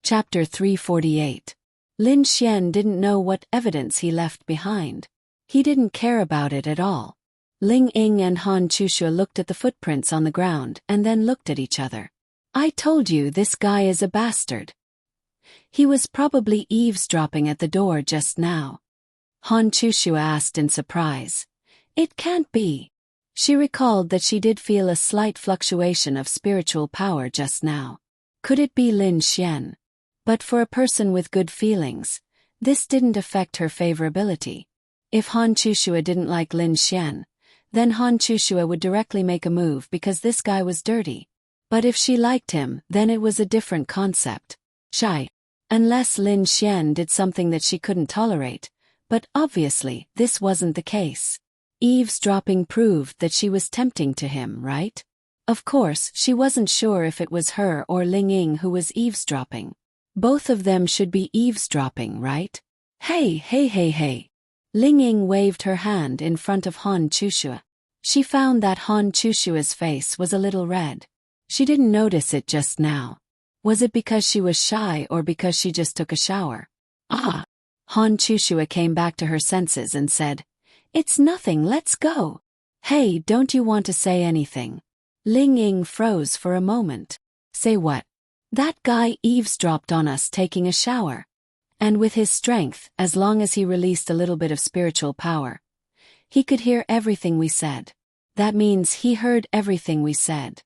Chapter 348. Lin Xian didn't know what evidence he left behind. He didn't care about it at all. Ling Ying and Han Chuxue looked at the footprints on the ground and then looked at each other. I told you this guy is a bastard. He was probably eavesdropping at the door just now. Han Chuxue asked in surprise. It can't be. She recalled that she did feel a slight fluctuation of spiritual power just now. Could it be Lin Xian? But for a person with good feelings, this didn't affect her favorability. If Han Chuxue didn't like Lin Xian, then Han Chuxue would directly make a move because this guy was dirty. But if she liked him, then it was a different concept. Shy. Unless Lin Xian did something that she couldn't tolerate, but obviously this wasn't the case. Eavesdropping proved that she was tempting to him, right? Of course, she wasn't sure if it was her or Ling Ying who was eavesdropping. Both of them should be eavesdropping, right? Hey. Ling Ying waved her hand in front of Han Chuxue. She found that Han Chuxue's face was a little red. She didn't notice it just now. Was it because she was shy or because she just took a shower? Han Chuxue came back to her senses and said, It's nothing, let's go. Hey, don't you want to say anything? Ling Ying froze for a moment. Say what? That guy eavesdropped on us taking a shower. And with his strength, as long as he released a little bit of spiritual power, he could hear everything we said. That means he heard everything we said.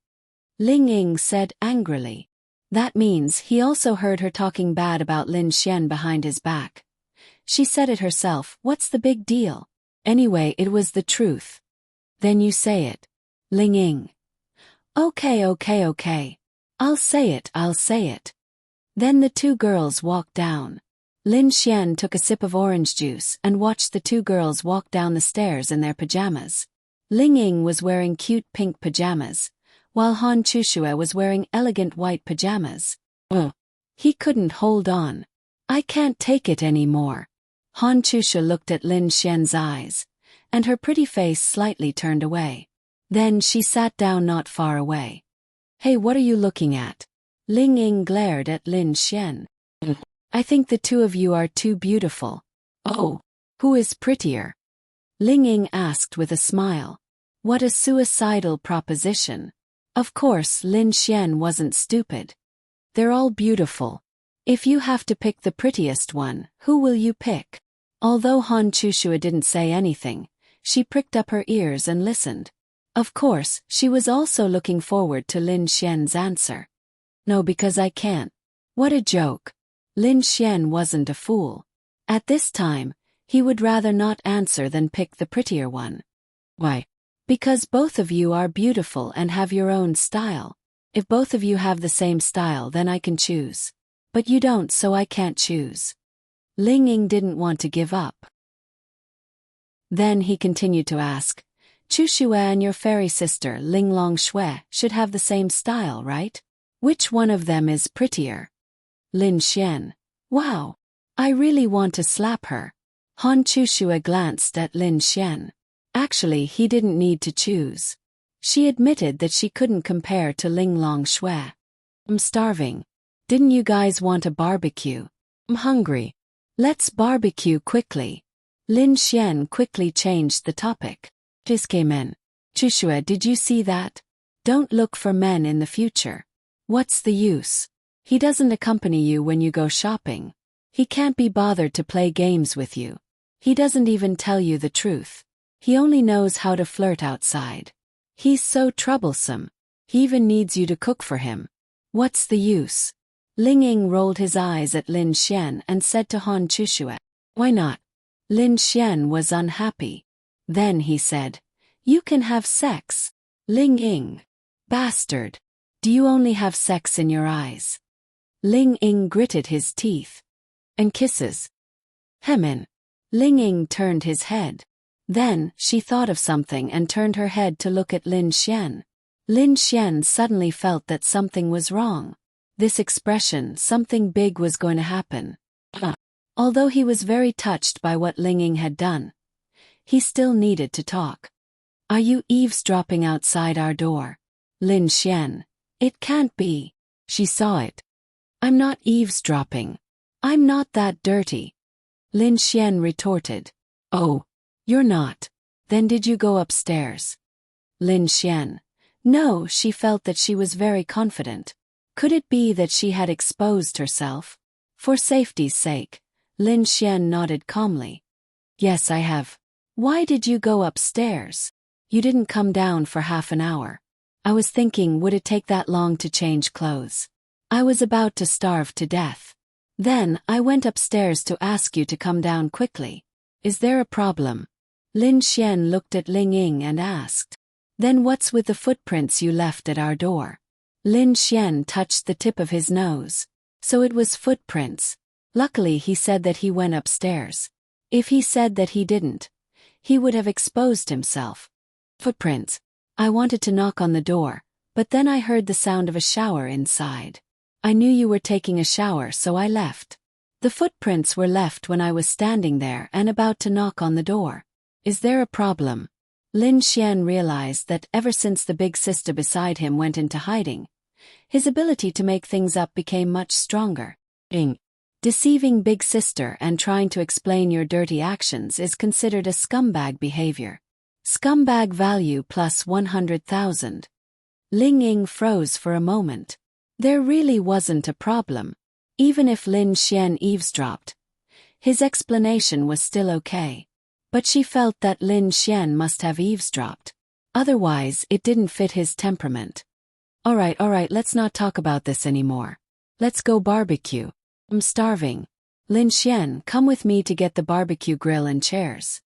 Ling Ying said angrily. That means he also heard her talking bad about Lin Xian behind his back. She said it herself, what's the big deal? Anyway, it was the truth. Then you say it. Ling Ying. Okay. I'll say it. Then the two girls walked down. Lin Xian took a sip of orange juice and watched the two girls walk down the stairs in their pajamas. Ling Ying was wearing cute pink pajamas, while Han Chuxue was wearing elegant white pajamas. He couldn't hold on. I can't take it anymore. Han Chuxue looked at Lin Xian's eyes, and her pretty face slightly turned away. Then she sat down not far away. Hey, what are you looking at? Ling Ying glared at Lin Xian. I think the two of you are too beautiful. Oh, who is prettier? Ling Ying asked with a smile. What a suicidal proposition. Of course, Lin Xian wasn't stupid. They're all beautiful. If you have to pick the prettiest one, who will you pick? Although Han Chuxue didn't say anything, she pricked up her ears and listened. Of course, she was also looking forward to Lin Xian's answer. No, because I can't. What a joke. Lin Xian wasn't a fool. At this time, he would rather not answer than pick the prettier one. Why? Because both of you are beautiful and have your own style. If both of you have the same style, then I can choose. But you don't, so I can't choose. Ling Ying didn't want to give up. Then he continued to ask, Chuxue and your fairy sister Ling Longshui should have the same style, right? Which one of them is prettier? Lin Xian. Wow. I really want to slap her. Han Chuxue glanced at Lin Xian. Actually, he didn't need to choose. She admitted that she couldn't compare to Ling Longshui. I'm starving. Didn't you guys want a barbecue? I'm hungry. Let's barbecue quickly. Lin Xian quickly changed the topic. Men. Chuxue, did you see that? Don't look for men in the future. What's the use? He doesn't accompany you when you go shopping. He can't be bothered to play games with you. He doesn't even tell you the truth. He only knows how to flirt outside. He's so troublesome. He even needs you to cook for him. What's the use? Ling Ying rolled his eyes at Lin Xian and said to Han Chuxue, Why not? Lin Xian was unhappy. Then he said, You can have sex. Ling Ying. Bastard. Do you only have sex in your eyes? Ling Ying gritted his teeth. And kisses. Hemin. Ling Ying turned his head. Then, she thought of something and turned her head to look at Lin Xian. Lin Xian suddenly felt that something was wrong. This expression, something big was going to happen. Although he was very touched by what Ling Ying had done, he still needed to talk. Are you eavesdropping outside our door? Lin Xian. It can't be. She saw it. I'm not eavesdropping. I'm not that dirty. Lin Xian retorted. Oh, you're not. Then did you go upstairs? Lin Xian. No, she felt that she was very confident. Could it be that she had exposed herself? For safety's sake, Lin Xian nodded calmly. Yes, I have. Why did you go upstairs? You didn't come down for half an hour. I was thinking, would it take that long to change clothes? I was about to starve to death. Then, I went upstairs to ask you to come down quickly. Is there a problem? Lin Xian looked at Ling Ying and asked. Then what's with the footprints you left at our door? Lin Xian touched the tip of his nose. So it was footprints. Luckily he said that he went upstairs. If he said that he didn't, he would have exposed himself. Footprints. I wanted to knock on the door, but then I heard the sound of a shower inside. I knew you were taking a shower, so I left. The footprints were left when I was standing there and about to knock on the door. Is there a problem? Lin Xian realized that ever since the big sister beside him went into hiding, his ability to make things up became much stronger. Deceiving big sister and trying to explain your dirty actions is considered a scumbag behavior. Scumbag value plus 100,000. Ling Ying froze for a moment. There really wasn't a problem. Even if Lin Xian eavesdropped, his explanation was still okay. But she felt that Lin Xian must have eavesdropped. Otherwise, it didn't fit his temperament. Alright, let's not talk about this anymore. Let's go barbecue. I'm starving. Lin Xian, come with me to get the barbecue grill and chairs.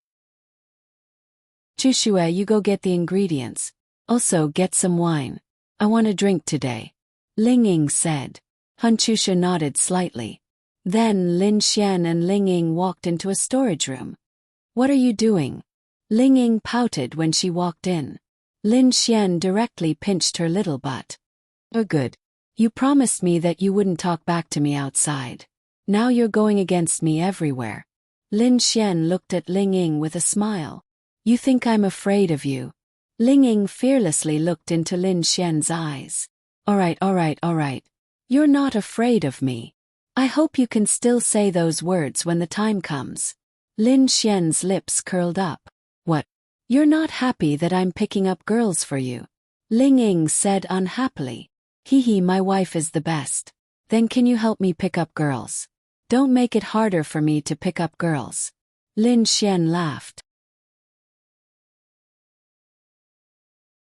Chushue, you go get the ingredients. Also, get some wine. I want a drink today. Ling Ying said. Han Chushu nodded slightly. Then Lin Xian and Ling Ying walked into a storage room. What are you doing? Ling Ying pouted when she walked in. Lin Xian directly pinched her little butt. Oh good. You promised me that you wouldn't talk back to me outside. Now you're going against me everywhere. Lin Xian looked at Ling Ying with a smile. You think I'm afraid of you? Ling Ying fearlessly looked into Lin Xian's eyes. Alright. You're not afraid of me. I hope you can still say those words when the time comes. Lin Xian's lips curled up. What? You're not happy that I'm picking up girls for you? Ling Ying said unhappily. Hee, my wife is the best. Then can you help me pick up girls? Don't make it harder for me to pick up girls. Lin Xian laughed.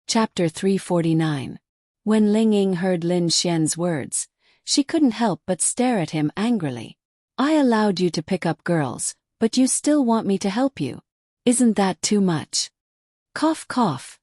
Chapter 349. When Ling Ying heard Lin Xian's words, she couldn't help but stare at him angrily. I allowed you to pick up girls, but you still want me to help you. Isn't that too much? Cough, cough.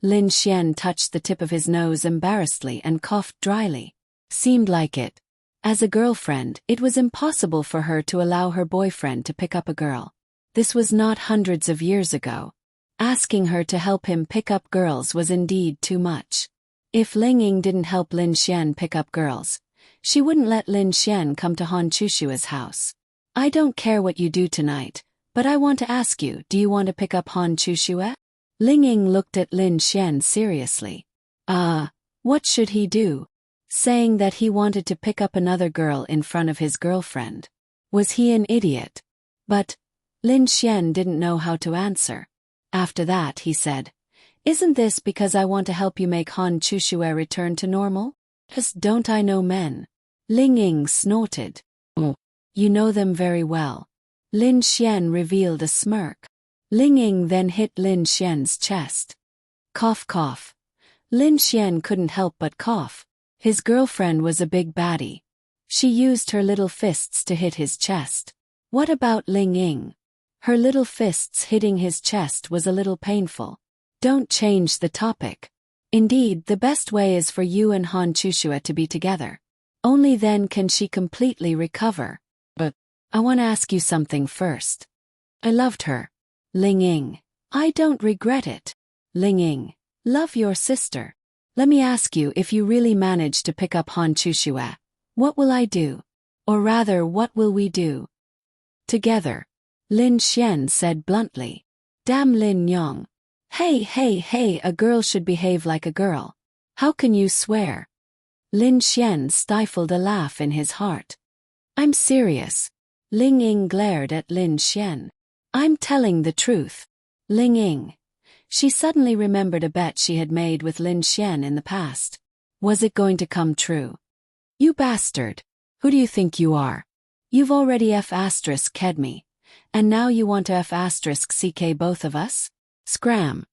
Lin Xian touched the tip of his nose embarrassedly and coughed dryly. Seemed like it. As a girlfriend, it was impossible for her to allow her boyfriend to pick up a girl. This was not hundreds of years ago. Asking her to help him pick up girls was indeed too much. If Ling Ying didn't help Lin Xian pick up girls, she wouldn't let Lin Xian come to Han Chushua's house. I don't care what you do tonight, but I want to ask you, do you want to pick up Han Chushue? Ling Ying looked at Lin Xian seriously. What should he do? Saying that he wanted to pick up another girl in front of his girlfriend. Was he an idiot? But Lin Xian didn't know how to answer. After that he said, Isn't this because I want to help you make Han Chushue return to normal? Just don't I know men? Ling Ying snorted. Oh, you know them very well. Lin Xian revealed a smirk. Ling Ying then hit Lin Xian's chest. Cough, cough. Lin Xian couldn't help but cough. His girlfriend was a big baddie. She used her little fists to hit his chest. What about Ling Ying? Her little fists hitting his chest was a little painful. Don't change the topic. Indeed, the best way is for you and Han Chushue to be together. Only then can she completely recover. But I want to ask you something first. I loved her. Ling Ying. I don't regret it. Ling Ying. Love your sister. Let me ask you, if you really manage to pick up Han Chushue, what will I do? Or rather, what will we do? Together. Lin Xian said bluntly. Damn Lin Yong. Hey, a girl should behave like a girl. How can you swear? Lin Xian stifled a laugh in his heart. I'm serious. Ling Ying glared at Lin Xian. I'm telling the truth. Ling Ying. She suddenly remembered a bet she had made with Lin Xian in the past. Was it going to come true? You bastard. Who do you think you are? You've already F***ked me. And now you want to F***ck both of us? Scram.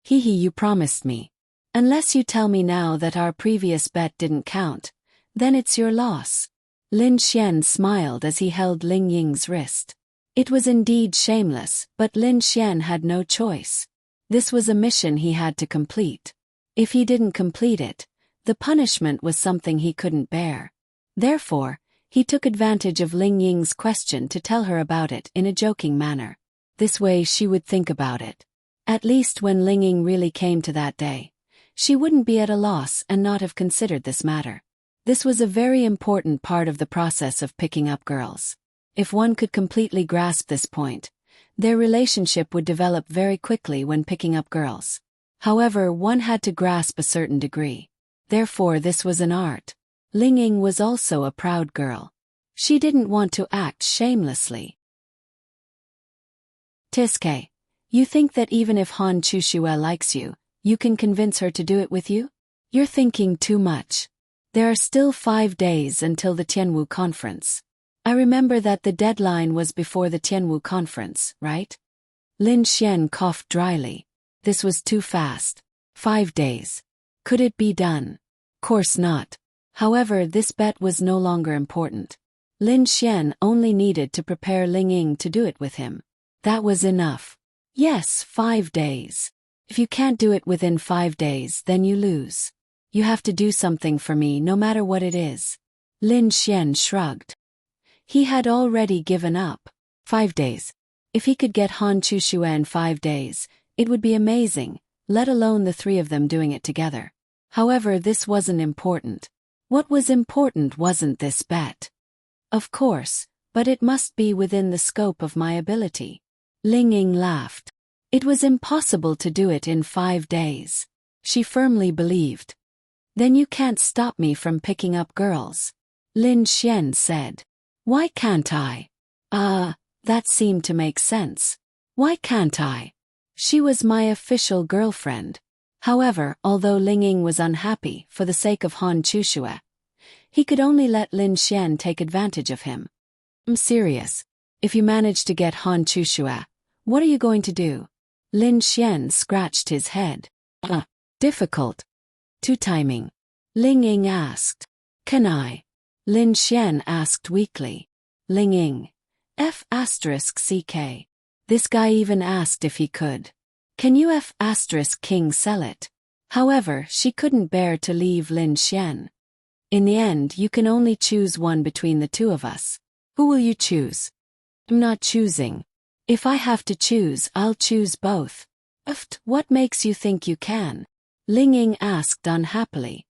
Hee hee, you promised me. Unless you tell me now that our previous bet didn't count, then it's your loss. Lin Xian smiled as he held Ling Ying's wrist. It was indeed shameless, but Lin Xian had no choice. This was a mission he had to complete. If he didn't complete it, the punishment was something he couldn't bear. Therefore, he took advantage of Ling Ying's question to tell her about it in a joking manner. This way she would think about it. At least when Ling Ying really came to that day, she wouldn't be at a loss and not have considered this matter. This was a very important part of the process of picking up girls. If one could completely grasp this point, their relationship would develop very quickly when picking up girls. However, one had to grasp a certain degree. Therefore, this was an art. Ling Ying was also a proud girl. She didn't want to act shamelessly. Tiske, you think that even if Han Chushue likes you, you can convince her to do it with you? You're thinking too much. There are still 5 days until the Tianwu conference. I remember that the deadline was before the Tianwu conference, right? Lin Xian coughed dryly. This was too fast. 5 days. Could it be done? Course not. However, this bet was no longer important. Lin Xian only needed to prepare Ling Ying to do it with him. That was enough. Yes, 5 days. If you can't do it within 5 days, then you lose. You have to do something for me no matter what it is. Lin Xian shrugged. He had already given up. 5 days. If he could get Han Chushue in 5 days, it would be amazing, let alone the 3 of them doing it together. However, this wasn't important. What was important wasn't this bet. Of course, but it must be within the scope of my ability. Ling Ying laughed. It was impossible to do it in 5 days. She firmly believed. Then you can't stop me from picking up girls. Lin Xian said. Why can't I? That seemed to make sense. Why can't I? She was my official girlfriend. However, although Ling Ying was unhappy for the sake of Han Chushue, he could only let Lin Xian take advantage of him. I'm serious. If you manage to get Han Chushue, what are you going to do? Lin Xian scratched his head. Difficult. To timing. Ling Ying asked. Can I? Lin Xian asked weakly. Ling Ying. F***ck. This guy even asked if he could. Can you F***king sell it? However, she couldn't bear to leave Lin Xian. In the end, you can only choose one between the 2 of us. Who will you choose? I'm not choosing. If I have to choose, I'll choose both. What makes you think you can? Ling Ying asked unhappily.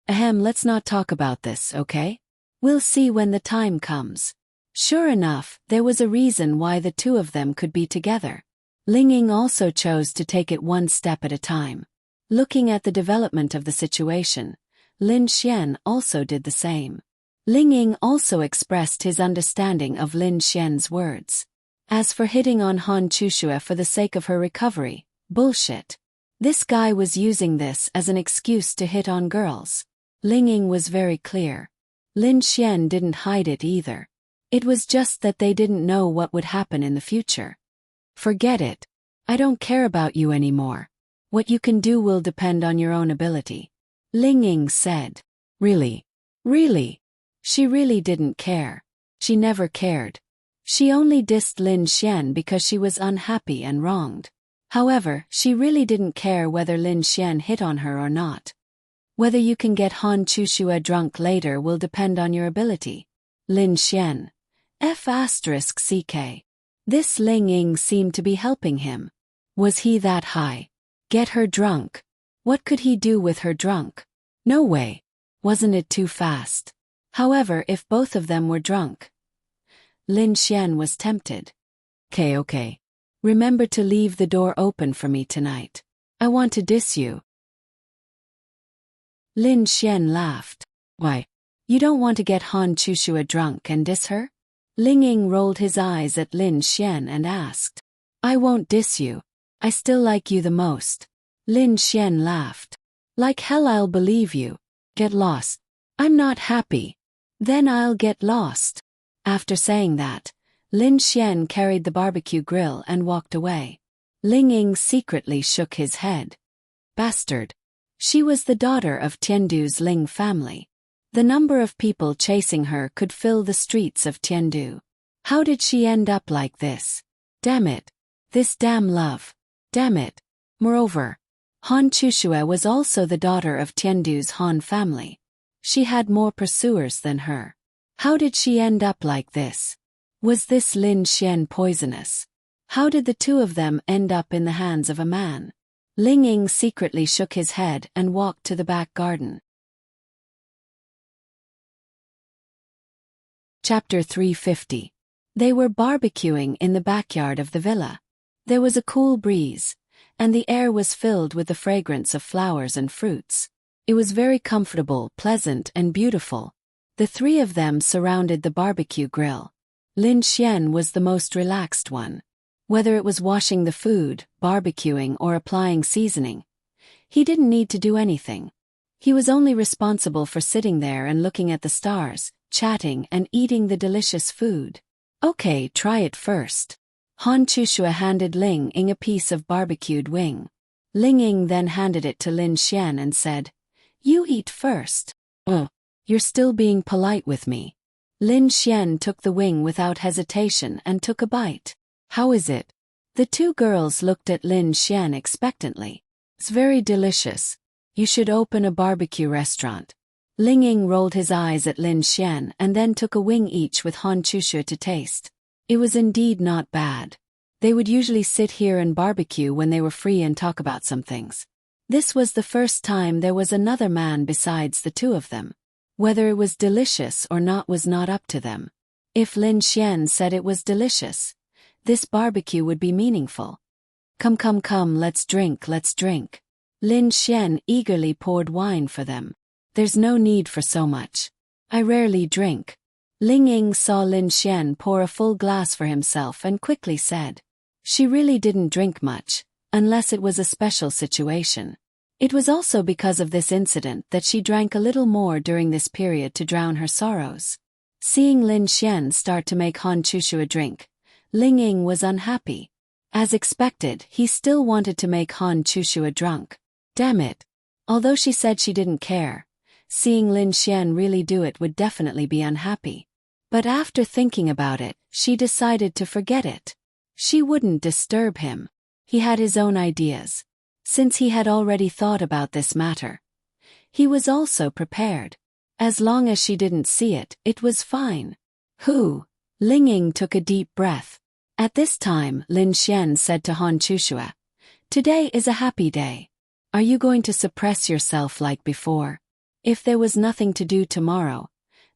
Let's not talk about this, okay? We'll see when the time comes. Sure enough, there was a reason why the 2 of them could be together. Ling Ying also chose to take it one step at a time. Looking at the development of the situation, Lin Xian also did the same. Ling Ying also expressed his understanding of Lin Xian's words. As for hitting on Han Chushue for the sake of her recovery, bullshit. This guy was using this as an excuse to hit on girls. Ling Ying was very clear. Lin Xian didn't hide it either. It was just that they didn't know what would happen in the future. Forget it. I don't care about you anymore. What you can do will depend on your own ability. Ling Ying said. Really? Really? She really didn't care. She never cared. She only dissed Lin Xian because she was unhappy and wronged. However, she really didn't care whether Lin Xian hit on her or not. Whether you can get Han Chushue drunk later will depend on your ability. Lin Xian. F***ck. This Ling Ying seemed to be helping him. Was he that high? Get her drunk. What could he do with her drunk? No way. Wasn't it too fast? However, if both of them were drunk, Lin Xian was tempted. Okay. Remember to leave the door open for me tonight. I want to diss you. Lin Xian laughed. Why? You don't want to get Han Chushua drunk and diss her? Ling Ying rolled his eyes at Lin Xian and asked. I won't diss you. I still like you the most. Lin Xian laughed. Like hell I'll believe you. Get lost. I'm not happy. Then I'll get lost. After saying that, Lin Xian carried the barbecue grill and walked away. Ling Ying secretly shook his head. Bastard. She was the daughter of Tiandu's Ling family. The number of people chasing her could fill the streets of Tiandu. How did she end up like this? Damn it. This damn love. Damn it. Moreover, Han Chushua was also the daughter of Tiandu's Han family. She had more pursuers than her. How did she end up like this? Was this Lin Xian poisonous? How did the two of them end up in the hands of a man? Ling Ying secretly shook his head and walked to the back garden. Chapter 350. They were barbecuing in the backyard of the villa. There was a cool breeze, and the air was filled with the fragrance of flowers and fruits. It was very comfortable, pleasant, and beautiful. The three of them surrounded the barbecue grill. Lin Xian was the most relaxed one. Whether it was washing the food, barbecuing, or applying seasoning, he didn't need to do anything. He was only responsible for sitting there and looking at the stars, chatting, and eating the delicious food. Okay, try it first. Han Chushua handed Ling Ying a piece of barbecued wing. Ling Ying then handed it to Lin Xian and said, You eat first. You're still being polite with me. Lin Xian took the wing without hesitation and took a bite. How is it? The two girls looked at Lin Xian expectantly. It's very delicious. You should open a barbecue restaurant. Ling Ying rolled his eyes at Lin Xian and then took a wing each with Han Chushua to taste. It was indeed not bad. They would usually sit here and barbecue when they were free and talk about some things. This was the first time there was another man besides the two of them. Whether it was delicious or not was not up to them. If Lin Xian said it was delicious, this barbecue would be meaningful. Come, let's drink. Lin Xian eagerly poured wine for them. There's no need for so much. I rarely drink. Ling Ying saw Lin Xian pour a full glass for himself and quickly said. She really didn't drink much, unless it was a special situation. It was also because of this incident that she drank a little more during this period to drown her sorrows. Seeing Lin Xian start to make Han Chushua drink, Ling Ying was unhappy. As expected, he still wanted to make Han Chushua drunk. Damn it. Although she said she didn't care, seeing Lin Xian really do it would definitely be unhappy. But after thinking about it, she decided to forget it. She wouldn't disturb him. He had his own ideas. Since he had already thought about this matter, he was also prepared. As long as she didn't see it, it was fine. Ling Ying took a deep breath. At this time, Lin Xian said to Han Chushua, Today is a happy day. Are you going to suppress yourself like before? If there was nothing to do tomorrow,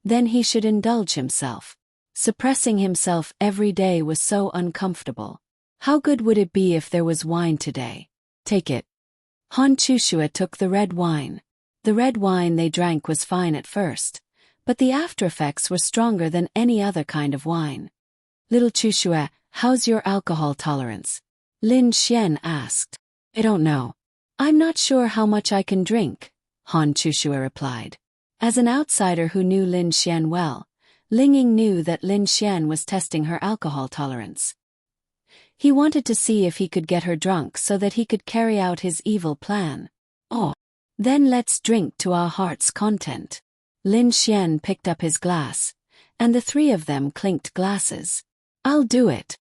then he should indulge himself. Suppressing himself every day was so uncomfortable. How good would it be if there was wine today? Take it. Han Chushua took the red wine. The red wine they drank was fine at first, but the after-effects were stronger than any other kind of wine. Little Chushua, how's your alcohol tolerance? Lin Xian asked. I don't know. I'm not sure how much I can drink, Han Chushua replied. As an outsider who knew Lin Xian well, Ling Ying knew that Lin Xian was testing her alcohol tolerance. He wanted to see if he could get her drunk so that he could carry out his evil plan. Then let's drink to our heart's content. Lin Xian picked up his glass, and the three of them clinked glasses. I'll do it.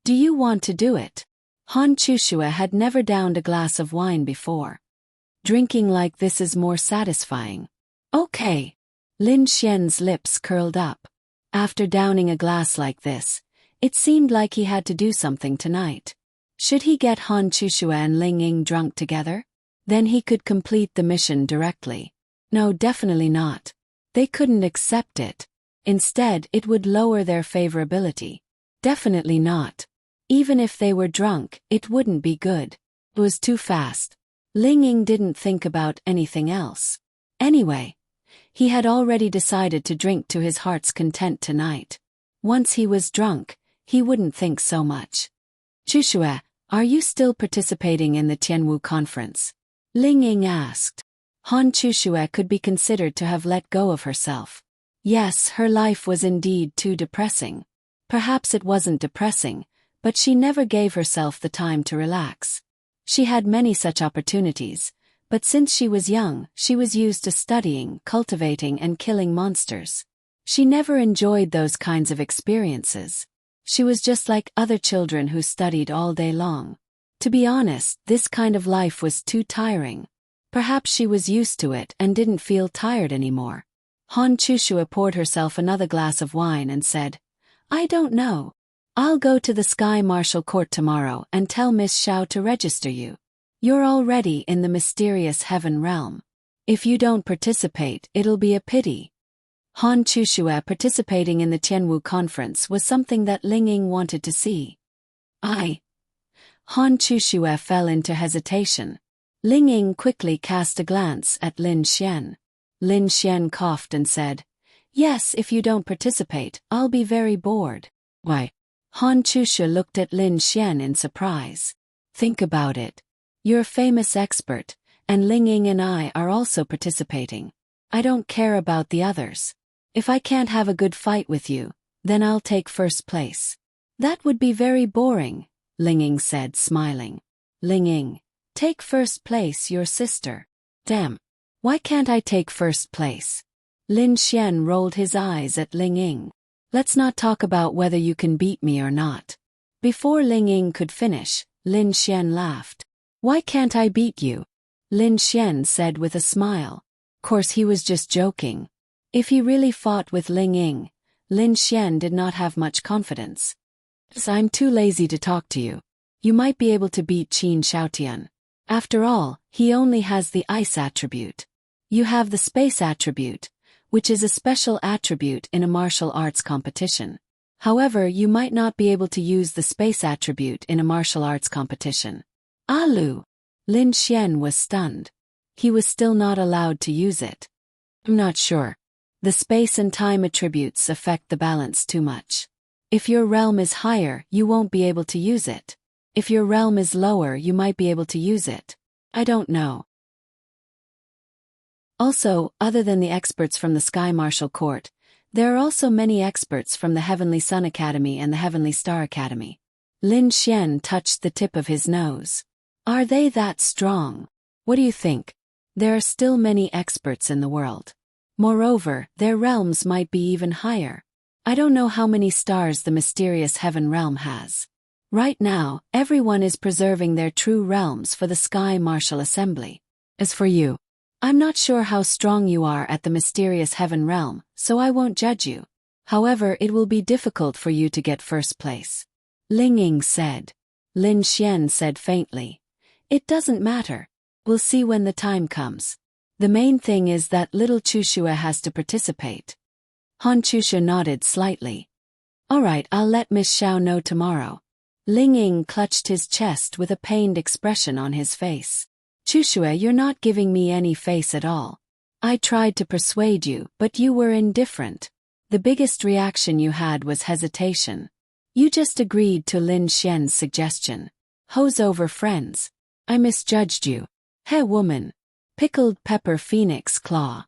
Do you want to do it? Han Chushua had never downed a glass of wine before. Drinking like this is more satisfying. Okay. Lin Xian's lips curled up. After downing a glass like this, it seemed like he had to do something tonight. Should he get Han Chushua and Ling Ying drunk together? Then he could complete the mission directly. No, definitely not. They couldn't accept it. Instead, it would lower their favorability. Definitely not. Even if they were drunk, it wouldn't be good. It was too fast. Ling Ying didn't think about anything else. Anyway, he had already decided to drink to his heart's content tonight. Once he was drunk, he wouldn't think so much. Chushue, are you still participating in the Tianwu conference? Ling Ying asked. Han Chushue could be considered to have let go of herself. Yes, her life was indeed too depressing. Perhaps it wasn't depressing, but she never gave herself the time to relax. She had many such opportunities, but since she was young, she was used to studying, cultivating and killing monsters. She never enjoyed those kinds of experiences. She was just like other children who studied all day long. To be honest, this kind of life was too tiring. Perhaps she was used to it and didn't feel tired anymore. Han Chushue poured herself another glass of wine and said, I don't know. I'll go to the Sky Martial Court tomorrow and tell Miss Xiao to register you. You're already in the mysterious heaven realm. If you don't participate, it'll be a pity. Han Chushue participating in the Tianwu conference was something that Ling Ying wanted to see. Han Chushue fell into hesitation. Ling Ying quickly cast a glance at Lin Xian. Lin Xian coughed and said, Yes, if you don't participate, I'll be very bored. Why? Han Chushue looked at Lin Xian in surprise. Think about it. You're a famous expert, and Ling Ying and I are also participating. I don't care about the others. If I can't have a good fight with you, then I'll take first place. That would be very boring, Ling Ying said, smiling. Ling Ying, take first place, your sister. Damn. Why can't I take first place? Lin Xian rolled his eyes at Ling Ying. Let's not talk about whether you can beat me or not. Before Ling Ying could finish, Lin Xian laughed. Why can't I beat you? Lin Xian said with a smile. Course he was just joking. If he really fought with Ling Ying, Lin Xian did not have much confidence. I'm too lazy to talk to you. You might be able to beat Qin Shaotian. After all, he only has the ice attribute. You have the space attribute, which is a special attribute in a martial arts competition. However, you might not be able to use the space attribute in a martial arts competition. Alu! Lin Xian was stunned. He was still not allowed to use it. I'm not sure. The space and time attributes affect the balance too much. If your realm is higher, you won't be able to use it. If your realm is lower, you might be able to use it. I don't know. Also, other than the experts from the Sky Martial Court, there are also many experts from the Heavenly Sun Academy and the Heavenly Star Academy. Lin Xian touched the tip of his nose. Are they that strong? What do you think? There are still many experts in the world. Moreover, their realms might be even higher. I don't know how many stars the mysterious heaven realm has. Right now, everyone is preserving their true realms for the Sky Martial Assembly. As for you, I'm not sure how strong you are at the mysterious heaven realm, so I won't judge you. However, it will be difficult for you to get first place. Ling Ying said. Lin Xian said faintly. It doesn't matter. We'll see when the time comes. The main thing is that little Chushue has to participate. Han Chushue nodded slightly. Alright, I'll let Miss Xiao know tomorrow. Ling Ying clutched his chest with a pained expression on his face. Chushue, you're not giving me any face at all. I tried to persuade you, but you were indifferent. The biggest reaction you had was hesitation. You just agreed to Lin Xian's suggestion. Hose over friends. I misjudged you. Hey woman. Pickled pepper phoenix claw.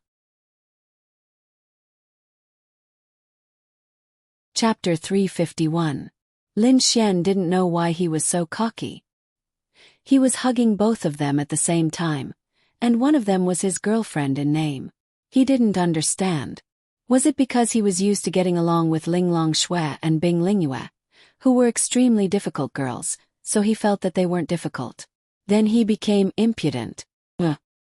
Chapter 351. Lin Xian didn't know why he was so cocky. He was hugging both of them at the same time, and one of them was his girlfriend in name. He didn't understand. Was it because he was used to getting along with Ling Longshui and Bing Lingyue, who were extremely difficult girls, so he felt that they weren't difficult? Then he became impudent.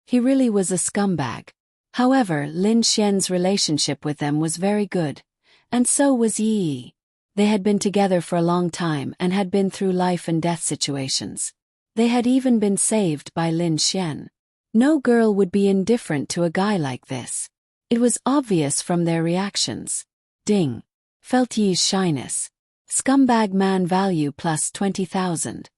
He really was a scumbag. However, Lin Xian's relationship with them was very good, and so was Yi. They had been together for a long time and had been through life and death situations. They had even been saved by Lin Xian. No girl would be indifferent to a guy like this. It was obvious from their reactions. Ding. Felt Yi's shyness. Scumbag man value plus 20,000.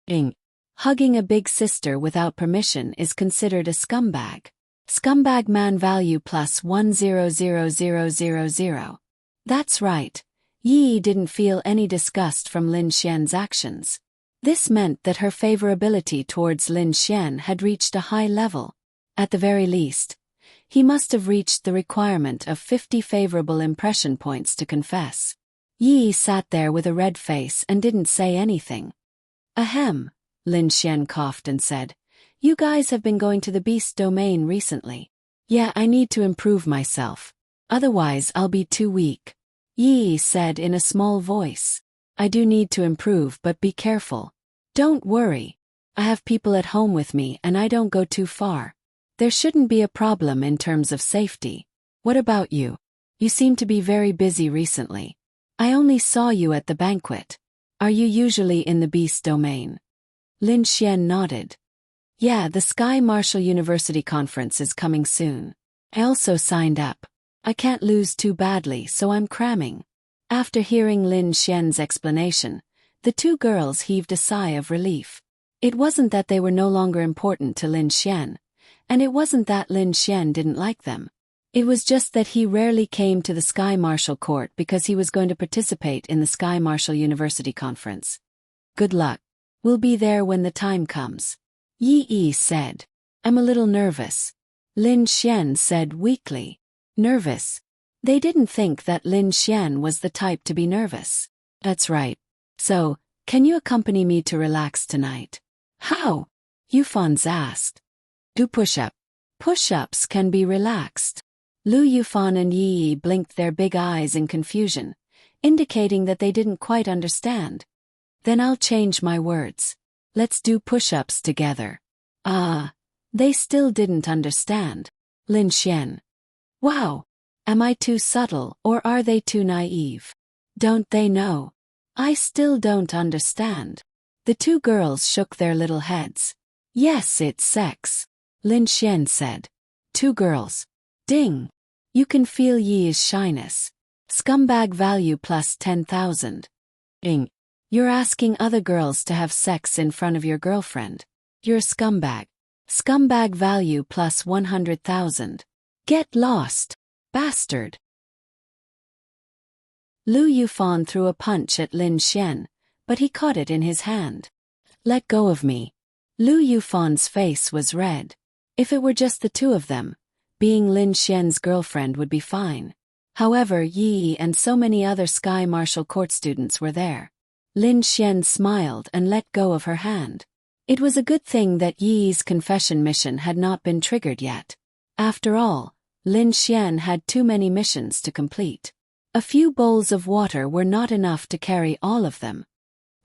Ding. Hugging a big sister without permission is considered a scumbag. Scumbag man value plus 100000. That's right. Yi didn't feel any disgust from Lin Xian's actions. This meant that her favorability towards Lin Xian had reached a high level. At the very least, he must have reached the requirement of 50 favorable impression points to confess. Yi sat there with a red face and didn't say anything. Ahem, Lin Xian coughed and said, "You guys have been going to the beast domain recently." "Yeah, I need to improve myself. Otherwise I'll be too weak," Yi said in a small voice. "I do need to improve, but be careful. Don't worry. I have people at home with me and I don't go too far. There shouldn't be a problem in terms of safety. What about you? You seem to be very busy recently. I only saw you at the banquet. Are you usually in the beast domain?" Lin Xian nodded. "Yeah, the Sky Marshal University conference is coming soon. I also signed up. I can't lose too badly, so I'm cramming." After hearing Lin Xian's explanation, the two girls heaved a sigh of relief. It wasn't that they were no longer important to Lin Xian, and it wasn't that Lin Xian didn't like them. It was just that he rarely came to the Sky Marshal Court because he was going to participate in the Sky Marshal University conference. "Good luck. We'll be there when the time comes," Yi said. "I'm a little nervous," Lin Xian said weakly. Nervous? They didn't think that Lin Xian was the type to be nervous. "That's right. So, can you accompany me to relax tonight?" "How?" Yufans asked. "Do push-up. Push-ups can be relaxed." Lu Yufan and Yi blinked their big eyes in confusion, indicating that they didn't quite understand. "Then I'll change my words. Let's do push-ups together." They still didn't understand. Lin Xian. "Wow. Am I too subtle or are they too naive? Don't they know? I still don't understand." The two girls shook their little heads. "Yes, it's sex," Lin Xian said. Two girls. Ding. You can feel Yi's shyness. Scumbag value plus 10,000. Ding. You're asking other girls to have sex in front of your girlfriend. You're a scumbag. Scumbag value plus 100,000. Get lost, bastard. Lu Yufan threw a punch at Lin Xian, but he caught it in his hand. "Let go of me." Lu Yufan's face was red. If it were just the two of them, being Lin Xian's girlfriend would be fine. However, Yi and so many other Sky Marshal Court students were there. Lin Xian smiled and let go of her hand. It was a good thing that Yi's confession mission had not been triggered yet. After all, Lin Xian had too many missions to complete. A few bowls of water were not enough to carry all of them.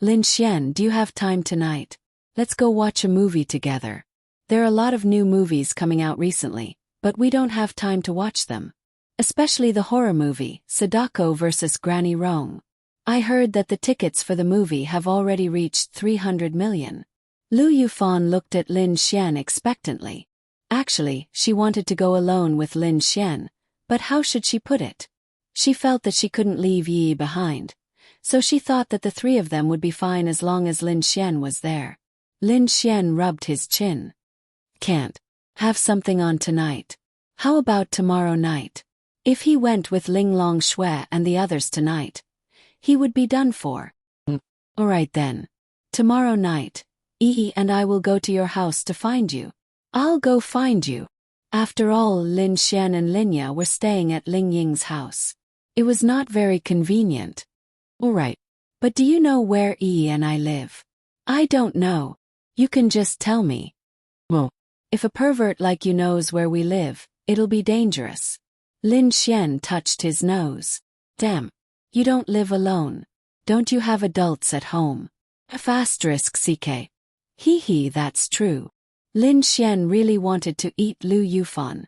"Lin Xian, do you have time tonight? Let's go watch a movie together. There are a lot of new movies coming out recently, but we don't have time to watch them. Especially the horror movie, Sadako vs. Granny Rong. I heard that the tickets for the movie have already reached 300 million. Lu Yufan looked at Lin Xian expectantly. Actually, she wanted to go alone with Lin Xian, but how should she put it? She felt that she couldn't leave Yi behind, so she thought that the three of them would be fine as long as Lin Xian was there. Lin Xian rubbed his chin. "Can't. Have something on tonight. How about tomorrow night?" If he went with Ling Long Shui and the others tonight, he would be done for. "Alright then. Tomorrow night, Yi and I will go to your house to find you." "I'll go find you." After all, Lin Xian and Linya were staying at Ling Ying's house. It was not very convenient. "Alright. But do you know where Yi and I live?" "I don't know. You can just tell me." "Well, if a pervert like you knows where we live, it'll be dangerous." Lin Xian touched his nose. "Damn. You don't live alone. Don't you have adults at home?" *CK. Hee, that's true. Lin Xian really wanted to eat Lu Yufan.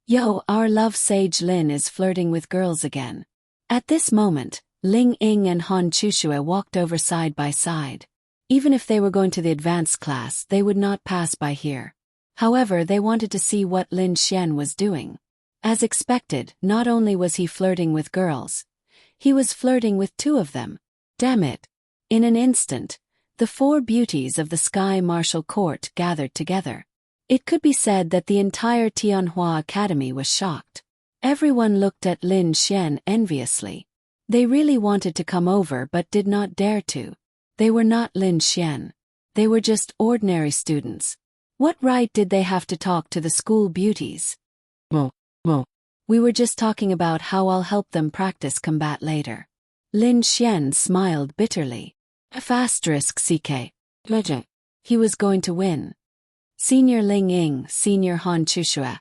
"Yo, our love sage Lin is flirting with girls again." At this moment, Ling Ying and Han Chushue walked over side by side. Even if they were going to the advanced class, they would not pass by here. However, they wanted to see what Lin Xian was doing. As expected, not only was he flirting with girls, he was flirting with two of them. Damn it. In an instant, the four beauties of the Sky Marshal Court gathered together. It could be said that the entire Tianhua Academy was shocked. Everyone looked at Lin Xian enviously. They really wanted to come over but did not dare to. They were not Lin Xian. They were just ordinary students. What right did they have to talk to the school beauties? Well. We were just talking about how I'll help them practice combat later. Lin Xian smiled bitterly. *CK. Legend. He was going to win. Senior Ling Ying, Senior Han Chushue.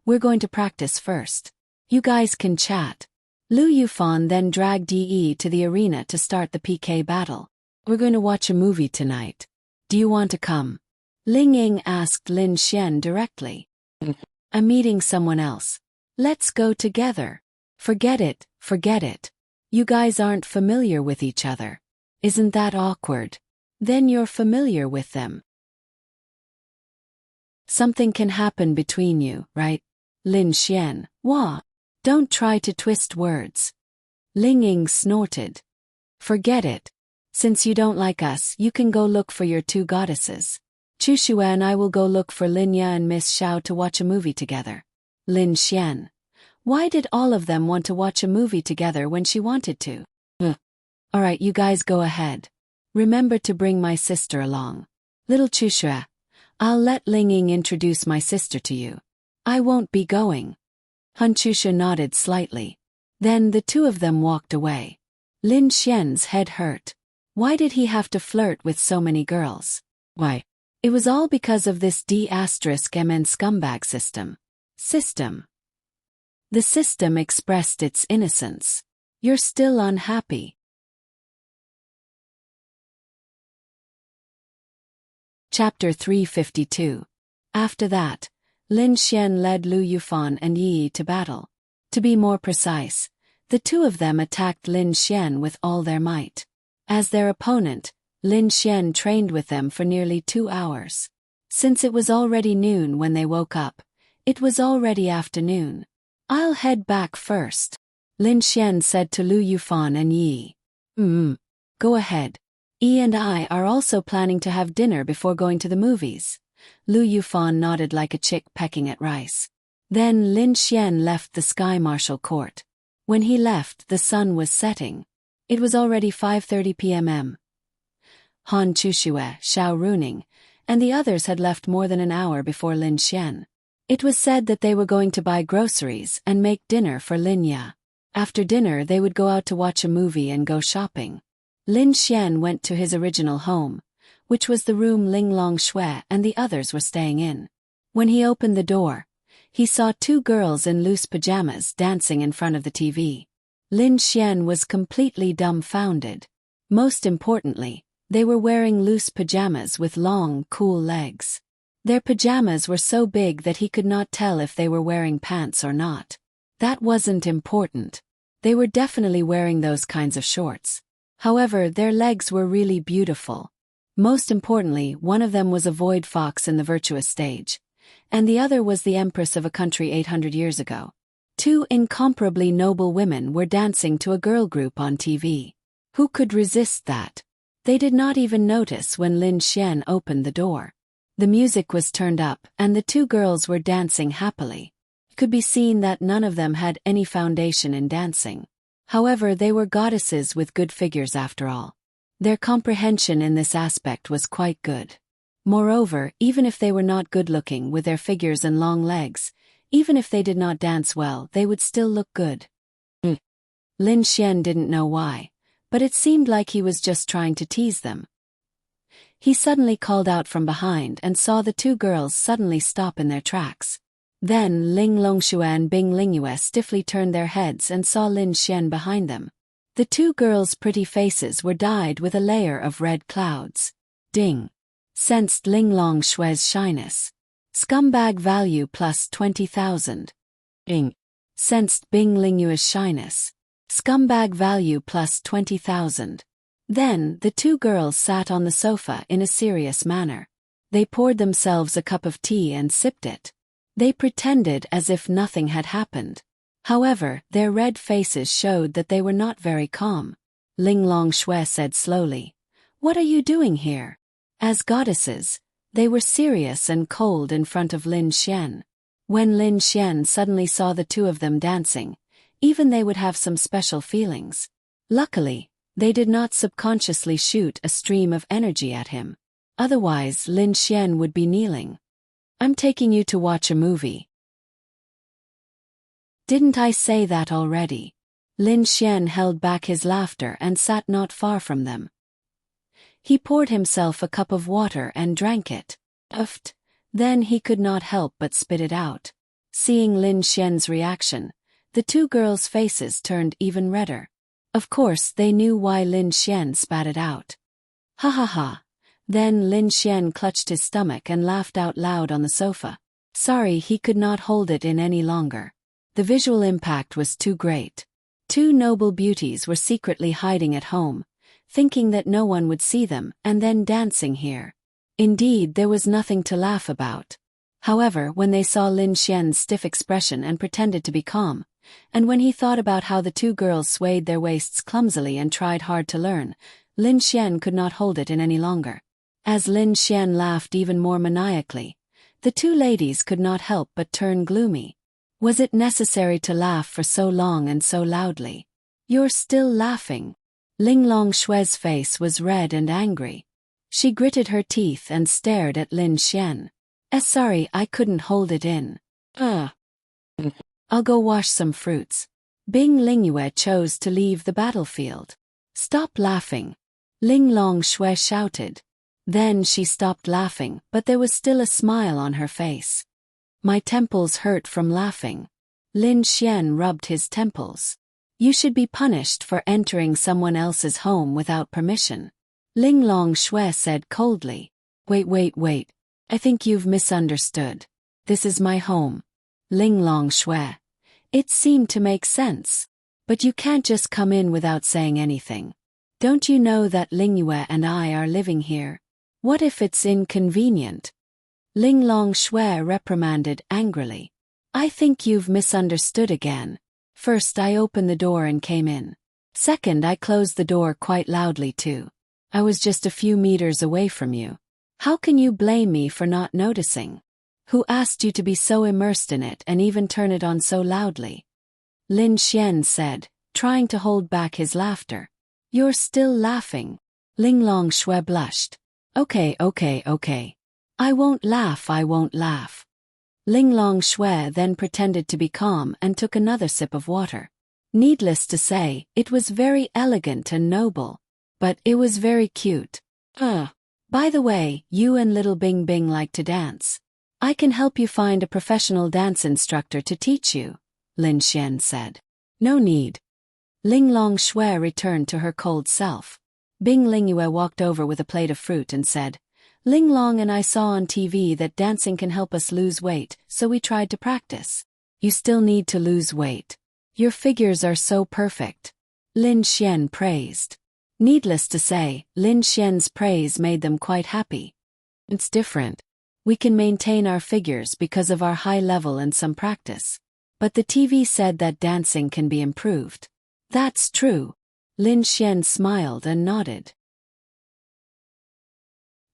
We're going to practice first. You guys can chat. Lu Yufan then dragged Yi to the arena to start the PK battle. We're going to watch a movie tonight. Do you want to come? Ling Ying asked Lin Xian directly. I'm meeting someone else. Let's go together. Forget it. You guys aren't familiar with each other. Isn't that awkward? Then you're familiar with them. Something can happen between you, right? Lin Xian. Wah. Don't try to twist words. Ling Ying snorted. Forget it. Since you don't like us, you can go look for your two goddesses. Chushue and I will go look for Linya and Miss Xiao to watch a movie together. Lin Xian. Why did all of them want to watch a movie together when she wanted to? Alright, you guys go ahead. Remember to bring my sister along. Little Chushue. I'll let Ling Ying introduce my sister to you. I won't be going. Han Chushue nodded slightly. Then the two of them walked away. Lin Xian's head hurt. Why did he have to flirt with so many girls? Why? It was all because of this D*MN scumbag system. The system expressed its innocence. You're still unhappy. Chapter 352. After that, Lin Xian led Lu Yufan and Yi to battle. To be more precise, the two of them attacked Lin Xian with all their might. As their opponent, Lin Xian trained with them for nearly 2 hours. Since it was already noon when they woke up, it was already afternoon. I'll head back first, Lin Xian said to Lu Yufan and Yi. Go ahead. Yi and I are also planning to have dinner before going to the movies. Lu Yufan nodded like a chick pecking at rice. Then Lin Xian left the Sky Marshal Court. When he left, the sun was setting. It was already 5:30 p.m. Han Chushue, Xiao Runing, and the others had left more than an hour before Lin Xian. It was said that they were going to buy groceries and make dinner for Linya. After dinner they would go out to watch a movie and go shopping. Lin Xian went to his original home, which was the room Ling Longshui and the others were staying in. When he opened the door, he saw 2 girls in loose pajamas dancing in front of the TV. Lin Xian was completely dumbfounded. Most importantly, they were wearing loose pajamas with long, cool legs. Their pajamas were so big that he could not tell if they were wearing pants or not. That wasn't important. They were definitely wearing those kinds of shorts. However, their legs were really beautiful. Most importantly, one of them was a void fox in the virtuous stage, and the other was the empress of a country 800 years ago. 2 incomparably noble women were dancing to a girl group on TV. Who could resist that? They did not even notice when Lin Xian opened the door. The music was turned up and the 2 girls were dancing happily. It could be seen that none of them had any foundation in dancing. However, they were goddesses with good figures after all. Their comprehension in this aspect was quite good. Moreover, even if they were not good-looking with their figures and long legs, even if they did not dance well, they would still look good. Lin Xian didn't know why, but it seemed like he was just trying to tease them. He suddenly called out from behind and saw the 2 girls suddenly stop in their tracks. Then Ling Longshui and Bing Lingyue stiffly turned their heads and saw Lin Xian behind them. The 2 girls' pretty faces were dyed with a layer of red clouds. Ding! Sensed Ling Longshui's shyness. Scumbag value plus 20,000. Bing! Sensed Bing Lingyue's shyness. Scumbag value plus 20,000. Then, the 2 girls sat on the sofa in a serious manner. They poured themselves a cup of tea and sipped it. They pretended as if nothing had happened. However, their red faces showed that they were not very calm. Ling Longshui said slowly, "What are you doing here? As goddesses, They were serious and cold in front of Lin Xian. When Lin Xian suddenly saw the two of them dancing, even they would have some special feelings. Luckily, they did not subconsciously shoot a stream of energy at him. Otherwise, Lin Xian would be kneeling. "I'm taking you to watch a movie." "Didn't I say that already?" Lin Xian held back his laughter and sat not far from them. He poured himself a cup of water and drank it. Uffed. Then he could not help but spit it out. Seeing Lin Xian's reaction, the two girls' faces turned even redder. Of course they knew why Lin Xian spat it out. Ha ha ha. Then Lin Xian clutched his stomach and laughed out loud on the sofa. Sorry, he could not hold it in any longer. The visual impact was too great. Two noble beauties were secretly hiding at home, thinking that no one would see them, and then dancing here. Indeed, there was nothing to laugh about. However, when they saw Lin Xian's stiff expression and pretended to be calm, and when he thought about how the two girls swayed their waists clumsily and tried hard to learn, Lin Xian could not hold it in any longer. As Lin Xian laughed even more maniacally, the two ladies could not help but turn gloomy. Was it necessary to laugh for so long and so loudly? "You're still laughing." Ling Longshue's face was red and angry. She gritted her teeth and stared at Lin Xian. Sorry, I couldn't hold it in. I'll go wash some fruits." Bing Lingyue chose to leave the battlefield. "Stop laughing," Ling Longshue shouted. Then she stopped laughing, but there was still a smile on her face. "My temples hurt from laughing." Lin Xian rubbed his temples. "You should be punished for entering someone else's home without permission," Ling Longshue said coldly. Wait. I think you've misunderstood. This is my home." Ling Longshue. It seemed to make sense. "But you can't just come in without saying anything. Don't you know that Lingyue and I are living here? What if it's inconvenient?" Ling Longshue reprimanded angrily. "I think you've misunderstood again. First, I opened the door and came in. Second, I closed the door quite loudly too. I was just a few meters away from you. How can you blame me for not noticing? Who asked you to be so immersed in it and even turn it on so loudly?" Lin Xian said, trying to hold back his laughter. "You're still laughing." Ling Longshue blushed. Okay. I won't laugh. Ling Longshue then pretended to be calm and took another sip of water. Needless to say, it was very elegant and noble. But it was very cute. By the way, you and little Bing Bing like to dance. I can help you find a professional dance instructor to teach you," Lin Xian said. "No need." Ling Longshue returned to her cold self. Bing Lingyue walked over with a plate of fruit and said, "Ling Long and I saw on TV that dancing can help us lose weight, so we tried to practice." "You still need to lose weight. Your figures are so perfect," Lin Xian praised. Needless to say, Lin Xian's praise made them quite happy. "It's different. We can maintain our figures because of our high level and some practice. But the TV said that dancing can be improved." "That's true." Lin Xian smiled and nodded.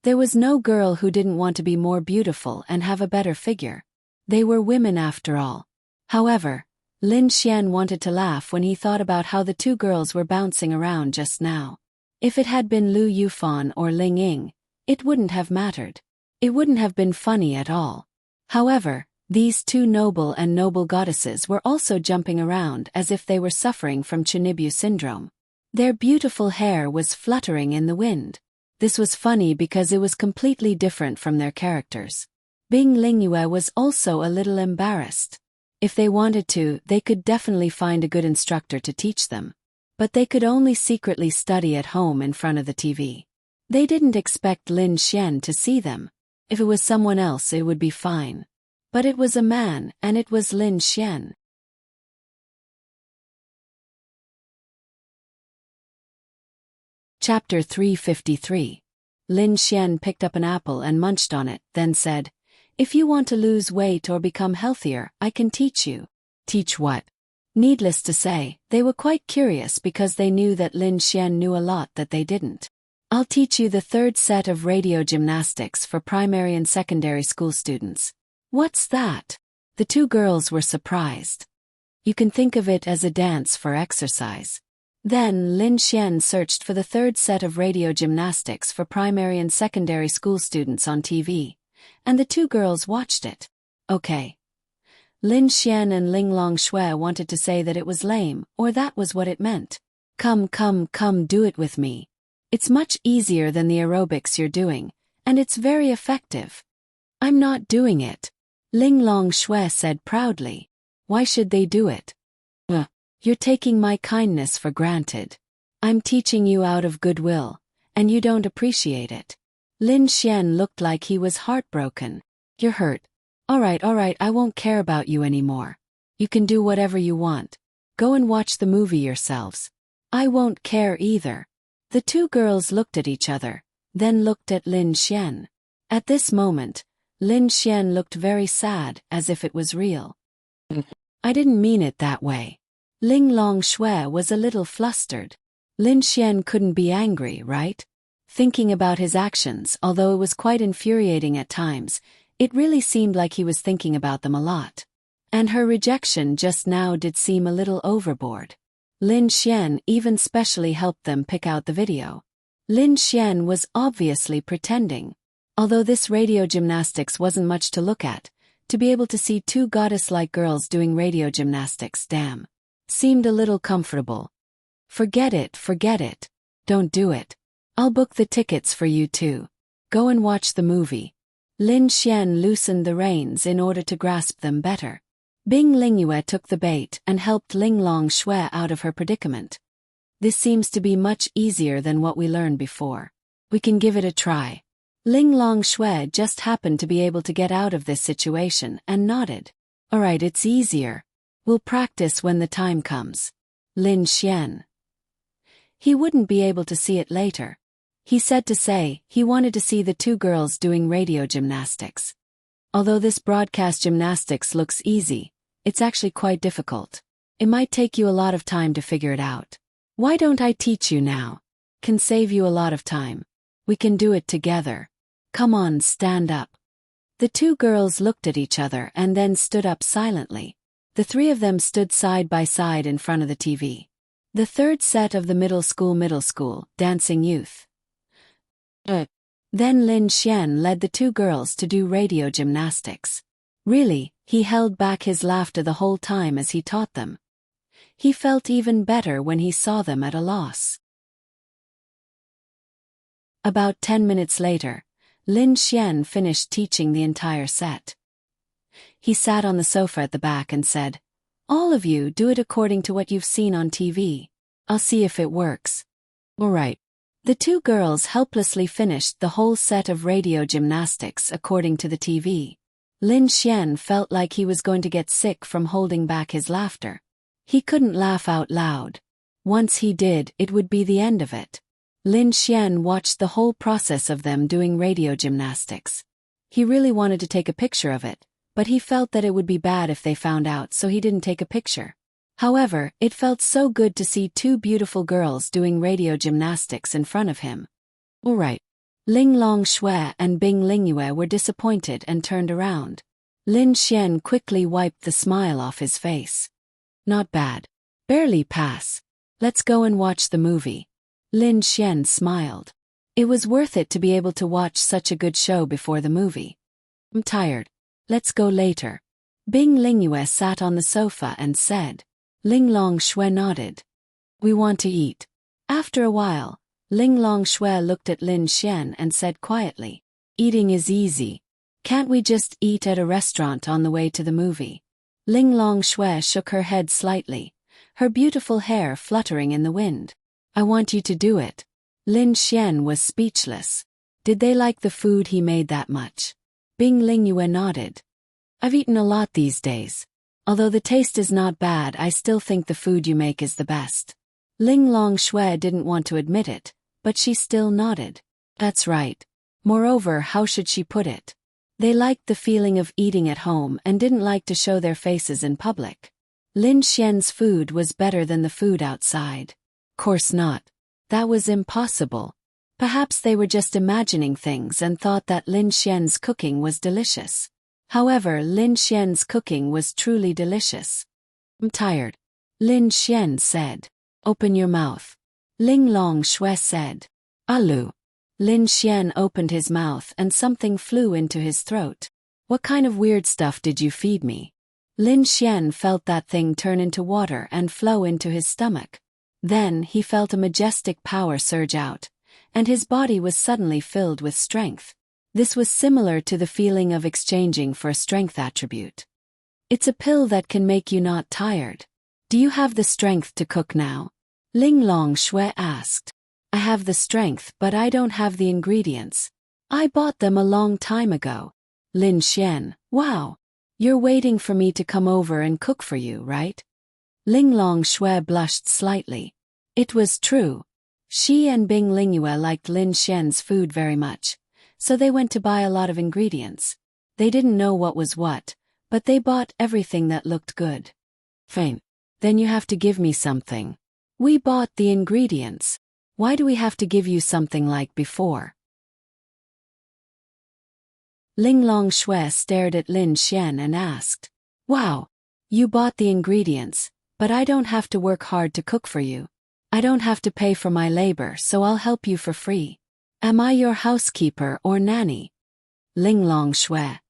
There was no girl who didn't want to be more beautiful and have a better figure. They were women after all. However, Lin Xian wanted to laugh when he thought about how the two girls were bouncing around just now. If it had been Lu Yufan or Ling Ying, it wouldn't have mattered. It wouldn't have been funny at all. However, these two noble goddesses were also jumping around as if they were suffering from Chunibyu syndrome. Their beautiful hair was fluttering in the wind. This was funny because it was completely different from their characters. Bing Lingyue was also a little embarrassed. If they wanted to, they could definitely find a good instructor to teach them. But they could only secretly study at home in front of the TV. They didn't expect Lin Xian to see them. If it was someone else, it would be fine. But it was a man, and it was Lin Xian. Chapter 353. Lin Xian picked up an apple and munched on it, then said, "If you want to lose weight or become healthier, I can teach you." "Teach what?" Needless to say, they were quite curious because they knew that Lin Xian knew a lot that they didn't. I'll teach you the third set of radio gymnastics for primary and secondary school students. What's that? The two girls were surprised. You can think of it as a dance for exercise. Then Lin Xian searched for the third set of radio gymnastics for primary and secondary school students on TV, and the two girls watched it. Okay. Lin Xian and Ling Long Shui wanted to say that it was lame, or that was what it meant. Come, do it with me. It's much easier than the aerobics you're doing, and it's very effective. I'm not doing it, Ling Long Shui said proudly. Why should they do it? You're taking my kindness for granted. I'm teaching you out of goodwill, and you don't appreciate it. Lin Xian looked like he was heartbroken. You're hurt. All right, I won't care about you anymore. You can do whatever you want. Go and watch the movie yourselves. I won't care either. The two girls looked at each other, then looked at Lin Xian. At this moment, Lin Xian looked very sad, as if it was real. I didn't mean it that way. Ling Long Shui was a little flustered. Lin Xian couldn't be angry, right? Thinking about his actions, although it was quite infuriating at times, it really seemed like he was thinking about them a lot. And her rejection just now did seem a little overboard. Lin Xian even specially helped them pick out the video. Lin Xian was obviously pretending. Although this radio gymnastics wasn't much to look at, to be able to see two goddess-like girls doing radio gymnastics, seemed a little comfortable. Forget it. Don't do it. I'll book the tickets for you too. Go and watch the movie. Lin Xian loosened the reins in order to grasp them better. Bing Lingyue took the bait and helped Ling Long Shui out of her predicament. This seems to be much easier than what we learned before. We can give it a try. Ling Long Shui just happened to be able to get out of this situation and nodded. All right, it's easier. We'll practice when the time comes. Lin Xian. He wouldn't be able to see it later. He said to say he wanted to see the two girls doing radio gymnastics. Although this broadcast gymnastics looks easy, it's actually quite difficult. It might take you a lot of time to figure it out. Why don't I teach you now? Can save you a lot of time. We can do it together. Come on, stand up. The two girls looked at each other and then stood up silently. The three of them stood side by side in front of the TV. The third set of the middle school, dancing youth. Then Lin Xian led the two girls to do radio gymnastics. Really, he held back his laughter the whole time as he taught them. He felt even better when he saw them at a loss. About 10 minutes later, Lin Xian finished teaching the entire set. He sat on the sofa at the back and said, "All of you do it according to what you've seen on TV. I'll see if it works." All right. The two girls helplessly finished the whole set of radio gymnastics according to the TV. Lin Xian felt like he was going to get sick from holding back his laughter. He couldn't laugh out loud. Once he did, it would be the end of it. Lin Xian watched the whole process of them doing radio gymnastics. He really wanted to take a picture of it, but he felt that it would be bad if they found out, so he didn't take a picture. However, it felt so good to see two beautiful girls doing radio gymnastics in front of him. All right. Ling Long Shui and Bing Lingyue were disappointed and turned around. Lin Xian quickly wiped the smile off his face. Not bad. Barely pass. Let's go and watch the movie. Lin Xian smiled. It was worth it to be able to watch such a good show before the movie. I'm tired. Let's go later. Bing Lingyue sat on the sofa and said. Ling Long Shui nodded. We want to eat. After a while, Ling Long Shui looked at Lin Xian and said quietly, "Eating is easy. Can't we just eat at a restaurant on the way to the movie?" Ling Long Shui shook her head slightly, her beautiful hair fluttering in the wind. "I want you to do it." Lin Xian was speechless. Did they like the food he made that much? Bing Lingyue nodded. "I've eaten a lot these days. Although the taste is not bad, I still think the food you make is the best." Ling Long Shui didn't want to admit it, but she still nodded. That's right. Moreover, how should she put it? They liked the feeling of eating at home and didn't like to show their faces in public. Lin Xian's food was better than the food outside. Course not. That was impossible. Perhaps they were just imagining things and thought that Lin Xian's cooking was delicious. However, Lin Xian's cooking was truly delicious. I'm tired, Lin Xian said. Open your mouth. Ling Long Shui said. Alu. Lin Xian opened his mouth and something flew into his throat. What kind of weird stuff did you feed me? Lin Xian felt that thing turn into water and flow into his stomach. Then he felt a majestic power surge out, and his body was suddenly filled with strength. This was similar to the feeling of exchanging for a strength attribute. It's a pill that can make you not tired. Do you have the strength to cook now? Ling Long Shui asked. I have the strength, but I don't have the ingredients. I bought them a long time ago. Lin Xian, wow. You're waiting for me to come over and cook for you, right? Ling Long Shui blushed slightly. It was true. She and Bing Lingyue liked Lin Xian's food very much, so they went to buy a lot of ingredients. They didn't know what was what, but they bought everything that looked good. Fine. Then you have to give me something. We bought the ingredients. Why do we have to give you something like before? Ling Long Shui stared at Lin Xian and asked. Wow. You bought the ingredients, but I don't have to work hard to cook for you. I don't have to pay for my labor, so I'll help you for free. Am I your housekeeper or nanny? Ling Long Shui.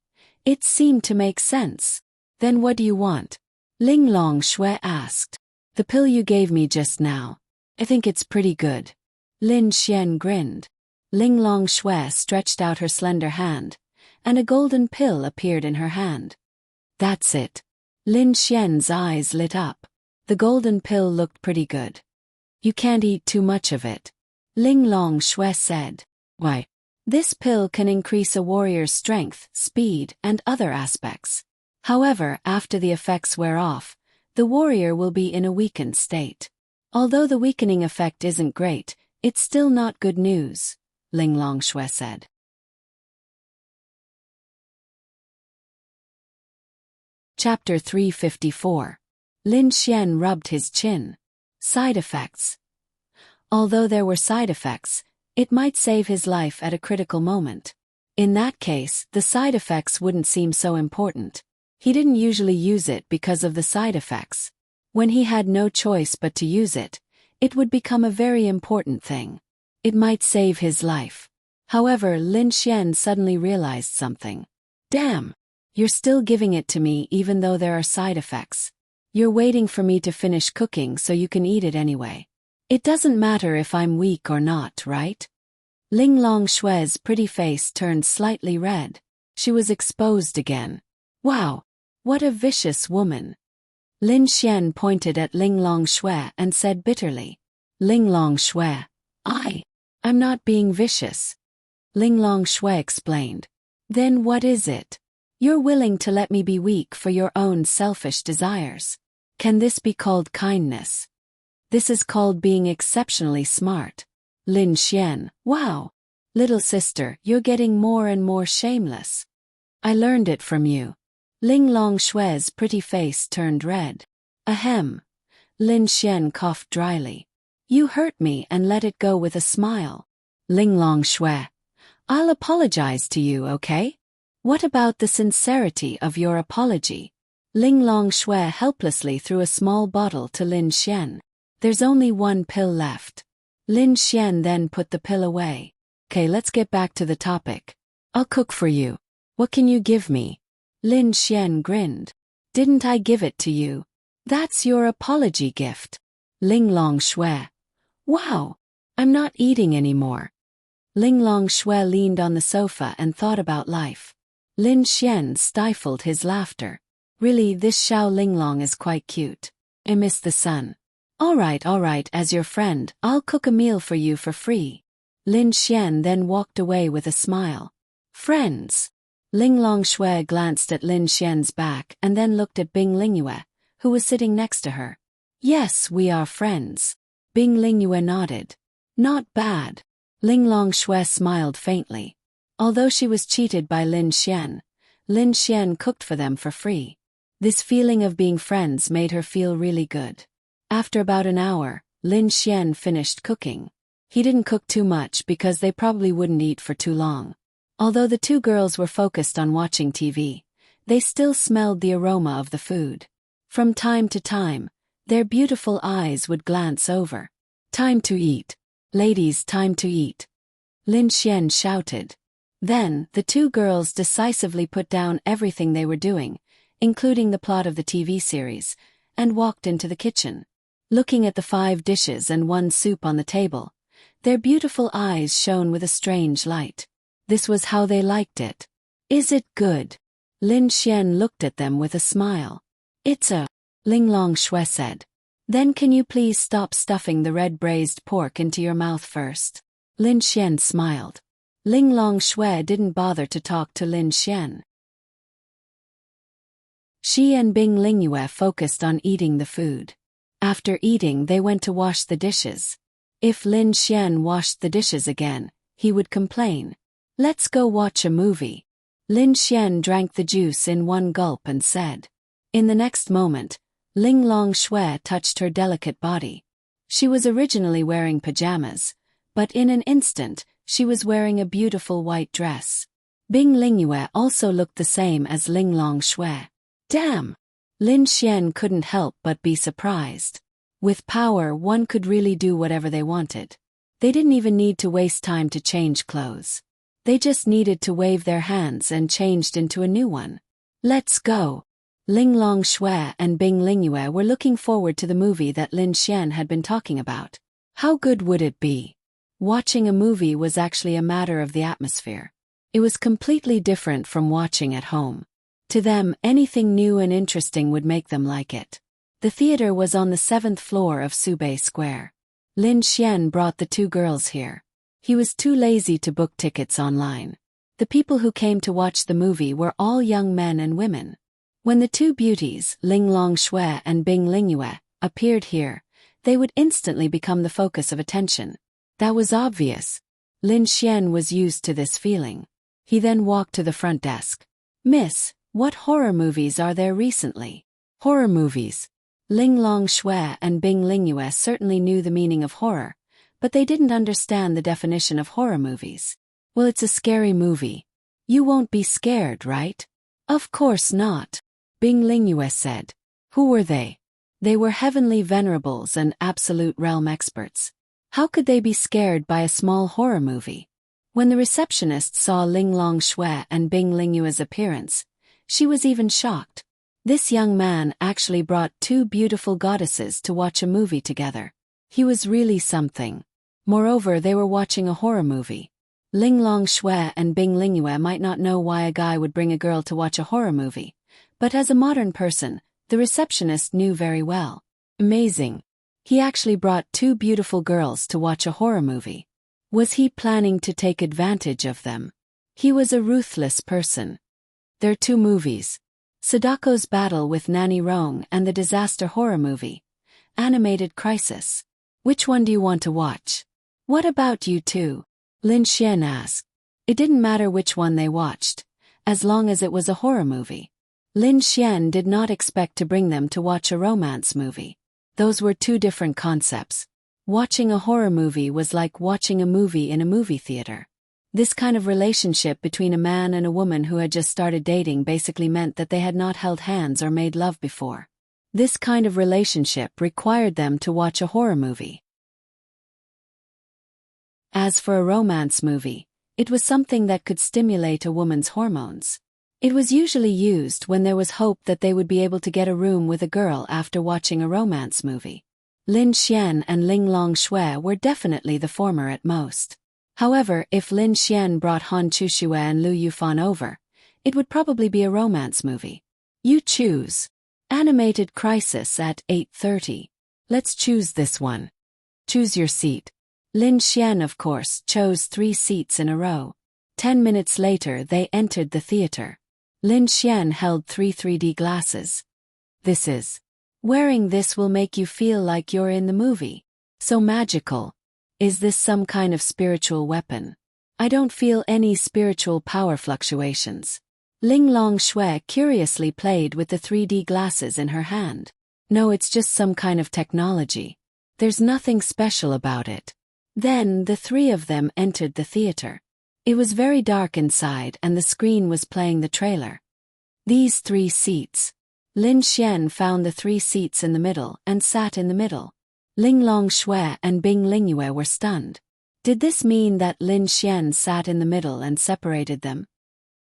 It seemed to make sense. Then what do you want? Ling Long Shui asked. The pill you gave me just now. I think it's pretty good. Lin Xian grinned. Ling Long Shui stretched out her slender hand, and a golden pill appeared in her hand. That's it. Lin Xian's eyes lit up. The golden pill looked pretty good. You can't eat too much of it. Ling Long Shui said. Why? This pill can increase a warrior's strength, speed, and other aspects. However, after the effects wear off, the warrior will be in a weakened state. Although the weakening effect isn't great, it's still not good news, Ling Long Shui said. Chapter 354. Lin Xian rubbed his chin. Side effects. Although there were side effects, it might save his life at a critical moment. In that case, the side effects wouldn't seem so important. He didn't usually use it because of the side effects. When he had no choice but to use it, it would become a very important thing. It might save his life. However, Lin Xian suddenly realized something. Damn! You're still giving it to me even though there are side effects. You're waiting for me to finish cooking so you can eat it anyway. It doesn't matter if I'm weak or not, right? Ling Long Shui's pretty face turned slightly red. She was exposed again. Wow! What a vicious woman. Lin Xian pointed at Ling Long Shui and said bitterly. Ling Long Shui, I'm not being vicious. Ling Long Shui explained. Then what is it? You're willing to let me be weak for your own selfish desires. Can this be called kindness? This is called being exceptionally smart. Lin Xian, wow. Little sister, you're getting more and more shameless. I learned it from you. Ling Long Shui's pretty face turned red. Ahem. Lin Xian coughed dryly. You hurt me and let it go with a smile. Ling Long Shui. I'll apologize to you, okay? What about the sincerity of your apology? Ling Long Shui helplessly threw a small bottle to Lin Xian. There's only one pill left. Lin Xian then put the pill away. Okay, let's get back to the topic. I'll cook for you. What can you give me? Lin Xian grinned. Didn't I give it to you? That's your apology gift. Ling Long Shui. Wow! I'm not eating anymore. Ling Long Shui leaned on the sofa and thought about life. Lin Xian stifled his laughter. Really, this Xiao Linglong is quite cute. I miss the sun. Alright, as your friend, I'll cook a meal for you for free. Lin Xian then walked away with a smile. Friends. Ling Long Shui glanced at Lin Xian's back and then looked at Bing Lingyue, who was sitting next to her. Yes, we are friends. Bing Lingyue nodded. Not bad. Ling Long Shui smiled faintly. Although she was cheated by Lin Xian cooked for them for free. This feeling of being friends made her feel really good. After about an hour, Lin Xian finished cooking. He didn't cook too much because they probably wouldn't eat for too long. Although the two girls were focused on watching TV, they still smelled the aroma of the food. From time to time, their beautiful eyes would glance over. "Time to eat. Ladies, time to eat," Lin Xian shouted. Then, the two girls decisively put down everything they were doing, including the plot of the TV series, and walked into the kitchen. Looking at the 5 dishes and 1 soup on the table, their beautiful eyes shone with a strange light. This was how they liked it. "Is it good?" Lin Xian looked at them with a smile. "It's a," Ling Long Shui said. "Then can you please stop stuffing the red braised pork into your mouth first?" Lin Xian smiled. Ling Long Shui didn't bother to talk to Lin Xian. She and Bing Lingyue focused on eating the food. After eating, they went to wash the dishes. If Lin Xian washed the dishes again, he would complain. "Let's go watch a movie." Lin Xian drank the juice in 1 gulp and said. In the next moment, Ling Long Shui touched her delicate body. She was originally wearing pajamas, but in an instant, she was wearing a beautiful white dress. Bing Lingyue also looked the same as Ling Long Shui. Damn! Lin Xian couldn't help but be surprised. With power, one could really do whatever they wanted. They didn't even need to waste time to change clothes. They just needed to wave their hands and changed into a new one. "Let's go." Ling Long Shui and Bing Lingyue were looking forward to the movie that Lin Xian had been talking about. How good would it be? Watching a movie was actually a matter of the atmosphere. It was completely different from watching at home. To them, anything new and interesting would make them like it. The theater was on the 7th floor of Subei Square. Lin Xian brought the two girls here. He was too lazy to book tickets online. The people who came to watch the movie were all young men and women. When the two beauties, Ling Long Shui and Bing Lingyue, appeared here, they would instantly become the focus of attention. That was obvious. Lin Xian was used to this feeling. He then walked to the front desk. "Miss, what horror movies are there recently?" Horror movies. Ling Long Shui and Bing Lingyue certainly knew the meaning of horror, but they didn't understand the definition of horror movies. "Well, it's a scary movie. You won't be scared, right?" "Of course not," Bing Lingyue said. Who were they? They were heavenly venerables and absolute realm experts. How could they be scared by a small horror movie? When the receptionist saw Ling Long Shui and Bing Lingyue's appearance, she was even shocked. This young man actually brought two beautiful goddesses to watch a movie together. He was really something. Moreover, they were watching a horror movie. Ling Long Shui and Bing Lingyue might not know why a guy would bring a girl to watch a horror movie, but as a modern person, the receptionist knew very well. Amazing. He actually brought two beautiful girls to watch a horror movie. Was he planning to take advantage of them? He was a ruthless person. There are two movies. Sadako's battle with Nanny Rong and the disaster horror movie, Animated Crisis. Which one do you want to watch? What about you two? Lin Xian asked. It didn't matter which one they watched, as long as it was a horror movie. Lin Xian did not expect to bring them to watch a romance movie. Those were two different concepts. Watching a horror movie was like watching a movie in a movie theater. This kind of relationship between a man and a woman who had just started dating basically meant that they had not held hands or made love before. This kind of relationship required them to watch a horror movie. As for a romance movie, it was something that could stimulate a woman's hormones. It was usually used when there was hope that they would be able to get a room with a girl after watching a romance movie. Lin Xian and Ling Long Shui were definitely the former at most. However, if Lin Xian brought Han Chuxue and Lu Yufan over, it would probably be a romance movie. You choose. Animated Crisis at 8:30. Let's choose this one. Choose your seat. Lin Xian, of course, chose 3 seats in a row. 10 minutes later, they entered the theater. Lin Xian held 3 3D glasses. This is. Wearing this will make you feel like you're in the movie. So magical. Is this some kind of spiritual weapon? I don't feel any spiritual power fluctuations. Ling Long Shui curiously played with the 3D glasses in her hand. No, it's just some kind of technology. There's nothing special about it. Then the three of them entered the theater. It was very dark inside and the screen was playing the trailer. These 3 seats. Lin Xian found the 3 seats in the middle and sat in the middle. Ling Long Shui and Bing Lingyue were stunned. Did this mean that Lin Xian sat in the middle and separated them?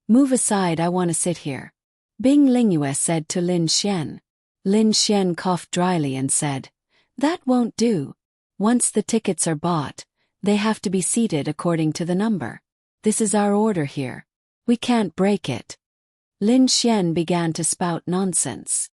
Move aside, I want to sit here. Bing Lingyue said to Lin Xian. Lin Xian coughed dryly and said, that won't do. Once the tickets are bought, they have to be seated according to the number. This is our order here. We can't break it. Lin Xian began to spout nonsense.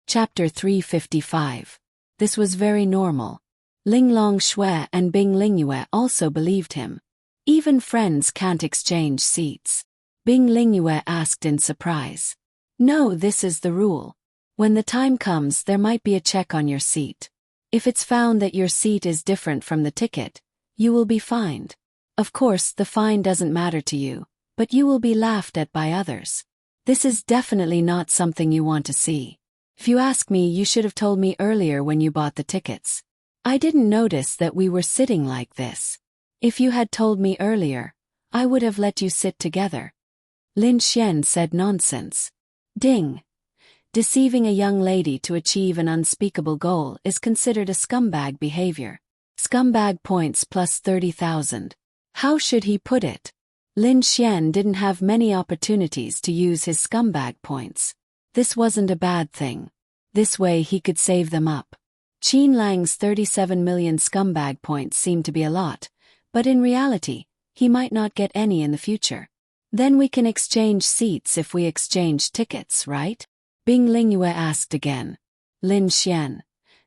Chapter 355. This was very normal. Ling Long Shui and Bing Lingyue also believed him. Even friends can't exchange seats. Bing Lingyue asked in surprise. No, this is the rule. When the time comes, there might be a check on your seat. If it's found that your seat is different from the ticket, you will be fined. Of course, the fine doesn't matter to you, but you will be laughed at by others. This is definitely not something you want to see. If you ask me, you should have told me earlier when you bought the tickets. I didn't notice that we were sitting like this. If you had told me earlier, I would have let you sit together. Lin Xian said nonsense. Ding. Deceiving a young lady to achieve an unspeakable goal is considered a scumbag behavior. Scumbag points plus 30,000. How should he put it? Lin Xian didn't have many opportunities to use his scumbag points. This wasn't a bad thing. This way he could save them up. Qin Lang's 37 million scumbag points seemed to be a lot, but in reality, he might not get any in the future. Then we can exchange seats if we exchange tickets, right? Bing Lingyue asked again. Lin Xian.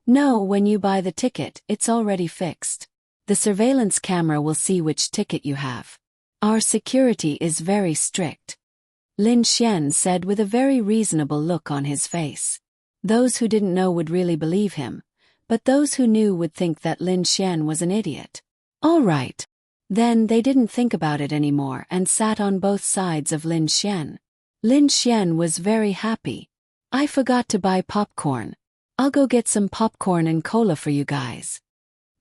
No, when you buy the ticket, it's already fixed. The surveillance camera will see which ticket you have. Our security is very strict. Lin Xian said with a very reasonable look on his face. Those who didn't know would really believe him, but those who knew would think that Lin Xian was an idiot. All right. Then they didn't think about it anymore and sat on both sides of Lin Xian. Lin Xian was very happy. I forgot to buy popcorn. I'll go get some popcorn and cola for you guys.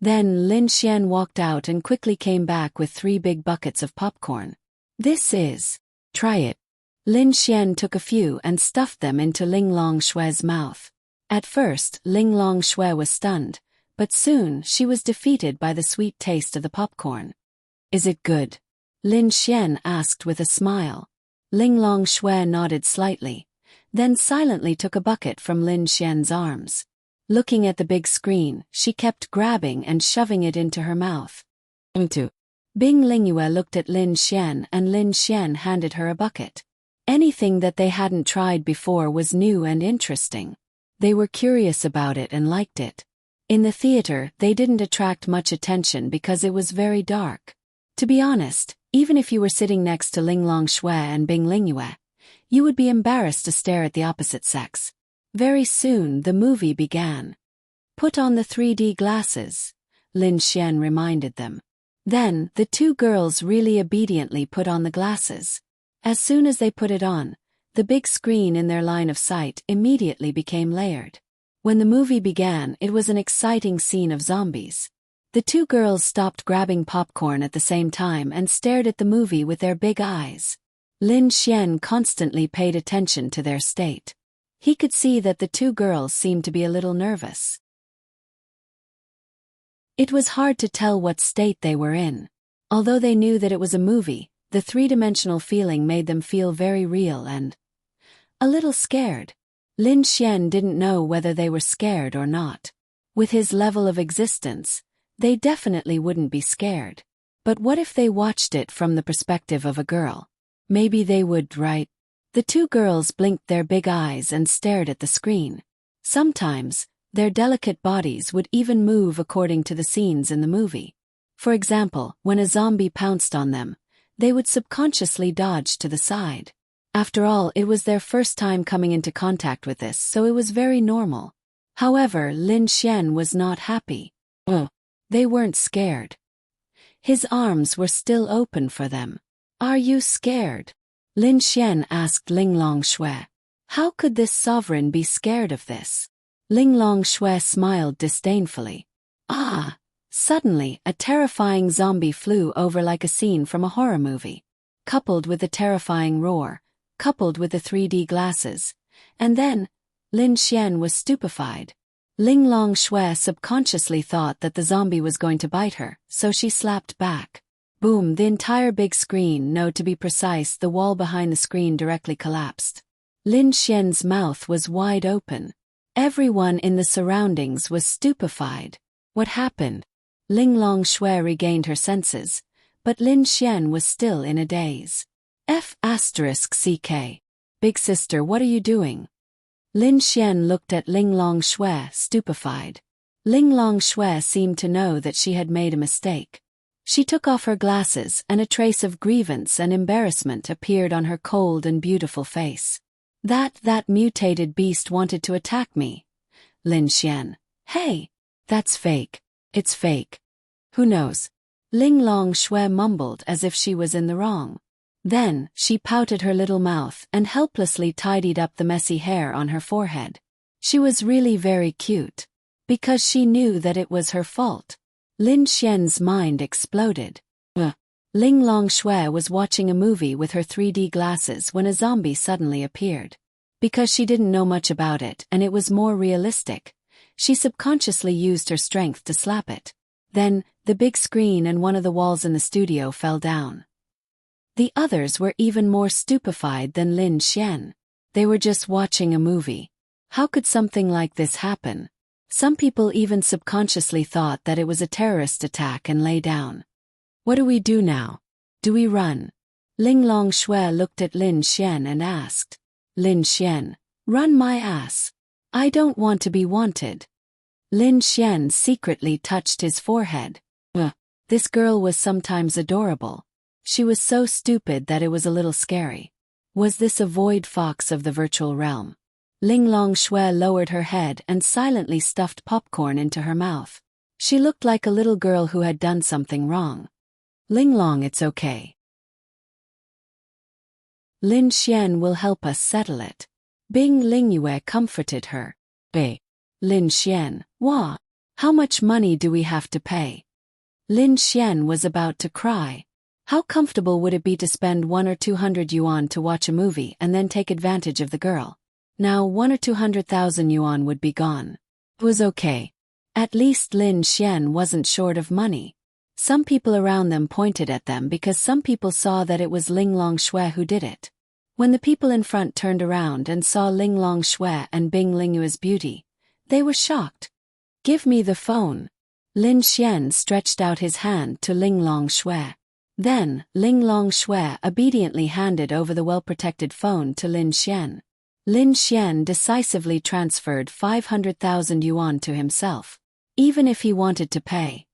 Then Lin Xian walked out and quickly came back with 3 big buckets of popcorn. This is. Try it. Lin Xian took a few and stuffed them into Ling Long Shui's mouth. At first, Ling Long Shui was stunned, but soon she was defeated by the sweet taste of the popcorn. Is it good? Lin Xian asked with a smile. Ling Long Shui nodded slightly, then silently took a bucket from Lin Xian's arms. Looking at the big screen, she kept grabbing and shoving it into her mouth. Bing Lingyue looked at Lin Xian and Lin Xian handed her a bucket. Anything that they hadn't tried before was new and interesting. They were curious about it and liked it. In the theater, they didn't attract much attention because it was very dark. To be honest, even if you were sitting next to Ling Long Shui and Bing Lingyue, you would be embarrassed to stare at the opposite sex. Very soon the movie began. Put on the 3D glasses, Lin Xian reminded them. Then, the 2 girls really obediently put on the glasses. As soon as they put it on, the big screen in their line of sight immediately became layered. When the movie began, it was an exciting scene of zombies. The 2 girls stopped grabbing popcorn at the same time and stared at the movie with their big eyes. Lin Xian constantly paid attention to their state. He could see that the 2 girls seemed to be a little nervous. It was hard to tell what state they were in. Although they knew that it was a movie, the 3-dimensional feeling made them feel very real and a little scared. Lin Xian didn't know whether they were scared or not. With his level of existence, they definitely wouldn't be scared. But what if they watched it from the perspective of a girl? Maybe they would, right? The 2 girls blinked their big eyes and stared at the screen. Sometimes, their delicate bodies would even move according to the scenes in the movie. For example, when a zombie pounced on them, they would subconsciously dodge to the side. After all, it was their first time coming into contact with this, so it was very normal. However, Lin Xian was not happy. They weren't scared. His arms were still open for them. Are you scared? Lin Xian asked Ling Long Shui. How could this sovereign be scared of this? Ling Long Shui smiled disdainfully. Ah! Suddenly, a terrifying zombie flew over like a scene from a horror movie. Coupled with the terrifying roar, coupled with the 3D glasses. And then, Lin Xian was stupefied. Ling Long Shui subconsciously thought that the zombie was going to bite her, so she slapped back. Boom, the entire big screen, no, to be precise, the wall behind the screen directly collapsed. Lin Xian's mouth was wide open. Everyone in the surroundings was stupefied. What happened? Ling Long Shui regained her senses, but Lin Xian was still in a daze. F***CK. Big sister, what are you doing? Lin Xian looked at Ling Long Shui, stupefied. Ling Long Shui seemed to know that she had made a mistake. She took off her glasses and a trace of grievance and embarrassment appeared on her cold and beautiful face. That mutated beast wanted to attack me. Lin Xian. Hey! That's fake. It's fake. Who knows? Ling Long Shui mumbled as if she was in the wrong. Then, she pouted her little mouth and helplessly tidied up the messy hair on her forehead. She was really very cute. Because she knew that it was her fault. Lin Xian's mind exploded. Ling Long Shui was watching a movie with her 3D glasses when a zombie suddenly appeared. Because she didn't know much about it and it was more realistic, she subconsciously used her strength to slap it. Then, the big screen and one of the walls in the studio fell down. The others were even more stupefied than Lin Xian. They were just watching a movie. How could something like this happen? Some people even subconsciously thought that it was a terrorist attack and lay down. What do we do now? Do we run? Ling Long Shui looked at Lin Xian and asked. Lin Xian, run my ass. I don't want to be wanted. Lin Xian secretly touched his forehead. This girl was sometimes adorable. She was so stupid that it was a little scary. Was this a void fox of the virtual realm? Ling Long Shui lowered her head and silently stuffed popcorn into her mouth. She looked like a little girl who had done something wrong. Ling Long, it's okay. Lin Xian will help us settle it. Bing Lingyue comforted her. Lin Xian, wah. How much money do we have to pay? Lin Xian was about to cry. How comfortable would it be to spend 100 or 200 yuan to watch a movie and then take advantage of the girl? Now 100,000 or 200,000 yuan would be gone. It was okay. At least Lin Xian wasn't short of money. Some people around them pointed at them because some people saw that it was Ling Long Shui who did it. When the people in front turned around and saw Ling Long Shui and Bing Lingyue's beauty, they were shocked. Give me the phone. Lin Xian stretched out his hand to Ling Long Shui. Then, Ling Long Shui obediently handed over the well-protected phone to Lin Xian. Lin Xian decisively transferred 500,000 yuan to himself. Even if he wanted to pay,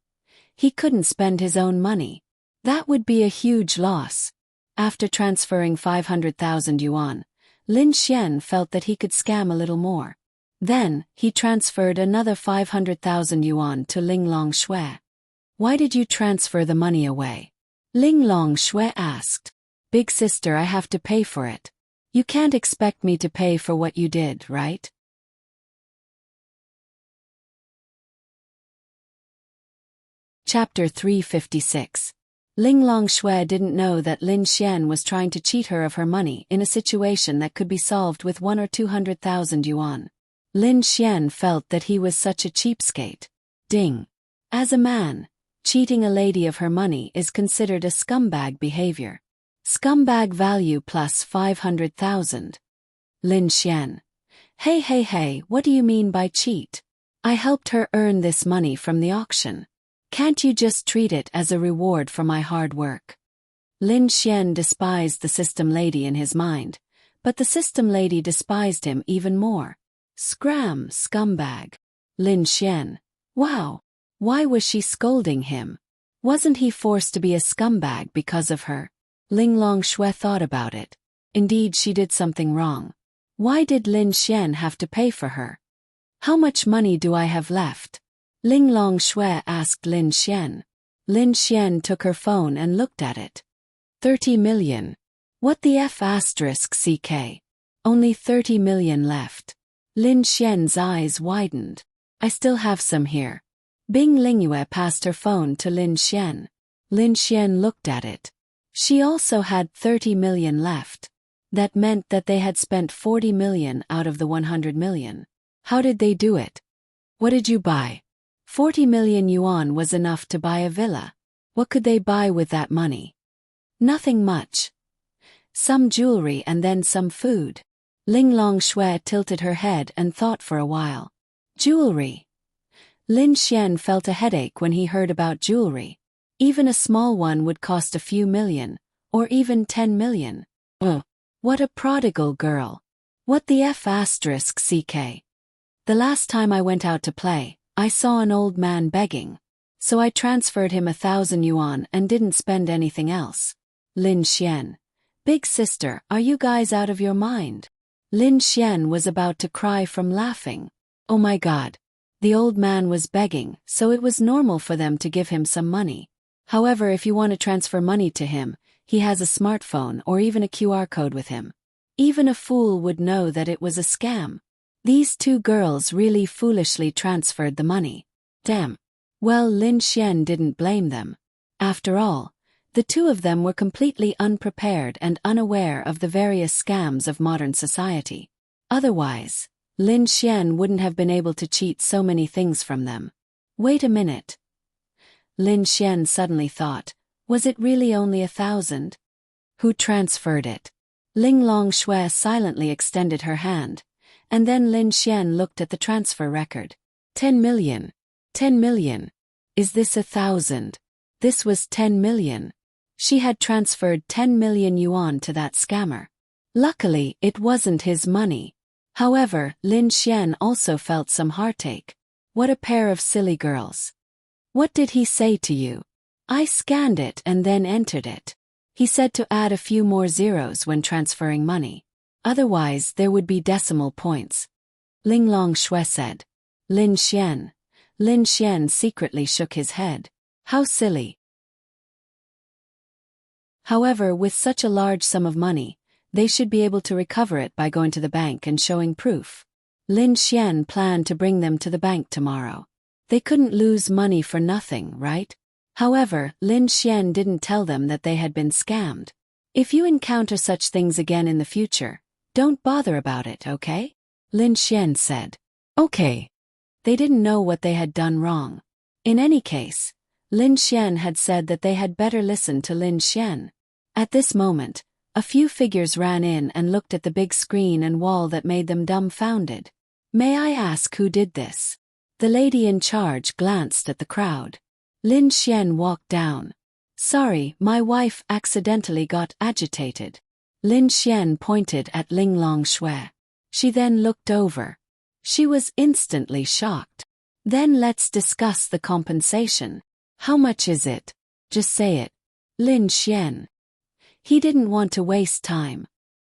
he couldn't spend his own money. That would be a huge loss. After transferring 500,000 yuan, Lin Xian felt that he could scam a little more. Then, he transferred another 500,000 yuan to Ling Long Shui. Why did you transfer the money away? Ling Long Shui asked. Big sister, I have to pay for it. You can't expect me to pay for what you did, right? Chapter 356. Ling Long Shui didn't know that Lin Xian was trying to cheat her of her money in a situation that could be solved with 100,000 or 200,000 yuan. Lin Xian felt that he was such a cheapskate. Ding. As a man, cheating a lady of her money is considered a scumbag behavior. Scumbag value plus 500,000. Lin Xian. Hey, what do you mean by cheat? I helped her earn this money from the auction. Can't you just treat it as a reward for my hard work? Lin Xian despised the system lady in his mind, but the system lady despised him even more. Scram, scumbag. Lin Xian. Wow. Why was she scolding him? Wasn't he forced to be a scumbag because of her? Ling Long Shui thought about it. Indeed, she did something wrong. Why did Lin Xian have to pay for her? How much money do I have left? Ling Long Shui asked Lin Xian. Lin Xian took her phone and looked at it. 30 million. What the F***CK? Only 30 million left. Lin Xian's eyes widened. I still have some here. Bing Lingyue passed her phone to Lin Xian. Lin Xian looked at it. She also had 30 million left. That meant that they had spent 40 million out of the 100 million. How did they do it? What did you buy? 40 million yuan was enough to buy a villa. What could they buy with that money? Nothing much. Some jewelry and then some food. Ling Longshui tilted her head and thought for a while. Jewelry. Lin Xian felt a headache when he heard about jewelry. Even a small one would cost a few million, or even 10 million. What a prodigal girl. What the *CK. The last time I went out to play, I saw an old man begging. So I transferred him 1,000 yuan and didn't spend anything else. Lin Xian. Big sister, are you guys out of your mind? Lin Xian was about to cry from laughing. Oh my god. The old man was begging, so it was normal for them to give him some money. However, if you want to transfer money to him, he has a smartphone or even a QR code with him. Even a fool would know that it was a scam. These two girls really foolishly transferred the money. Damn. Well, Lin Xian didn't blame them. After all, the two of them were completely unprepared and unaware of the various scams of modern society. Otherwise, Lin Xian wouldn't have been able to cheat so many things from them. Wait a minute. Lin Xian suddenly thought, was it really only 1,000? Who transferred it? Ling Longshui silently extended her hand, and then Lin Xian looked at the transfer record. 10 million. 10 million. Is this 1,000? This was 10 million. She had transferred 10 million yuan to that scammer. Luckily, it wasn't his money. However, Lin Xian also felt some heartache. What a pair of silly girls. What did he say to you? I scanned it and then entered it. He said to add a few more zeros when transferring money. Otherwise, there would be decimal points. Ling Longshui said. Lin Xian. Lin Xian secretly shook his head. How silly. However, with such a large sum of money, they should be able to recover it by going to the bank and showing proof. Lin Xian planned to bring them to the bank tomorrow. They couldn't lose money for nothing, right? However, Lin Xian didn't tell them that they had been scammed. If you encounter such things again in the future, don't bother about it, okay? Lin Xian said. Okay. They didn't know what they had done wrong. In any case, Lin Xian had said that they had better listen to Lin Xian. At this moment, a few figures ran in and looked at the big screen and wall that made them dumbfounded. May I ask who did this? The lady in charge glanced at the crowd. Lin Xian walked down. Sorry, my wife accidentally got agitated. Lin Xian pointed at Ling Longshui. She then looked over. She was instantly shocked. Then let's discuss the compensation. How much is it? Just say it. Lin Xian. He didn't want to waste time.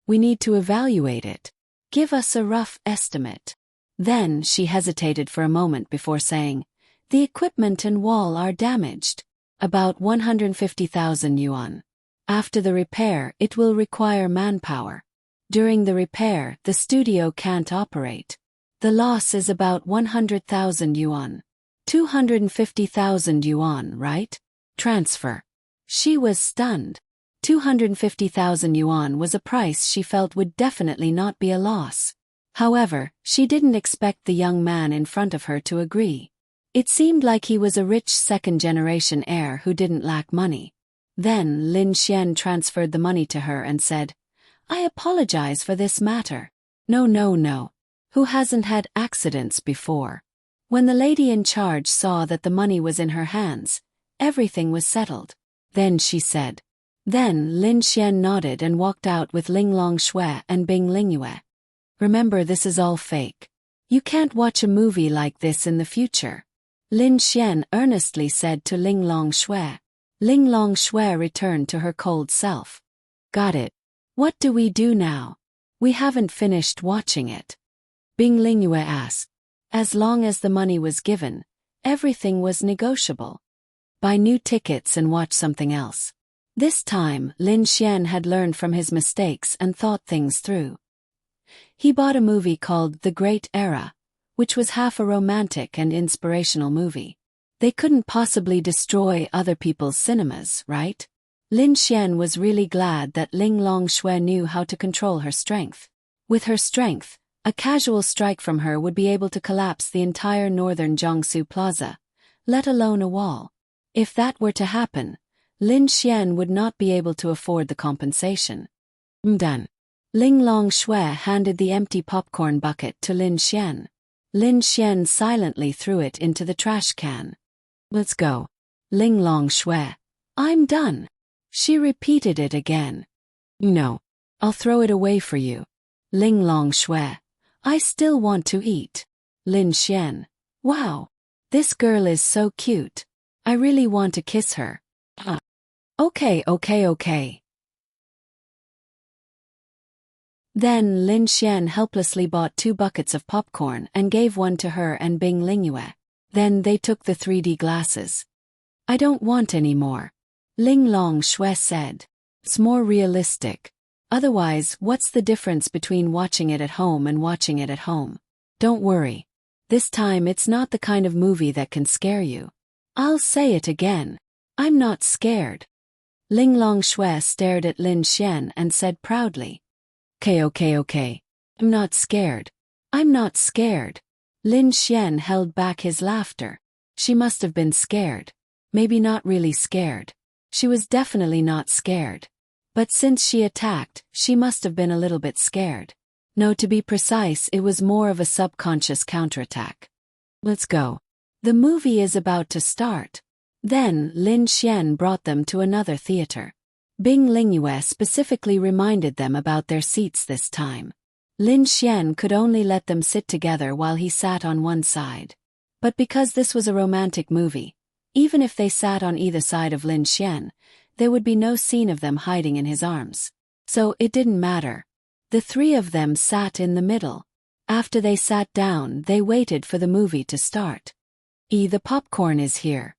We need to evaluate it. Give us a rough estimate. Then she hesitated for a moment before saying, the equipment and wall are damaged. About 150,000 yuan. After the repair, it will require manpower. During the repair, the studio can't operate. The loss is about 100,000 yuan. 250,000 yuan, right? Transfer. She was stunned. 250,000 yuan was a price she felt would definitely not be a loss. However, she didn't expect the young man in front of her to agree. It seemed like he was a rich second-generation heir who didn't lack money. Then Lin Xian transferred the money to her and said, I apologize for this matter. No. Who hasn't had accidents before? When the lady in charge saw that the money was in her hands, everything was settled. Then she said. Then Lin Xian nodded and walked out with Ling Longshui and Bing Lingyue. Remember, this is all fake. You can't watch a movie like this in the future. Lin Xian earnestly said to Ling Longshui. Ling Longshui returned to her cold self. Got it. What do we do now? We haven't finished watching it. Bing Lingyue asked. As long as the money was given, everything was negotiable. Buy new tickets and watch something else. This time, Lin Xian had learned from his mistakes and thought things through. He bought a movie called The Great Era, which was half a romantic and inspirational movie. They couldn't possibly destroy other people's cinemas, right? Lin Xian was really glad that Ling Longshui knew how to control her strength. With her strength, a casual strike from her would be able to collapse the entire northern Jiangsu Plaza, let alone a wall. If that were to happen, Lin Xian would not be able to afford the compensation. Done. Ling Longshui handed the empty popcorn bucket to Lin Xian. Lin Xian silently threw it into the trash can. Let's go. Ling Longshui. I'm done. She repeated it again. No. I'll throw it away for you. Ling Longshui. I still want to eat. Lin Xian. Wow. This girl is so cute. I really want to kiss her. Okay. Then Lin Xian helplessly bought 2 buckets of popcorn and gave one to her and Bing Lingyue. Then they took the 3D glasses. I don't want any more. Ling Longshui said. It's more realistic. Otherwise, what's the difference between watching it at home and watching it at home? Don't worry. This time it's not the kind of movie that can scare you. I'll say it again. I'm not scared. Ling Longshui stared at Lin Xian and said proudly. Okay. I'm not scared. I'm not scared. Lin Xian held back his laughter. She must have been scared. Maybe not really scared. She was definitely not scared. But since she attacked, she must have been a little bit scared. No, to be precise, it was more of a subconscious counterattack. Let's go. The movie is about to start. Then Lin Xian brought them to another theater. Bing Lingyue specifically reminded them about their seats this time. Lin Xian could only let them sit together while he sat on one side. But because this was a romantic movie, even if they sat on either side of Lin Xian, there would be no scene of them hiding in his arms. So it didn't matter. The 3 of them sat in the middle. After they sat down, they waited for the movie to start. The popcorn is here.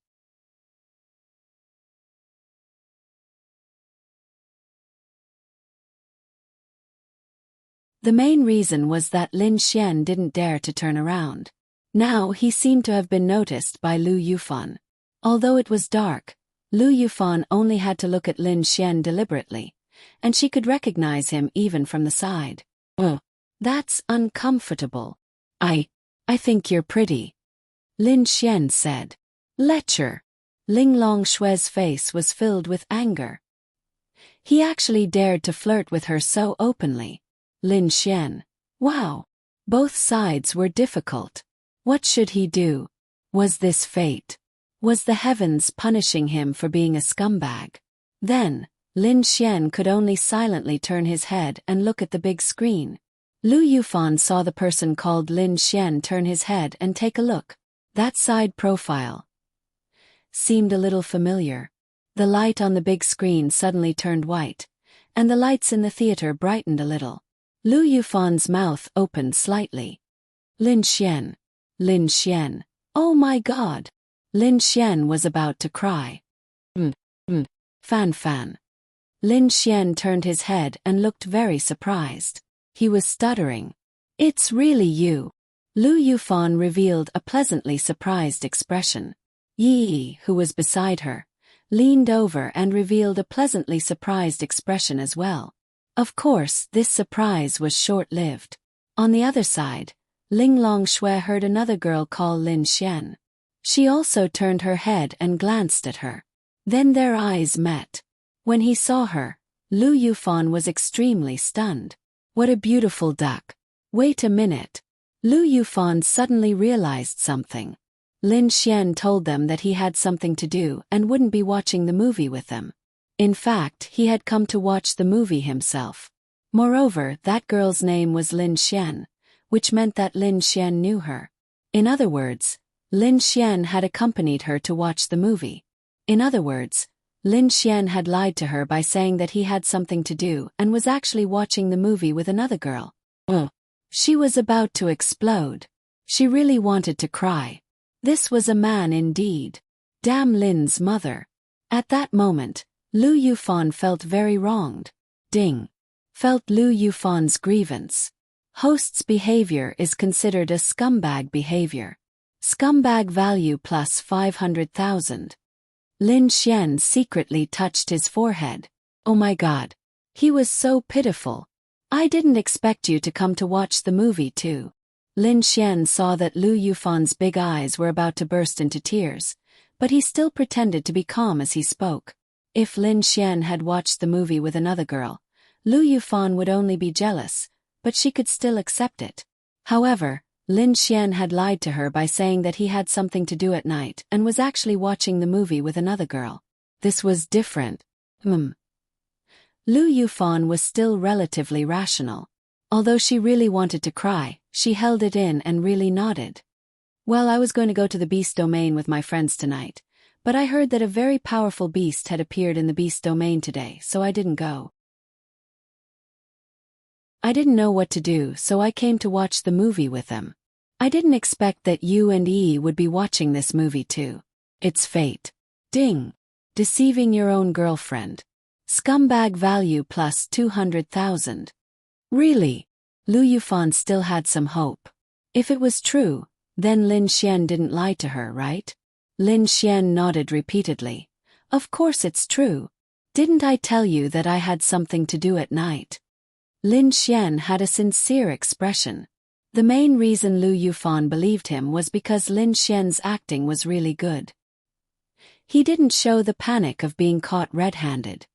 The main reason was that Lin Xian didn't dare to turn around. Now he seemed to have been noticed by Lu Yufan. Although it was dark, Lu Yufan only had to look at Lin Xian deliberately, and she could recognize him even from the side. Oh, that's uncomfortable. I think you're pretty. Lin Xian said. Lecher. Ling Longshui's face was filled with anger. He actually dared to flirt with her so openly. Lin Xian. Wow. Both sides were difficult. What should he do? Was this fate? Was the heavens punishing him for being a scumbag? Then, Lin Xian could only silently turn his head and look at the big screen. Lu Yufan saw the person called Lin Xian turn his head and take a look. That side profile seemed a little familiar. The light on the big screen suddenly turned white, and the lights in the theater brightened a little. Lu Yufan's mouth opened slightly. Lin Xian. Lin Xian. Oh my God. Lin Xian was about to cry. Fan. Lin Xian turned his head and looked very surprised. He was stuttering. It's really you. Lu Yufan revealed a pleasantly surprised expression. Yi, who was beside her, leaned over and revealed a pleasantly surprised expression as well. Of course, this surprise was short-lived. On the other side, Ling Longshui heard another girl call Lin Xian. She also turned her head and glanced at her. Then their eyes met. When he saw her, Lu Yufan was extremely stunned. What a beautiful duck. Wait a minute. Lu Yufan suddenly realized something. Lin Xian told them that he had something to do and wouldn't be watching the movie with them. In fact, he had come to watch the movie himself. Moreover, that girl's name was Lin Xian, which meant that Lin Xian knew her. In other words, Lin Xian had accompanied her to watch the movie. In other words, Lin Xian had lied to her by saying that he had something to do and was actually watching the movie with another girl. She was about to explode. She really wanted to cry. This was a man indeed. Damn Lin's mother. At that moment, Lu Yufan felt very wronged. Ding. Felt Lu Yufan's grievance. Host's behavior is considered a scumbag behavior. Scumbag value plus 500,000. Lin Xian secretly touched his forehead. Oh my god. He was so pitiful. I didn't expect you to come to watch the movie too. Lin Xian saw that Lu Yufan's big eyes were about to burst into tears, but he still pretended to be calm as he spoke. If Lin Xian had watched the movie with another girl, Lu Yufan would only be jealous, but she could still accept it. However, Lin Xian had lied to her by saying that he had something to do at night and was actually watching the movie with another girl. This was different. Lu Yufan was still relatively rational. Although she really wanted to cry, she held it in and really nodded. Well, I was going to go to the beast domain with my friends tonight, but I heard that a very powerful beast had appeared in the beast domain today, so I didn't go. I didn't know what to do, so I came to watch the movie with them. I didn't expect that you and Yi would be watching this movie too. It's fate. Ding. Deceiving your own girlfriend. Scumbag value plus 200,000. Really? Lu Yufan still had some hope. If it was true, then Lin Xian didn't lie to her, right? Lin Xian nodded repeatedly. Of course it's true. Didn't I tell you that I had something to do at night? Lin Xian had a sincere expression. The main reason Lu Yufan believed him was because Lin Xian's acting was really good. He didn't show the panic of being caught red-handed.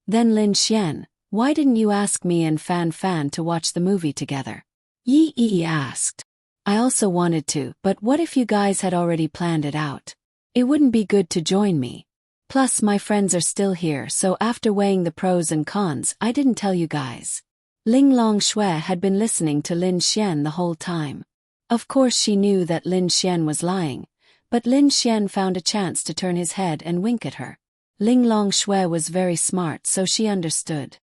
Then Lin Xian, why didn't you ask me and Fan Fan to watch the movie together? Yi asked. I also wanted to, but what if you guys had already planned it out? It wouldn't be good to join me. Plus my friends are still here, so after weighing the pros and cons, I didn't tell you guys. Ling Longshui had been listening to Lin Xian the whole time. Of course she knew that Lin Xian was lying, but Lin Xian found a chance to turn his head and wink at her. Ling Longshui was very smart, so she understood.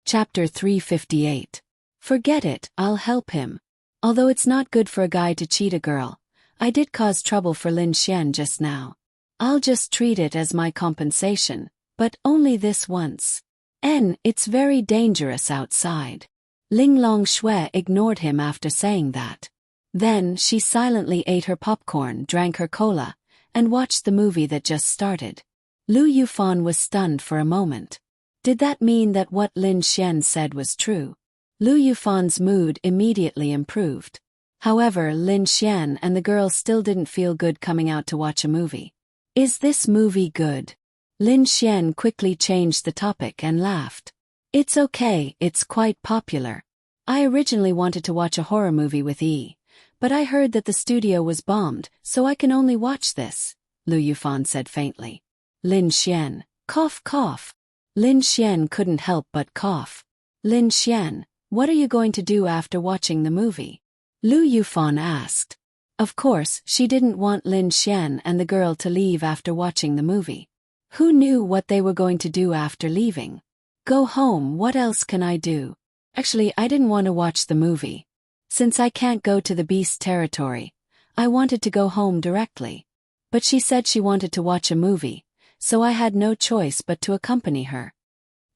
Chapter 358. Forget it, I'll help him. Although it's not good for a guy to cheat a girl, I did cause trouble for Lin Xian just now. I'll just treat it as my compensation, but only this once. It's very dangerous outside. Ling Longshui ignored him after saying that. Then she silently ate her popcorn, drank her cola, and watched the movie that just started. Lu Yufan was stunned for a moment. Did that mean that what Lin Xian said was true? Lu Yufan's mood immediately improved. However, Lin Xian and the girl still didn't feel good coming out to watch a movie. Is this movie good? Lin Xian quickly changed the topic and laughed. It's okay, it's quite popular. I originally wanted to watch a horror movie with Yi, but I heard that the studio was bombed, so I can only watch this, Lu Yufan said faintly. Lin Xian, cough cough. Lin Xian couldn't help but cough. Lin Xian, what are you going to do after watching the movie? Lu Yufan asked. Of course, she didn't want Lin Xian and the girl to leave after watching the movie. Who knew what they were going to do after leaving? Go home, what else can I do? Actually, I didn't want to watch the movie. Since I can't go to the beast territory, I wanted to go home directly. But she said she wanted to watch a movie, so I had no choice but to accompany her.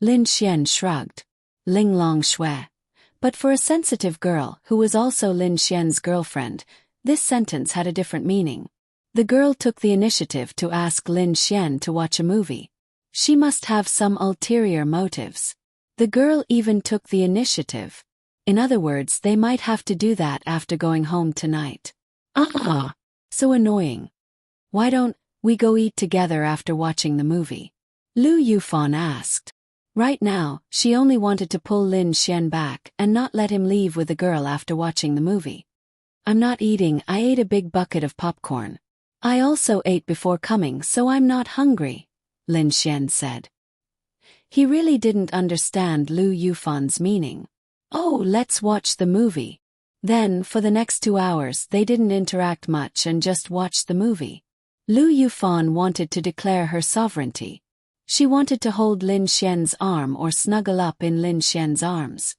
Lin Xian shrugged. Ling Longshui. But for a sensitive girl who was also Lin Xian's girlfriend, this sentence had a different meaning. The girl took the initiative to ask Lin Xian to watch a movie. She must have some ulterior motives. The girl even took the initiative. In other words, they might have to do that after going home tonight. So annoying. Why don't we go eat together after watching the movie? Lu Yufan asked. Right now, she only wanted to pull Lin Xian back and not let him leave with the girl after watching the movie. I'm not eating, I ate a big bucket of popcorn. I also ate before coming, so I'm not hungry, Lin Xian said. He really didn't understand Lu Yufan's meaning. Oh, let's watch the movie. Then, for the next 2 hours, they didn't interact much and just watched the movie. Lu Yufan wanted to declare her sovereignty. She wanted to hold Lin Xian's arm or snuggle up in Lin Xian's arms.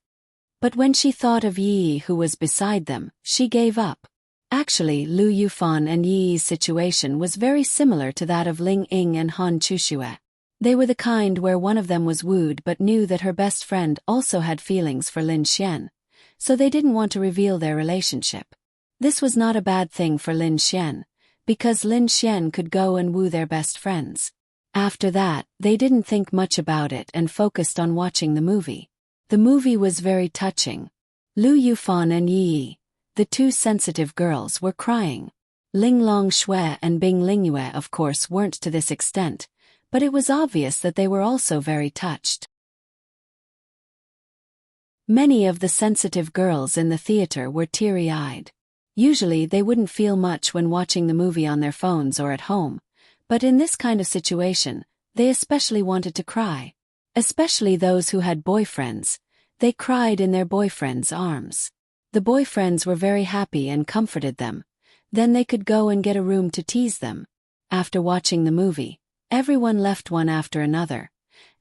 But when she thought of Yi who was beside them, she gave up. Actually, Lu Yufan and Yi's situation was very similar to that of Ling Ying and Han Chuxue. They were the kind where one of them was wooed but knew that her best friend also had feelings for Lin Xian, so they didn't want to reveal their relationship. This was not a bad thing for Lin Xian, because Lin Xian could go and woo their best friends. After that, they didn't think much about it and focused on watching the movie. The movie was very touching. Lu Yufan and Yi, the two sensitive girls, were crying. Ling Longshui and Bing Lingyue of course weren't to this extent, but it was obvious that they were also very touched. Many of the sensitive girls in the theater were teary-eyed. Usually they wouldn't feel much when watching the movie on their phones or at home, but in this kind of situation, they especially wanted to cry. Especially those who had boyfriends. They cried in their boyfriends' arms. The boyfriends were very happy and comforted them. Then they could go and get a room to tease them. After watching the movie, everyone left one after another,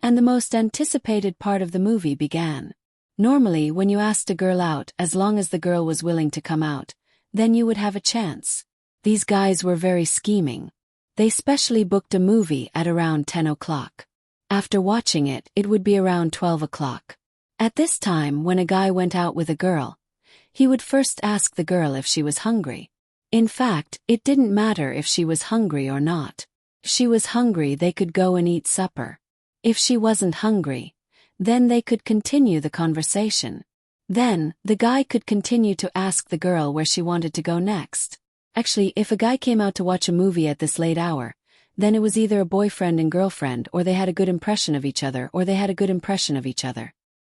and the most anticipated part of the movie began. Normally when you asked a girl out, as long as the girl was willing to come out, then you would have a chance. These guys were very scheming. They specially booked a movie at around 10 o'clock. After watching it, it would be around 12 o'clock. At this time, when a guy went out with a girl, he would first ask the girl if she was hungry. In fact, it didn't matter if she was hungry or not. If she was hungry, they could go and eat supper. If she wasn't hungry, then they could continue the conversation. Then, the guy could continue to ask the girl where she wanted to go next. Actually, if a guy came out to watch a movie at this late hour, then it was either a boyfriend and girlfriend, or they had a good impression of each other,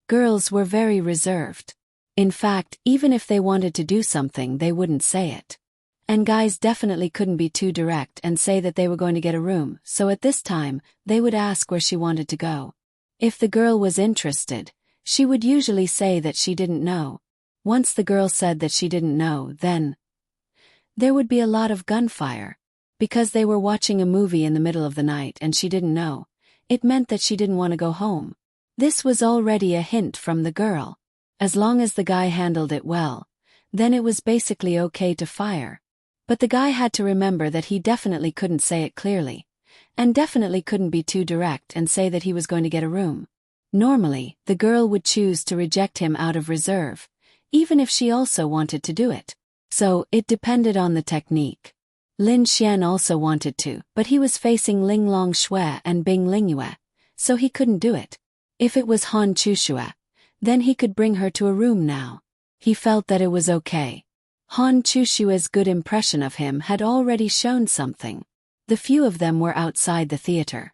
Girls were very reserved. In fact, even if they wanted to do something, they wouldn't say it. And guys definitely couldn't be too direct and say that they were going to get a room, so at this time, they would ask where she wanted to go. If the girl was interested, she would usually say that she didn't know. Once the girl said that she didn't know, then there would be a lot of gunfire. Because they were watching a movie in the middle of the night and she didn't know, it meant that she didn't want to go home. This was already a hint from the girl. As long as the guy handled it well, then it was basically okay to fire. But the guy had to remember that he definitely couldn't say it clearly, and definitely couldn't be too direct and say that he was going to get a room. Normally, the girl would choose to reject him out of reserve, even if she also wanted to do it. So, it depended on the technique. Lin Xian also wanted to, but he was facing Ling Longshui and Bing Lingyue, so he couldn't do it. If it was Han Chushue, then he could bring her to a room now. He felt that it was okay. Han Chushue's good impression of him had already shown something. The few of them were outside the theater.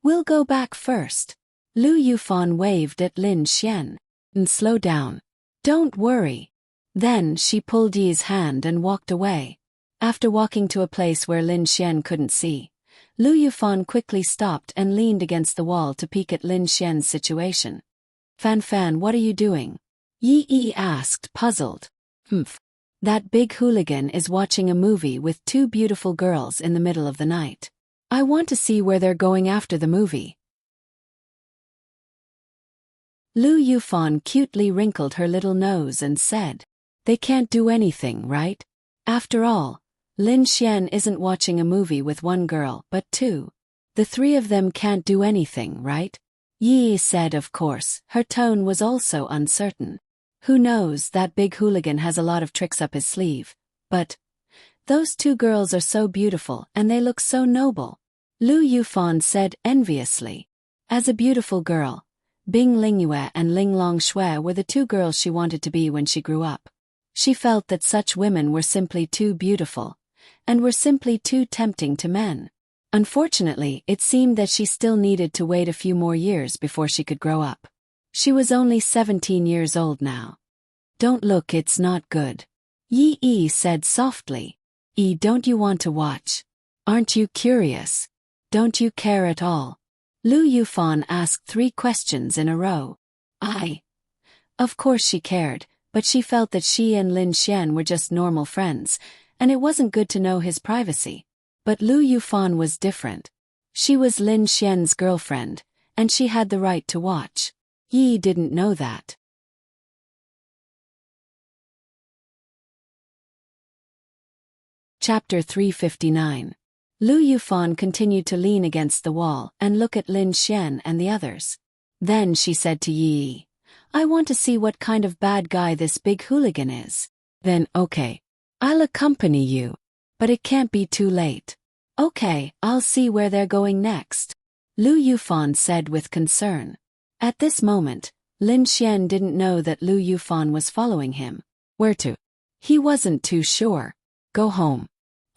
"We'll go back first." Lu Yufan waved at Lin Xian. "And slow down. Don't worry." Then she pulled Yi's hand and walked away. After walking to a place where Lin Xian couldn't see, Lu Yufan quickly stopped and leaned against the wall to peek at Lin Xian's situation. Fan, what are you doing?" Yi asked, puzzled. "Humph. That big hooligan is watching a movie with two beautiful girls in the middle of the night. I want to see where they're going after the movie." Lu Yufan cutely wrinkled her little nose and said, "They can't do anything, right? After all, Lin Xian isn't watching a movie with one girl but two. The three of them can't do anything, right?" Yi said, of course. Her tone was also uncertain. Who knows, that big hooligan has a lot of tricks up his sleeve. But those two girls are so beautiful and they look so noble. Lu Yufan said enviously. As a beautiful girl, Bing Lingyue and Ling Longshui were the two girls she wanted to be when she grew up. She felt that such women were simply too beautiful, and were simply too tempting to men. Unfortunately, it seemed that she still needed to wait a few more years before she could grow up. She was only 17 years old now. "Don't look, it's not good," Yi said softly. Don't you want to watch? Aren't you curious? Don't you care at all?" Lu Yufan asked 3 questions in a row. Of course she cared, but she felt that she and Lin Xian were just normal friends, and it wasn't good to know his privacy. But Lu Yufan was different. She was Lin Xian's girlfriend, and she had the right to watch. Yi didn't know that. Chapter 359. Lu Yufan continued to lean against the wall and look at Lin Xian and the others. Then she said to Yi, I want to see what kind of bad guy this big hooligan is. Then, okay. I'll accompany you. But it can't be too late. Okay, I'll see where they're going next. Lu Yufan said with concern. At this moment, Lin Xian didn't know that Lu Yufan was following him. Where to? He wasn't too sure. Go home.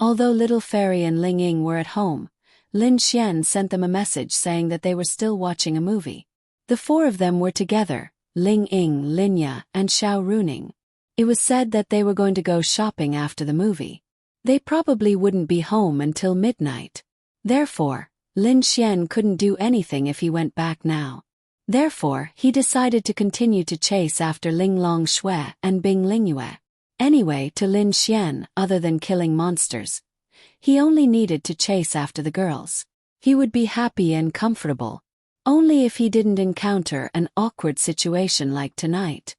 Although Little Fairy and Ling Ying were at home, Lin Xian sent them a message saying that they were still watching a movie. The four of them were together, Ling Ying, Lin Ya, and Xiao Runing. It was said that they were going to go shopping after the movie. They probably wouldn't be home until midnight. Therefore, Lin Xian couldn't do anything if he went back now. Therefore, he decided to continue to chase after Ling Long Shui and Bing Lingyue. Anyway, to Lin Xian, other than killing monsters, he only needed to chase after the girls. He would be happy and comfortable. Only if he didn't encounter an awkward situation like tonight.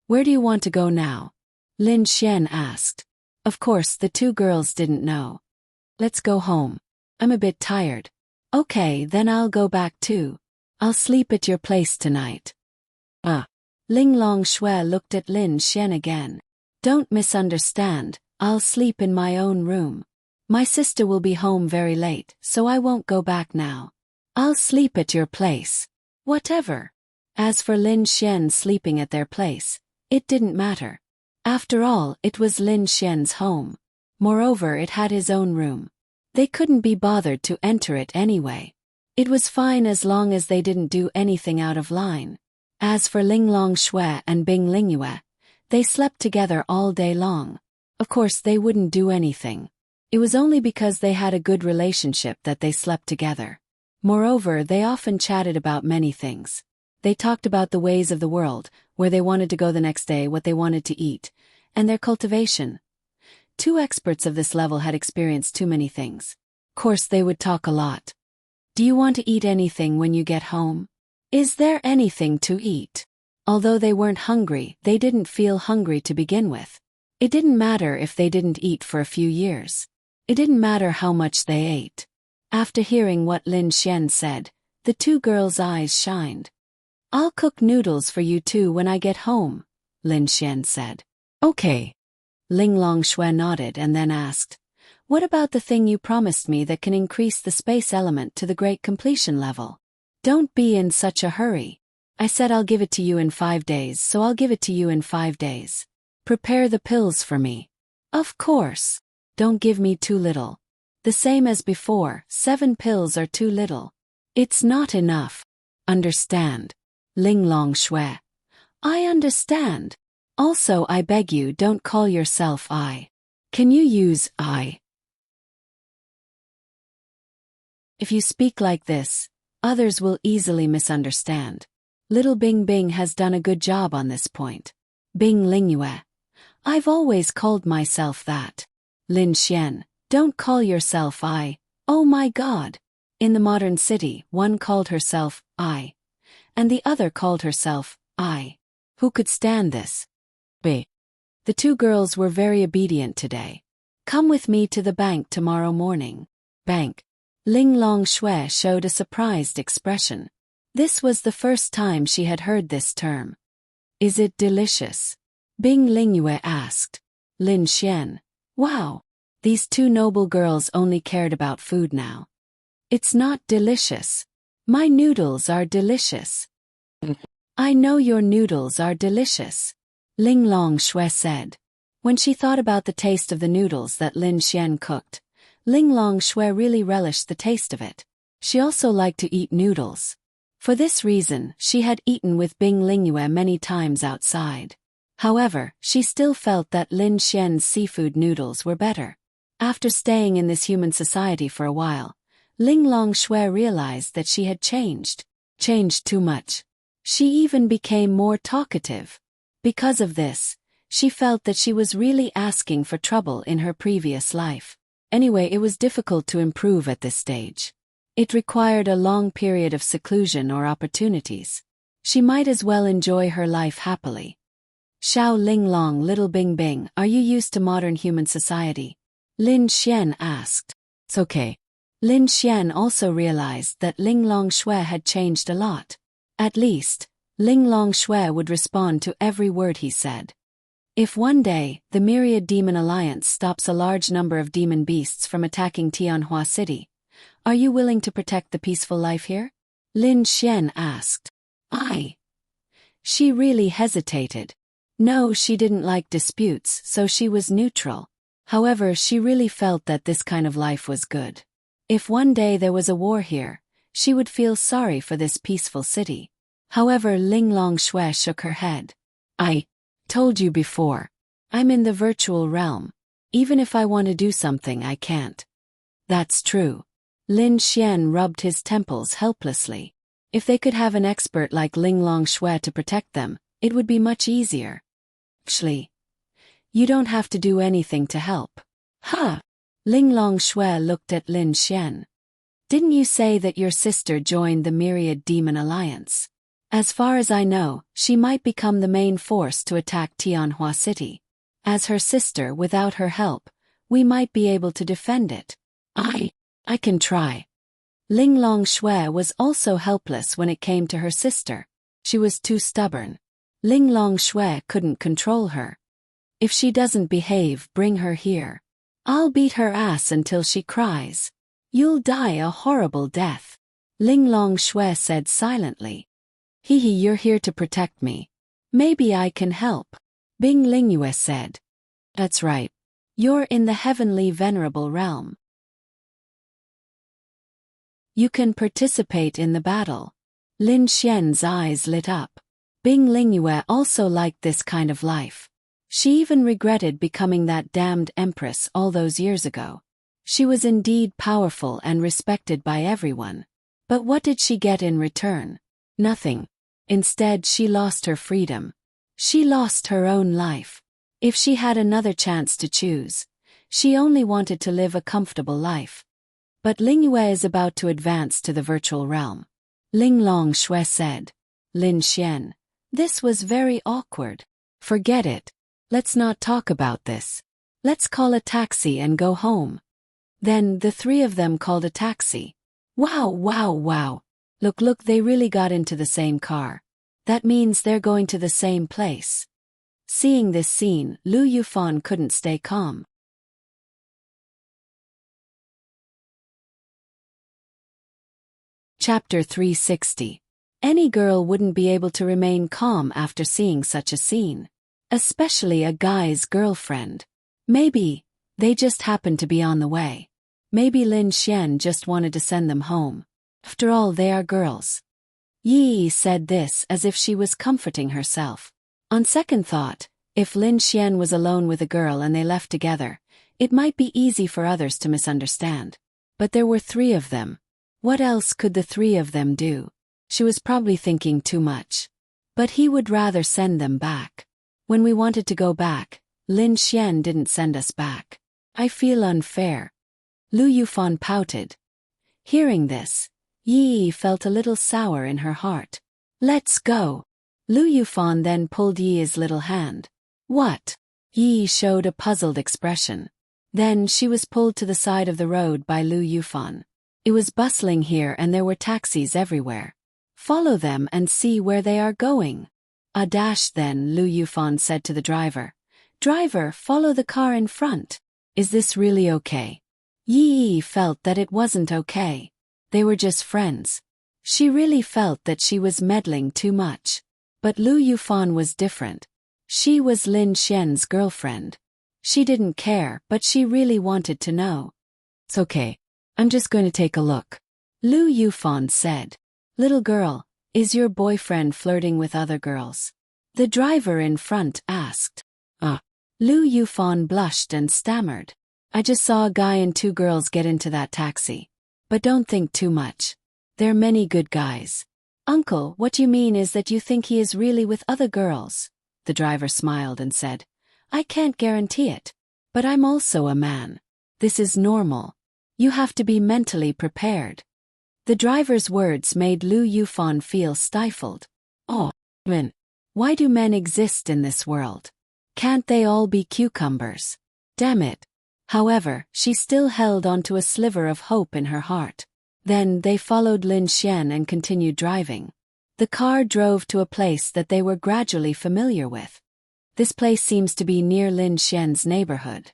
Where do you want to go now? Lin Xian asked. Of course, the two girls didn't know. Let's go home. I'm a bit tired. Okay, then I'll go back too. I'll sleep at your place tonight. Ling Long Shui looked at Lin Xian again. Don't misunderstand, I'll sleep in my own room. My sister will be home very late, so I won't go back now. I'll sleep at your place. Whatever. As for Lin Xian sleeping at their place, it didn't matter. After all, it was Lin Xian's home. Moreover, it had his own room. They couldn't be bothered to enter it anyway. It was fine as long as they didn't do anything out of line. As for Ling Long Shui and Bing Lingyue, they slept together all day long. Of course, they wouldn't do anything. It was only because they had a good relationship that they slept together. Moreover, they often chatted about many things. They talked about the ways of the world, where they wanted to go the next day, what they wanted to eat, and their cultivation. Two experts of this level had experienced too many things. Of course, they would talk a lot. Do you want to eat anything when you get home? Is there anything to eat? Although they weren't hungry, they didn't feel hungry to begin with. It didn't matter if they didn't eat for a few years. It didn't matter how much they ate. After hearing what Lin Xian said, the two girls' eyes shined. I'll cook noodles for you too when I get home, Lin Xian said. Okay. Ling Long Shui nodded and then asked, what about the thing you promised me that can increase the space element to the great completion level? Don't be in such a hurry. I said I'll give it to you in 5 days, so I'll give it to you in 5 days. Prepare the pills for me. Of course. Don't give me too little. The same as before, 7 pills are too little. It's not enough. Understand. Ling Long Shui. I understand. Also, I beg you, don't call yourself I. Can you use I? If you speak like this, others will easily misunderstand. Little Bing Bing has done a good job on this point. Bing Lingyue. I've always called myself that. Lin Xian. Don't call yourself I. Oh my God. In the modern city, one called herself I. And the other called herself I. Who could stand this? B. The two girls were very obedient today. Come with me to the bank tomorrow morning. Bank. Ling Long Shui showed a surprised expression. This was the first time she had heard this term. Is it delicious? Bing Lingyue asked. Lin Xian. Wow. These two noble girls only cared about food now. It's not delicious. My noodles are delicious. I know your noodles are delicious. Ling Long Shui said. When she thought about the taste of the noodles that Lin Xian cooked, Ling Long Shui really relished the taste of it. She also liked to eat noodles. For this reason, she had eaten with Bing Lingyue many times outside. However, she still felt that Lin Xian's seafood noodles were better. After staying in this human society for a while, Ling Long Shui realized that she had changed. Changed too much. She even became more talkative. Because of this, she felt that she was really asking for trouble in her previous life. Anyway, it was difficult to improve at this stage. It required a long period of seclusion or opportunities. She might as well enjoy her life happily. Xiao Ling Long, Little Bing Bing, are you used to modern human society? Lin Xian asked. It's okay. Lin Xian also realized that Ling Longshui had changed a lot. At least, Ling Longshui would respond to every word he said. If one day, the Myriad Demon Alliance stops a large number of demon beasts from attacking Tianhua City, are you willing to protect the peaceful life here? Lin Xian asked. She really hesitated. No, she didn't like disputes, so she was neutral. However, she really felt that this kind of life was good. If one day there was a war here, she would feel sorry for this peaceful city. However, Ling Longshui shook her head. I told you before. I'm in the virtual realm. Even if I want to do something, I can't. That's true. Lin Xian rubbed his temples helplessly. If they could have an expert like Ling Longshui to protect them, it would be much easier. Actually, you don't have to do anything to help. Huh? Ling Longshui looked at Lin Xian. Didn't you say that your sister joined the Myriad Demon Alliance? As far as I know, she might become the main force to attack Tianhua City. As her sister, without her help, we might be able to defend it. I can try. Ling Longshui was also helpless when it came to her sister. She was too stubborn. Ling Longshui couldn't control her. If she doesn't behave, bring her here. I'll beat her ass until she cries. You'll die a horrible death. Ling Longshui said silently. You're here to protect me. Maybe I can help. Bing Lingyue said. That's right. You're in the heavenly venerable realm. You can participate in the battle. Lin Xian's eyes lit up. Bing Lingyue also liked this kind of life. She even regretted becoming that damned empress all those years ago. She was indeed powerful and respected by everyone. But what did she get in return? Nothing. Instead, she lost her freedom. She lost her own life. If she had another chance to choose, she only wanted to live a comfortable life. But Lingyue is about to advance to the virtual realm. Ling Longshui said. Lin Xian. This was very awkward. Forget it. Let's not talk about this. Let's call a taxi and go home. Then the three of them called a taxi. Wow. Look, they really got into the same car. That means they're going to the same place. Seeing this scene, Lu Yufan couldn't stay calm. Chapter 360. Any girl wouldn't be able to remain calm after seeing such a scene. Especially a guy's girlfriend. Maybe they just happened to be on the way. Maybe Lin Xian just wanted to send them home. After all, they are girls. Yi said this as if she was comforting herself. On second thought, if Lin Xian was alone with a girl and they left together, it might be easy for others to misunderstand. But there were three of them. What else could the three of them do? She was probably thinking too much. But he would rather send them back. When we wanted to go back, Lin Xian didn't send us back. I feel unfair. Lu Yufan pouted. Hearing this, Yi felt a little sour in her heart. Let's go. Lu Yufan then pulled Yi's little hand. What? Yi showed a puzzled expression. Then she was pulled to the side of the road by Lu Yufan. It was bustling here and there were taxis everywhere. Follow them and see where they are going. Then Lu Yufan said to the driver. Driver, follow the car in front. Is this really okay? Yi felt that it wasn't okay. They were just friends. She really felt that she was meddling too much. But Lu Yufan was different. She was Lin Xian's girlfriend. She didn't care, but she really wanted to know. It's okay. I'm just going to take a look. Lu Yufan said. Little girl, is your boyfriend flirting with other girls? The driver in front asked. Lu Yufan blushed and stammered. I just saw a guy and two girls get into that taxi. But don't think too much. There are many good guys. Uncle, what you mean is that you think he is really with other girls? The driver smiled and said. I can't guarantee it. But I'm also a man. This is normal. You have to be mentally prepared. The driver's words made Lu Yufan feel stifled. Oh, man. Why do men exist in this world? Can't they all be cucumbers? Damn it. However, she still held onto a sliver of hope in her heart. Then they followed Lin Xian and continued driving. The car drove to a place that they were gradually familiar with. This place seems to be near Lin Xian's neighborhood.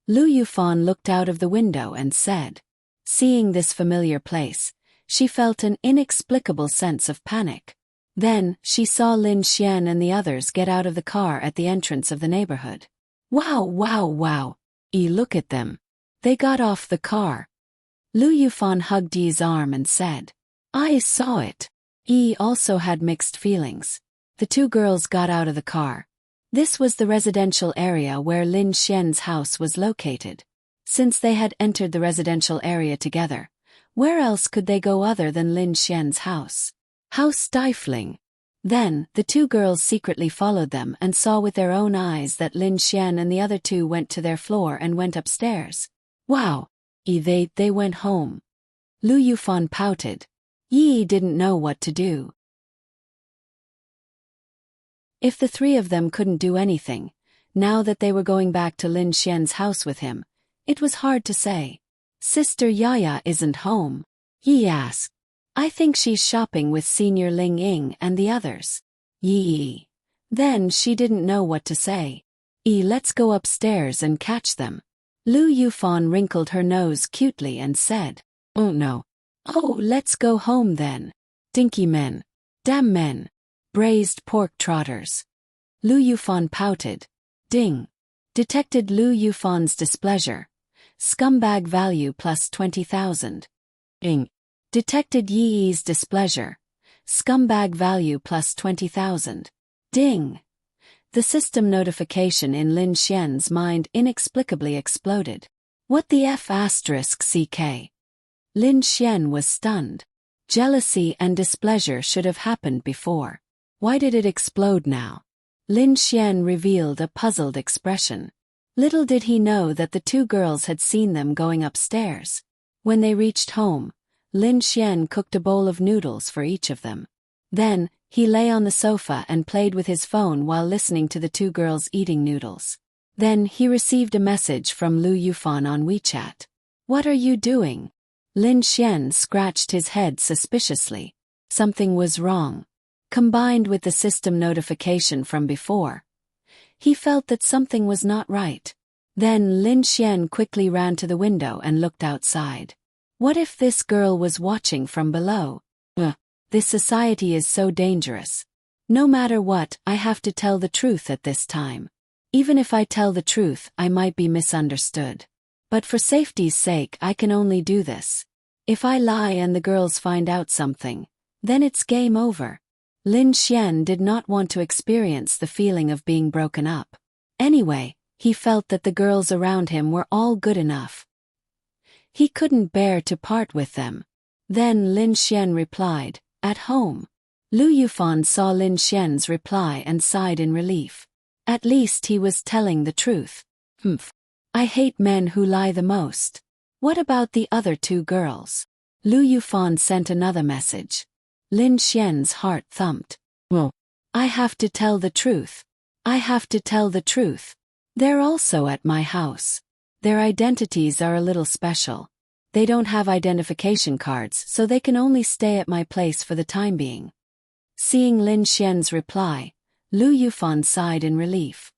Lu Yufan looked out of the window and said. Seeing this familiar place, she felt an inexplicable sense of panic. Then, she saw Lin Xian and the others get out of the car at the entrance of the neighborhood. Wow, wow, wow. Look at them. They got off the car. Lu Yufan hugged Yi's arm and said. I saw it. Yi also had mixed feelings. The two girls got out of the car. This was the residential area where Lin Xian's house was located. Since they had entered the residential area together, where else could they go other than Lin Xian's house? How stifling. Then, the two girls secretly followed them and saw with their own eyes that Lin Xian and the other two went to their floor and went upstairs. Wow. They went home. Lu Yufan pouted. Yi didn't know what to do. If the three of them couldn't do anything, now that they were going back to Lin Xian's house with him, it was hard to say. Sister Yaya isn't home. Yi asked. I think she's shopping with Senior Ling Ying and the others. Yi. Then she didn't know what to say. Let's go upstairs and catch them. Lu Yufan wrinkled her nose cutely and said. Oh no. Oh, let's go home then. Dinky men. Damn men. Braised pork trotters. Lu Yufan pouted. Ding. Detected Lu Yufan's displeasure. Scumbag value plus 20,000. Ing. Detected Yi's displeasure. Scumbag value plus 20,000. Ding. The system notification in Lin Xian's mind inexplicably exploded. What the F***? Lin Xian was stunned. Jealousy and displeasure should have happened before. Why did it explode now? Lin Xian revealed a puzzled expression. Little did he know that the two girls had seen them going upstairs. When they reached home, Lin Xian cooked a bowl of noodles for each of them. Then, he lay on the sofa and played with his phone while listening to the two girls eating noodles. Then he received a message from Lu Yufan on WeChat. What are you doing? Lin Xian scratched his head suspiciously. Something was wrong. Combined with the system notification from before, he felt that something was not right. Then Lin Xian quickly ran to the window and looked outside. What if this girl was watching from below? This society is so dangerous. No matter what, I have to tell the truth at this time. Even if I tell the truth, I might be misunderstood. But for safety's sake, I can only do this. If I lie and the girls find out something, then it's game over. Lin Xian did not want to experience the feeling of being broken up. Anyway, he felt that the girls around him were all good enough. He couldn't bear to part with them. Then Lin Xian replied, at home. Lu Yufan saw Lin Xian's reply and sighed in relief. At least he was telling the truth. I hate men who lie the most. What about the other two girls? Lu Yufan sent another message. Lin Xian's heart thumped. Well, I have to tell the truth. I have to tell the truth. They're also at my house. Their identities are a little special. They don't have identification cards, so they can only stay at my place for the time being. Seeing Lin Xian's reply, Lu Yufan sighed in relief.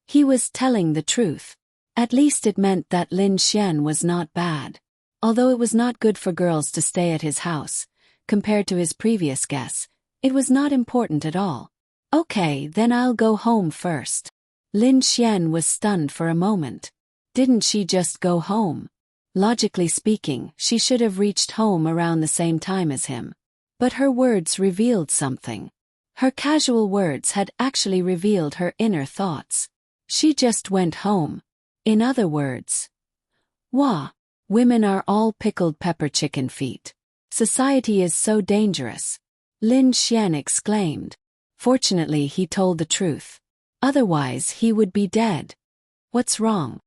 He was telling the truth. At least it meant that Lin Xian was not bad. Although it was not good for girls to stay at his house, compared to his previous guess, it was not important at all. Okay, then I'll go home first. Lin Xian was stunned for a moment. Didn't she just go home? Logically speaking, she should have reached home around the same time as him. But her words revealed something. Her casual words had actually revealed her inner thoughts. She just went home. In other words, wah, women are all pickled pepper chicken feet. Society is so dangerous. Lin Xian exclaimed. Fortunately, he told the truth. Otherwise, he would be dead. What's wrong?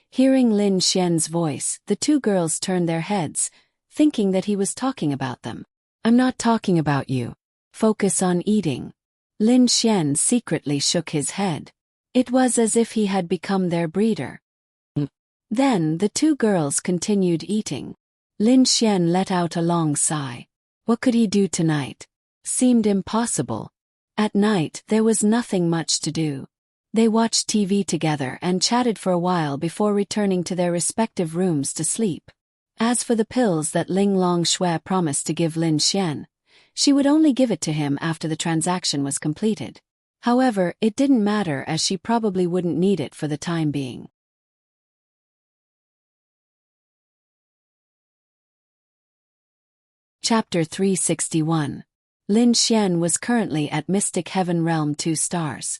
Hearing Lin Xian's voice, the two girls turned their heads, thinking that he was talking about them. I'm not talking about you. Focus on eating. Lin Xian secretly shook his head. It was as if he had become their breeder. Then the two girls continued eating. Lin Xian let out a long sigh. What could he do tonight? Seemed impossible. At night there was nothing much to do. They watched TV together and chatted for a while before returning to their respective rooms to sleep. As for the pills that Ling Longshui promised to give Lin Xian, she would only give it to him after the transaction was completed. However, it didn't matter as she probably wouldn't need it for the time being. Chapter 361. Lin Xian was currently at Mystic Heaven Realm 2 stars.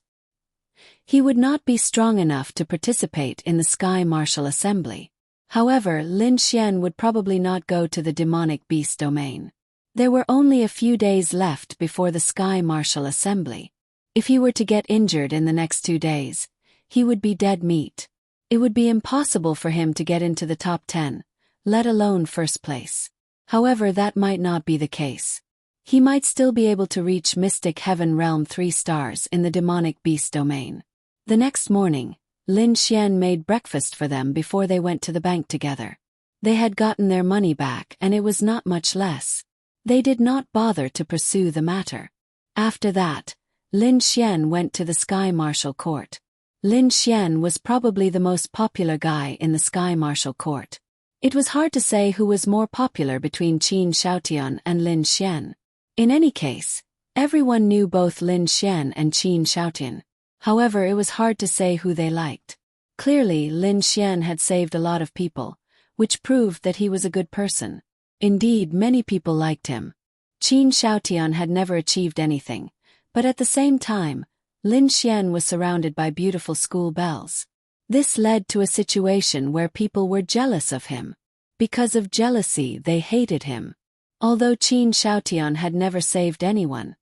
He would not be strong enough to participate in the Sky Martial Assembly. However, Lin Xian would probably not go to the demonic beast domain. There were only a few days left before the Sky Martial Assembly. If he were to get injured in the next 2 days, he would be dead meat. It would be impossible for him to get into the top 10, let alone first place. However, that might not be the case. He might still be able to reach Mystic Heaven Realm 3 stars in the demonic beast domain. The next morning, Lin Xian made breakfast for them before they went to the bank together. They had gotten their money back and it was not much less. They did not bother to pursue the matter. After that, Lin Xian went to the Sky Martial Court. Lin Xian was probably the most popular guy in the Sky Martial Court. It was hard to say who was more popular between Qin Xiaotian and Lin Xian. In any case, everyone knew both Lin Xian and Qin Xiaotian. However, it was hard to say who they liked. Clearly, Lin Xian had saved a lot of people, which proved that he was a good person. Indeed, many people liked him. Qin Xiaotian had never achieved anything, but at the same time, Lin Xian was surrounded by beautiful school belles. This led to a situation where people were jealous of him. Because of jealousy, they hated him. Although Qin Xiaotian had never saved anyone,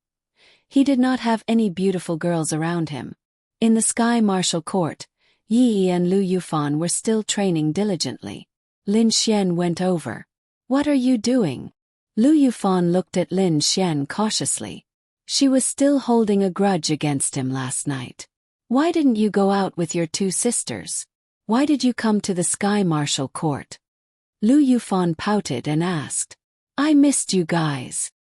he did not have any beautiful girls around him. In the Sky Martial Court, Yi and Lu Yufan were still training diligently. Lin Xian went over. "What are you doing?" Lu Yufan looked at Lin Xian cautiously. She was still holding a grudge against him last night. "Why didn't you go out with your 2 sisters? Why did you come to the Sky Martial Court?" Lu Yufan pouted and asked. "I missed you guys.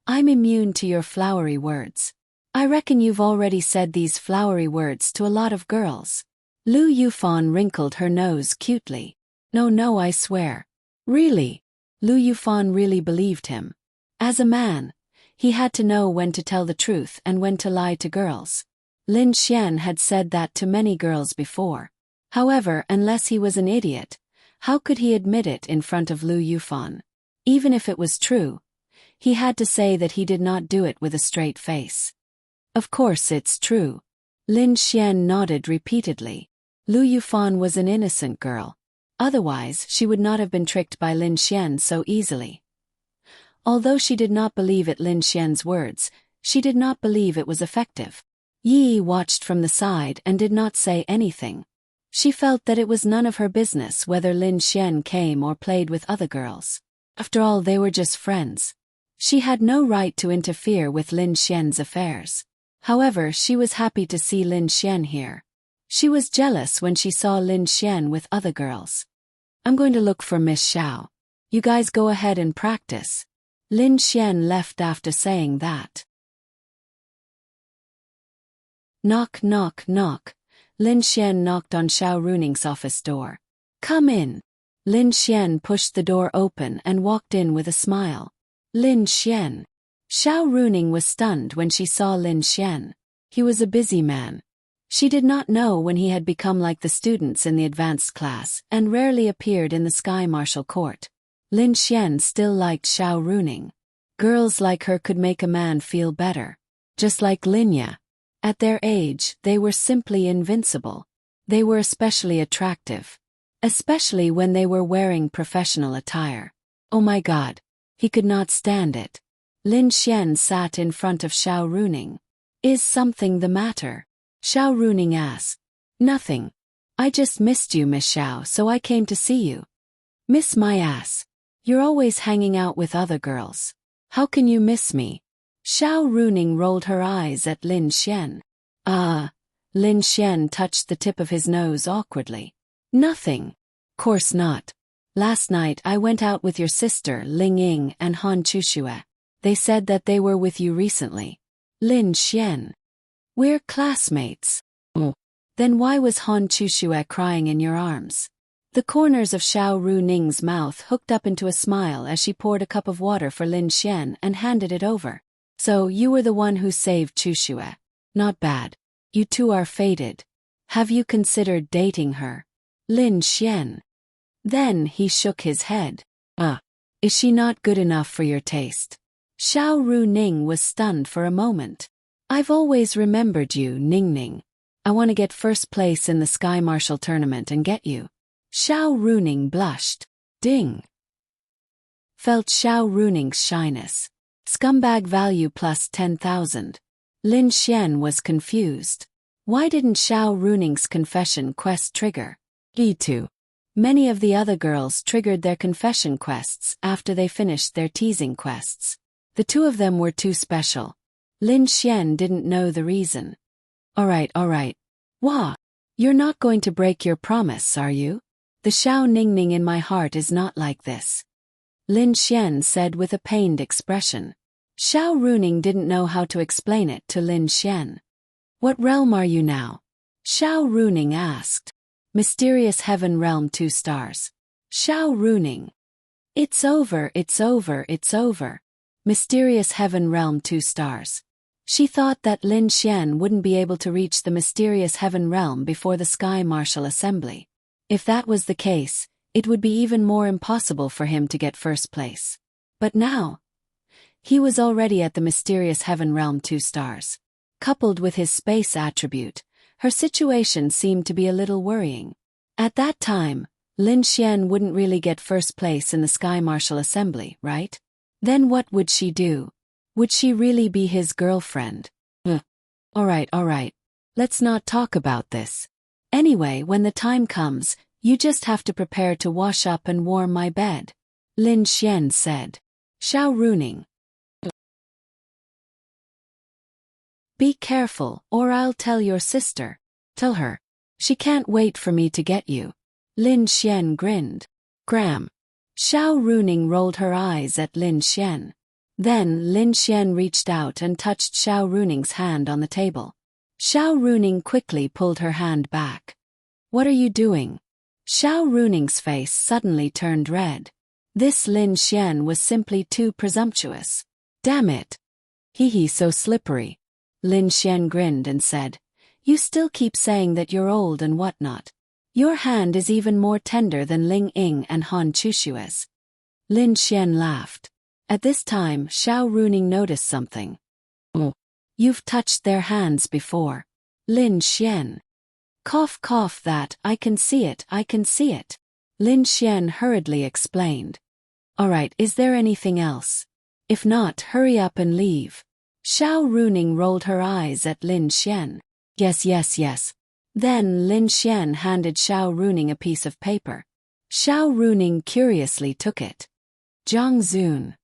I'm immune to your flowery words. I reckon you've already said these flowery words to a lot of girls." Lu Yufan wrinkled her nose cutely. No, I swear." "Really?" Lu Yufan really believed him. As a man, he had to know when to tell the truth and when to lie to girls. Lin Xian had said that to many girls before. However, unless he was an idiot, how could he admit it in front of Lu Yufan? Even if it was true, he had to say that he did not do it with a straight face. "Of course it's true." Lin Xian nodded repeatedly. Lu Yufan was an innocent girl. Otherwise, she would not have been tricked by Lin Xian so easily. Although she did not believe at Lin Xian's words, she did not believe it was effective. Yi watched from the side and did not say anything. She felt that it was none of her business whether Lin Xian came or played with other girls. After all, they were just friends. She had no right to interfere with Lin Xian's affairs. However, she was happy to see Lin Xian here. She was jealous when she saw Lin Xian with other girls. "I'm going to look for Miss Xiao. You guys go ahead and practice." Lin Xian left after saying that. Knock, knock, knock. Lin Xian knocked on Xiao Runing's office door. "Come in." Lin Xian pushed the door open and walked in with a smile. "Lin Xian." Xiao Runing was stunned when she saw Lin Xian. He was a busy man. She did not know when he had become like the students in the advanced class and rarely appeared in the Sky Martial Court. Lin Xian still liked Xiao Runing. Girls like her could make a man feel better. Just like Linya. At their age, they were simply invincible. They were especially attractive. Especially when they were wearing professional attire. Oh my God. He could not stand it. Lin Xian sat in front of Xiao Runing. "Is something the matter?" Xiao Runing asked. "Nothing. I just missed you, Miss Xiao, so I came to see you." "Miss my ass. You're always hanging out with other girls. How can you miss me?" Xiao Runing rolled her eyes at Lin Xian. Lin Xian touched the tip of his nose awkwardly. Nothing. Course not. Last night I went out with your sister Ling Ying and Han Chuxue. They said that they were with you recently. Lin Xian. We're classmates. Oh. Then why was Han Chuxue crying in your arms? The corners of Xiao Runing's mouth hooked up into a smile as she poured a cup of water for Lin Xian and handed it over. So you were the one who saved Chuxue. Not bad. You two are fated. Have you considered dating her? Lin Xian. Then he shook his head. Is she not good enough for your taste? Xiao Runing was stunned for a moment. I've always remembered you, Ningning. I want to get first place in the Sky Marshal tournament and get you. Xiao Runing blushed. Ding. Felt Xiao Runing's shyness. Scumbag value plus 10,000. Lin Xian was confused. Why didn't Xiao Runing's confession quest trigger? E2. Many of the other girls triggered their confession quests after they finished their teasing quests. The two of them were too special. Lin Xian didn't know the reason. Alright. Wah! You're not going to break your promise, are you? The Xiao Ningning in my heart is not like this. Lin Xian said with a pained expression. Xiao Runing didn't know how to explain it to Lin Xian. What realm are you now? Xiao Runing asked. Mysterious Heaven Realm 2 stars. Xiao Runing. It's over. Mysterious Heaven Realm 2 stars. She thought that Lin Xian wouldn't be able to reach the Mysterious Heaven Realm before the Sky Marshal Assembly. If that was the case, it would be even more impossible for him to get first place. But now, he was already at the Mysterious Heaven Realm 2 stars. Coupled with his space attribute, her situation seemed to be a little worrying. At that time, Lin Xian wouldn't really get first place in the Sky Marshal Assembly, right? Then what would she do? Would she really be his girlfriend? Alright. Let's not talk about this. Anyway, when the time comes, you just have to prepare to wash up and warm my bed. Lin Xian said. Xiao Runing. Be careful, or I'll tell your sister. Tell her. She can't wait for me to get you. Lin Xian grinned. Gram. Xiao Runing rolled her eyes at Lin Xian. Then Lin Xian reached out and touched Xiao Runing's hand on the table. Xiao Runing quickly pulled her hand back. What are you doing? Xiao Runing's face suddenly turned red. This Lin Xian was simply too presumptuous. Damn it. Hee so slippery. Lin Xian grinned and said, You still keep saying that you're old and whatnot. Your hand is even more tender than Ling Ying and Han Chuxue's. Lin Xian laughed. At this time, Xiao Runing noticed something. Oh. You've touched their hands before. Lin Xian. Cough that, I can see it. Lin Xian hurriedly explained. Alright, is there anything else? If not, hurry up and leave. Xiao Runing rolled her eyes at Lin Xian. Yes. Then Lin Xian handed Xiao Runing a piece of paper. Xiao Runing curiously took it. Zhang Zun.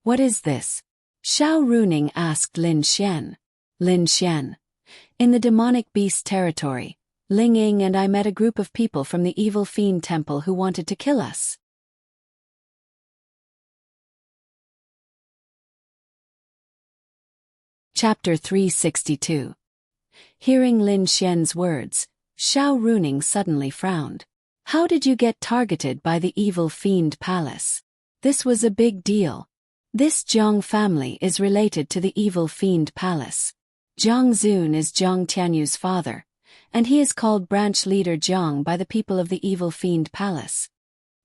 What is this? Xiao Runing asked Lin Xian. Lin Xian. In the demonic beast territory, Ling Ying and I met a group of people from the evil fiend temple who wanted to kill us. Chapter 362. Hearing Lin Xian's words, Xiao Runing suddenly frowned. How did you get targeted by the evil fiend palace? This was a big deal. This Zhang family is related to the evil fiend palace. Zhang Zun is Zhang Tianyu's father, and he is called branch leader Zhang by the people of the evil fiend palace.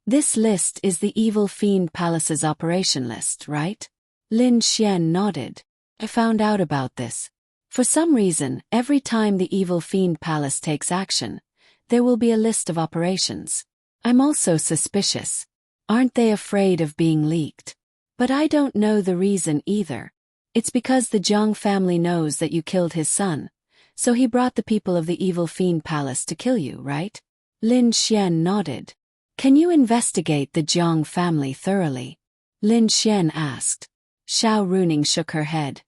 This list is the evil fiend palace's operation list, right? Lin Xian nodded. I found out about this. For some reason, every time the evil fiend palace takes action, there will be a list of operations. I'm also suspicious. Aren't they afraid of being leaked? But I don't know the reason either. It's because the Zhang family knows that you killed his son, so he brought the people of the evil fiend palace to kill you, right? Lin Xian nodded. Can you investigate the Zhang family thoroughly? Lin Xian asked. Xiao Runing shook her head.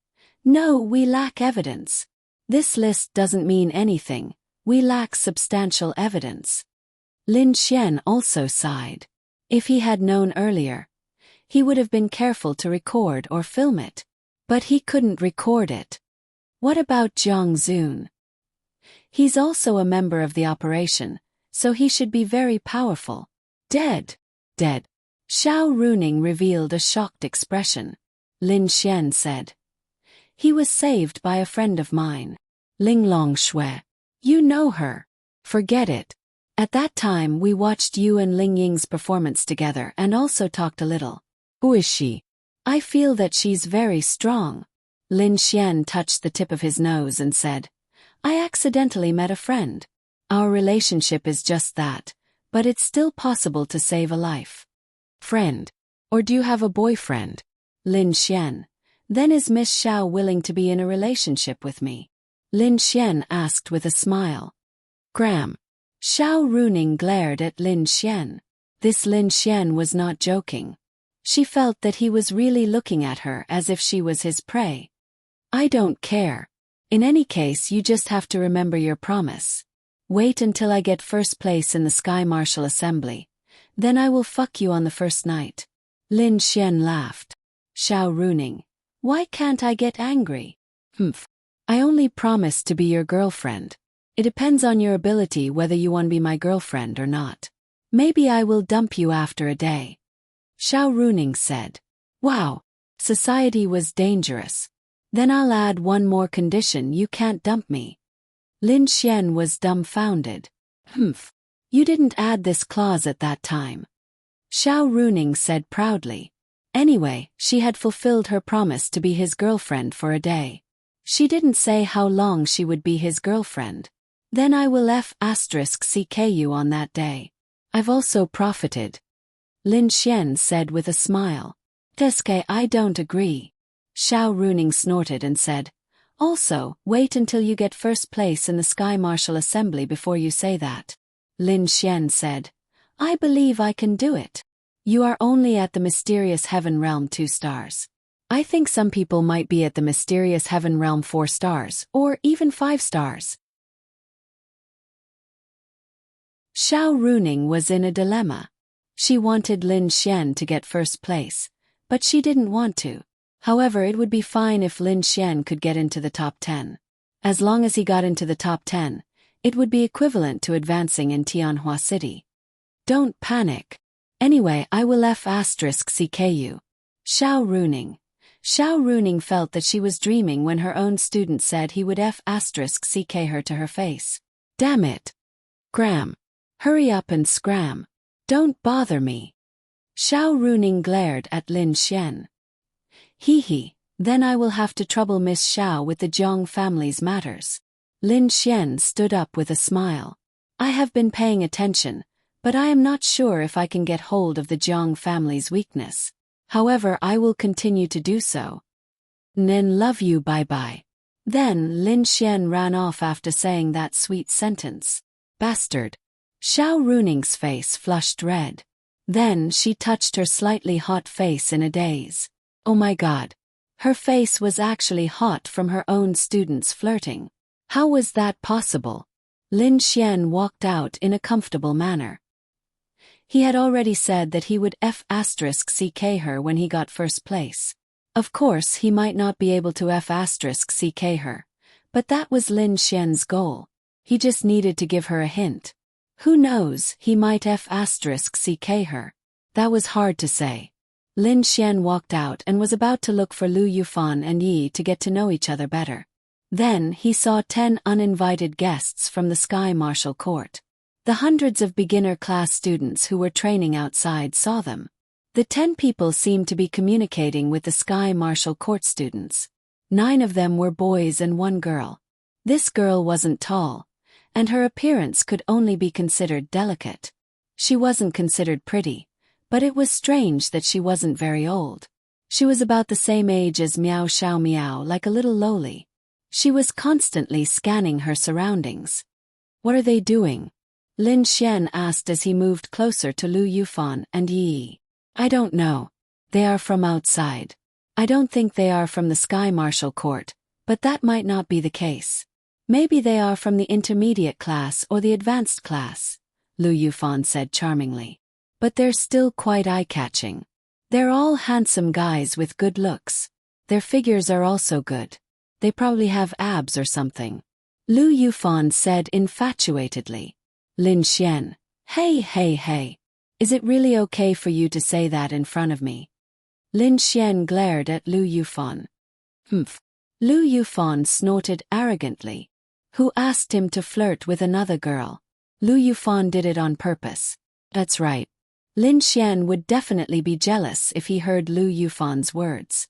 No, we lack evidence. This list doesn't mean anything, we lack substantial evidence. Lin Xian also sighed. If he had known earlier, he would have been careful to record or film it. But he couldn't record it. What about Jiang Zun? He's also a member of the operation, so he should be very powerful. Dead. Dead. Xiao Runing revealed a shocked expression. Lin Xian said. He was saved by a friend of mine. Ling Long Shui. You know her. Forget it. At that time we watched you and Ling Ying's performance together and also talked a little. Who is she? I feel that she's very strong. Lin Xian touched the tip of his nose and said, I accidentally met a friend. Our relationship is just that, but it's still possible to save a life. Friend? Or do you have a boyfriend? Lin Xian. Then is Miss Xiao willing to be in a relationship with me? Lin Xian asked with a smile. Gram. Xiao Runing glared at Lin Xian. This Lin Xian was not joking. She felt that he was really looking at her as if she was his prey. I don't care. In any case, you just have to remember your promise. Wait until I get first place in the Sky Martial Assembly. Then I will fuck you on the first night. Lin Xian laughed. Xiao Runing. Why can't I get angry? Humph. I only promised to be your girlfriend. It depends on your ability whether you want to be my girlfriend or not. Maybe I will dump you after a day. Xiao Runing said. Wow. Society was dangerous. Then I'll add one more condition, you can't dump me. Lin Xian was dumbfounded. Humph. You didn't add this clause at that time. Xiao Runing said proudly. Anyway, she had fulfilled her promise to be his girlfriend for a day. She didn't say how long she would be his girlfriend. Then I will *CK you on that day. I've also profited. Lin Xian said with a smile. Teske, I don't agree. Xiao Runing snorted and said. Also, wait until you get first place in the Sky Martial Assembly before you say that. Lin Xian said. I believe I can do it. You are only at the mysterious heaven realm 2 stars. I think some people might be at the mysterious heaven realm 4 stars, or even 5 stars. Xiao Runing was in a dilemma. She wanted Lin Xian to get first place, but she didn't want to. However, it would be fine if Lin Xian could get into the top 10. As long as he got into the top 10, it would be equivalent to advancing in Tianhua City. Don't panic. Anyway, I will *CK you. Xiao Runing. Xiao Runing felt that she was dreaming when her own student said he would *CK her to her face. Damn it. Gram. Hurry up and scram. Don't bother me. Xiao Runing glared at Lin Xian. Hee, then I will have to trouble Miss Xiao with the Jiang family's matters. Lin Xian stood up with a smile. I have been paying attention, but I am not sure if I can get hold of the Jiang family's weakness. However, I will continue to do so. Nen love you bye-bye. Then Lin Xian ran off after saying that sweet sentence. Bastard. Xiao Runing's face flushed red. Then she touched her slightly hot face in a daze. Oh my god. Her face was actually hot from her own students flirting. How was that possible? Lin Xian walked out in a comfortable manner. He had already said that he would *CK her when he got first place. Of course, he might not be able to *CK her, but that was Lin Xian's goal. He just needed to give her a hint. Who knows, he might *CK her. That was hard to say. Lin Xian walked out and was about to look for Lu Yufan and Yi to get to know each other better. Then he saw 10 uninvited guests from the Sky Martial Court. The hundreds of beginner-class students who were training outside saw them. The 10 people seemed to be communicating with the Sky Martial Court students. 9 of them were boys and 1 girl. This girl wasn't tall, and her appearance could only be considered delicate. She wasn't considered pretty, but it was strange that she wasn't very old. She was about the same age as Miao Xiao Miao, like a little lowly. She was constantly scanning her surroundings. What are they doing? Lin Xian asked as he moved closer to Lu Yufan and Yi. I don't know. They are from outside. I don't think they are from the Sky Martial Court, but that might not be the case. Maybe they are from the intermediate class or the advanced class, Lu Yufan said charmingly. But they're still quite eye-catching. They're all handsome guys with good looks. Their figures are also good. They probably have abs or something. Lu Yufan said infatuatedly. Lin Xian, hey. Is it really okay for you to say that in front of me? Lin Xian glared at Lu Yufan. Humph. Lu Yufan snorted arrogantly. Who asked him to flirt with another girl? Lu Yufan did it on purpose. That's right. Lin Xian would definitely be jealous if he heard Lu Yufan's words.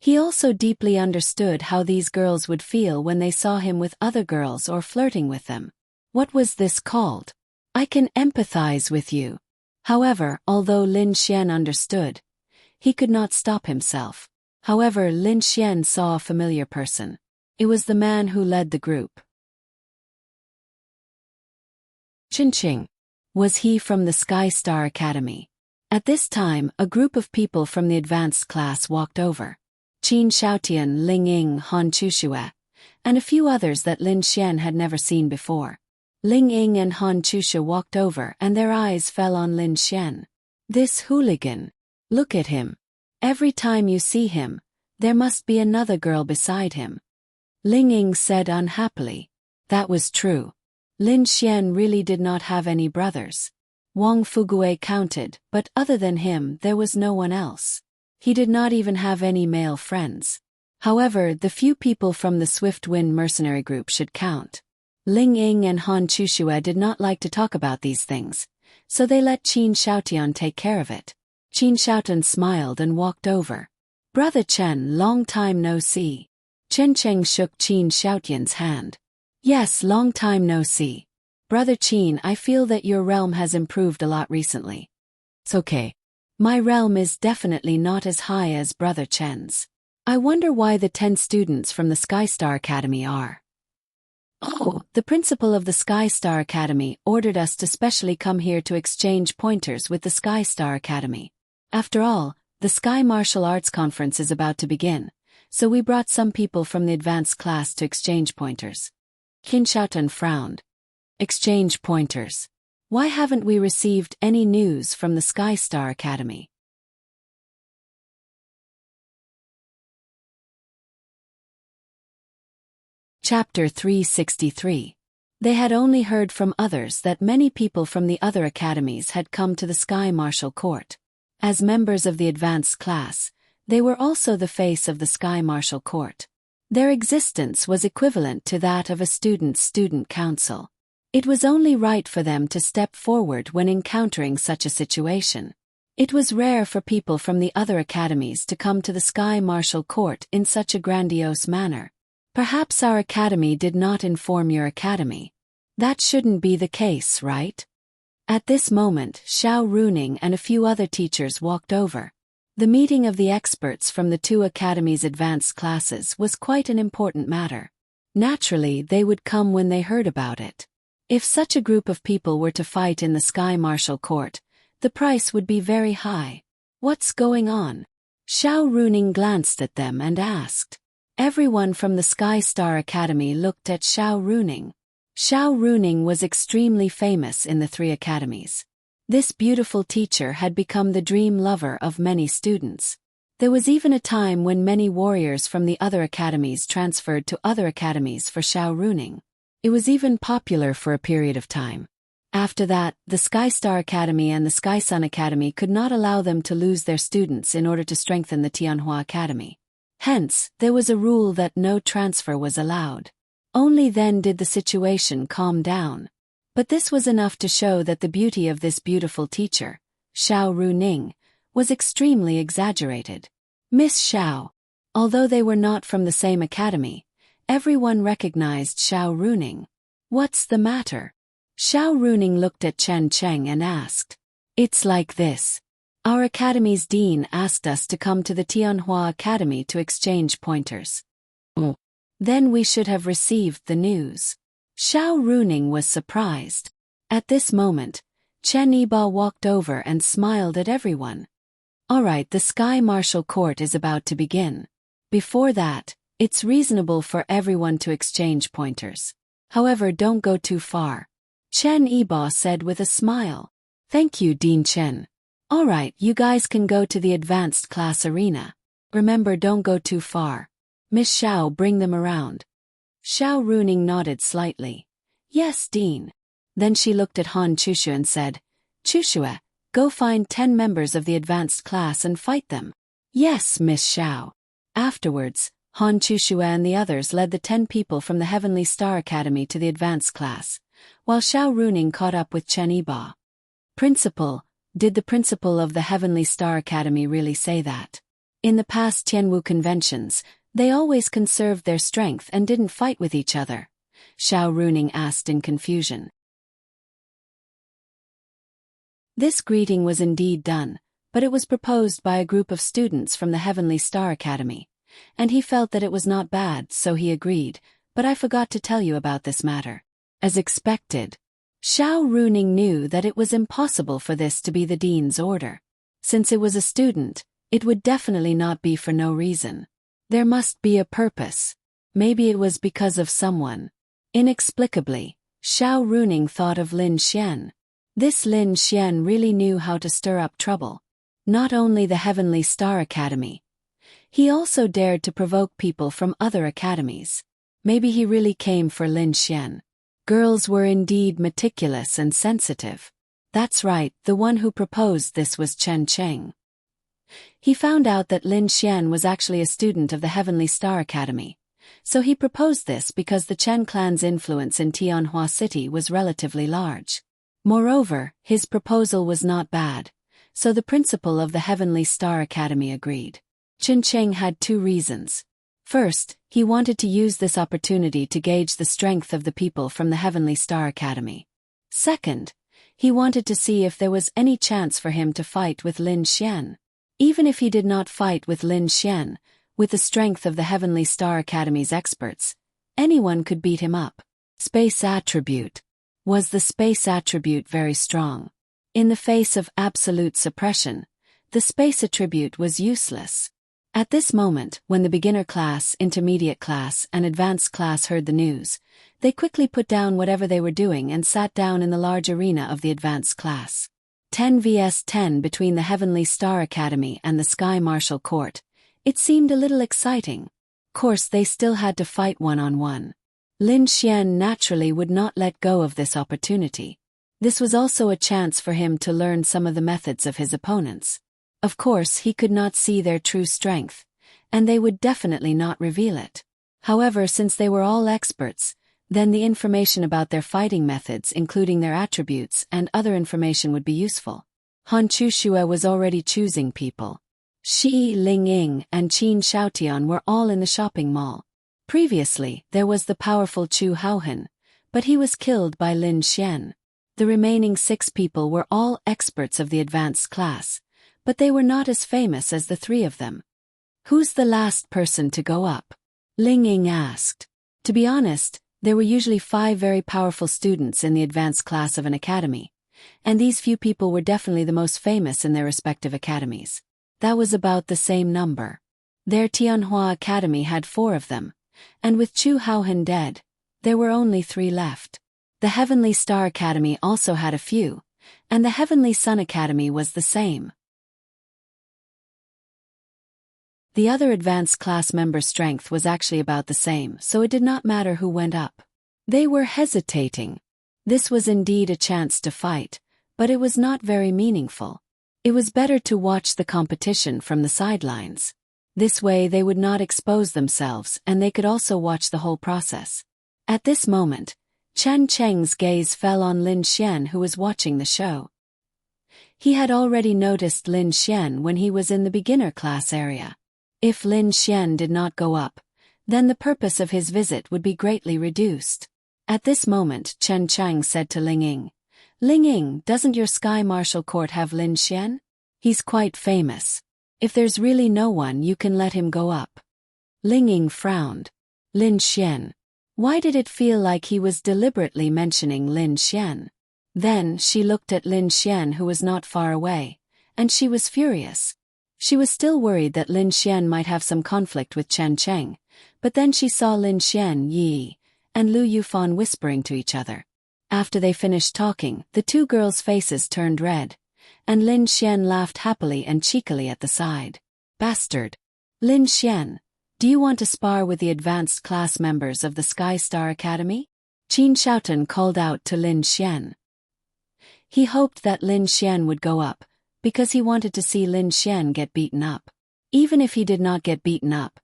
He also deeply understood how these girls would feel when they saw him with other girls or flirting with them. What was this called? I can empathize with you. However, although Lin Xian understood, he could not stop himself. However, Lin Xian saw a familiar person. It was the man who led the group. Qingqing. Was he from the Sky Star Academy? At this time, a group of people from the advanced class walked over. Qin Xiaotian, Ling Ying, Han Chushue, and a few others that Lin Xian had never seen before. Ling Ying and Han Chushu walked over and their eyes fell on Lin Xian. This hooligan. Look at him. Every time you see him, there must be another girl beside him. Ling Ying said unhappily. That was true. Lin Xian really did not have any brothers. Wang Fugue counted, but other than him there was no one else. He did not even have any male friends. However, the few people from the Swift Wind mercenary group should count. Ling Ying and Han Chushue did not like to talk about these things, so they let Qin Xiaotian take care of it. Qin Xiaotian smiled and walked over. Brother Chen, long time no see. Chen Cheng shook Qin Xiaotian's hand. Yes, long time no see. Brother Qin, I feel that your realm has improved a lot recently. It's okay. My realm is definitely not as high as Brother Chen's. I wonder why the 10 students from the Sky Star Academy are. Oh, the principal of the Sky Star Academy ordered us to specially come here to exchange pointers with the Sky Star Academy. After all, the Sky Martial Arts Conference is about to begin, so we brought some people from the advanced class to exchange pointers. Qin Xiaotian frowned. Exchange pointers. Why haven't we received any news from the Sky Star Academy? Chapter 363. They had only heard from others that many people from the other academies had come to the Sky Martial Court. As members of the advanced class, they were also the face of the Sky Martial Court. Their existence was equivalent to that of a student council. It was only right for them to step forward when encountering such a situation. It was rare for people from the other academies to come to the Sky Martial Court in such a grandiose manner. Perhaps our academy did not inform your academy. That shouldn't be the case, right? At this moment, Xiao Runing and a few other teachers walked over. The meeting of the experts from the 2 academies' advanced classes was quite an important matter. Naturally, they would come when they heard about it. If such a group of people were to fight in the Sky Martial Court, the price would be very high. What's going on? Xiao Runing glanced at them and asked. Everyone from the Sky Star Academy looked at Xiao Runing. Xiao Runing was extremely famous in the 3 academies. This beautiful teacher had become the dream lover of many students. There was even a time when many warriors from the other academies transferred to other academies for Xiao Runing. It was even popular for a period of time. After that, the Sky Star Academy and the Sky Sun Academy could not allow them to lose their students in order to strengthen the Tianhua Academy. Hence, there was a rule that no transfer was allowed. Only then did the situation calm down. But this was enough to show that the beauty of this beautiful teacher, Xiao Runing, was extremely exaggerated. Miss Xiao. Although they were not from the same academy, everyone recognized Xiao Runing. What's the matter? Xiao Runing looked at Chen Cheng and asked. It's like this. Our academy's dean asked us to come to the Tianhua Academy to exchange pointers. Oh. Then we should have received the news. Xiao Runing was surprised. At this moment, Chen Yiba walked over and smiled at everyone. Alright, the Sky Martial Court is about to begin. Before that, It's reasonable for everyone to exchange pointers. However, don't go too far. Chen Yibo said with a smile. Thank you, Dean Chen. Alright, you guys can go to the advanced class arena. Remember, don't go too far. Miss Xiao, bring them around. Xiao Runing nodded slightly. Yes, Dean. Then she looked at Han Chushu and said, Chushue, go find 10 members of the advanced class and fight them. Yes, Miss Xiao. Afterwards, Han Chushu and the others led the 10 people from the Heavenly Star Academy to the advanced class, while Xiao Runing caught up with Chen Yibo. Principal, did the principal of the Heavenly Star Academy really say that? In the past Tianwu conventions, they always conserved their strength and didn't fight with each other. Xiao Runing asked in confusion. This greeting was indeed done, but it was proposed by a group of students from the Heavenly Star Academy, and he felt that it was not bad, so he agreed, but I forgot to tell you about this matter. As expected, Xiao Runing knew that it was impossible for this to be the dean's order. Since it was a student, it would definitely not be for no reason. There must be a purpose. Maybe it was because of someone. Inexplicably, Xiao Runing thought of Lin Xian. This Lin Xian really knew how to stir up trouble. Not only the Heavenly Star Academy. He also dared to provoke people from other academies. Maybe he really came for Lin Xian. Girls were indeed meticulous and sensitive. That's right, the one who proposed this was Chen Cheng. He found out that Lin Xian was actually a student of the Heavenly Star Academy, so he proposed this because the Chen clan's influence in Tianhua City was relatively large. Moreover, his proposal was not bad, so the principal of the Heavenly Star Academy agreed. Chen Cheng had 2 reasons. First, he wanted to use this opportunity to gauge the strength of the people from the Heavenly Star Academy. Second, he wanted to see if there was any chance for him to fight with Lin Xian. Even if he did not fight with Lin Xian, with the strength of the Heavenly Star Academy's experts, anyone could beat him up. Space attribute. Was the space attribute very strong? In the face of absolute suppression, the space attribute was useless. At this moment, when the beginner class, intermediate class, and advanced class heard the news, they quickly put down whatever they were doing and sat down in the large arena of the advanced class. 10 vs 10 between the Heavenly Star Academy and the Sky Marshal Court. It seemed a little exciting. Of course, they still had to fight one-on-one. Lin Xian naturally would not let go of this opportunity. This was also a chance for him to learn some of the methods of his opponents. Of course, he could not see their true strength, and they would definitely not reveal it. However, since they were all experts, then the information about their fighting methods, including their attributes and other information, would be useful. Han Chushue was already choosing people. Shi Lingying and Qin Xiaotian were all in the shopping mall. Previously, there was the powerful Chu Haohan, but he was killed by Lin Xian. The remaining 6 people were all experts of the advanced class, but they were not as famous as the 3 of them. Who's the last person to go up? Lingying asked. To be honest, there were usually 5 very powerful students in the advanced class of an academy, and these few people were definitely the most famous in their respective academies. That was about the same number. Their Tianhua Academy had 4 of them, and with Chu Haohan dead, there were only 3 left. The Heavenly Star Academy also had a few, and the Heavenly Sun Academy was the same. The other advanced class members' strength was actually about the same, so it did not matter who went up. They were hesitating. This was indeed a chance to fight, but it was not very meaningful. It was better to watch the competition from the sidelines. This way they would not expose themselves, and they could also watch the whole process. At this moment, Chen Cheng's gaze fell on Lin Xian, who was watching the show. He had already noticed Lin Xian when he was in the beginner class area. If Lin Xian did not go up, then the purpose of his visit would be greatly reduced. At this moment, Chen Cheng said to Lingying, Lingying, doesn't your Sky Marshal Court have Lin Xian? He's quite famous. If there's really no one, you can let him go up. Lingying frowned. Lin Xian. Why did it feel like he was deliberately mentioning Lin Xian? Then she looked at Lin Xian, who was not far away, and she was furious. She was still worried that Lin Xian might have some conflict with Chen Cheng, But then she saw Lin Xian Yi and Lu Yufan whispering to each other. After they finished talking, the two girls' faces turned red, and Lin Xian laughed happily and cheekily at the side. Bastard. Lin Xian, do you want to spar with the advanced class members of the Sky Star Academy? Qin Shaotan called out to Lin Xian. He hoped that Lin Xian would go up, because he wanted to see Lin Xian get beaten up. Even if he did not get beaten up,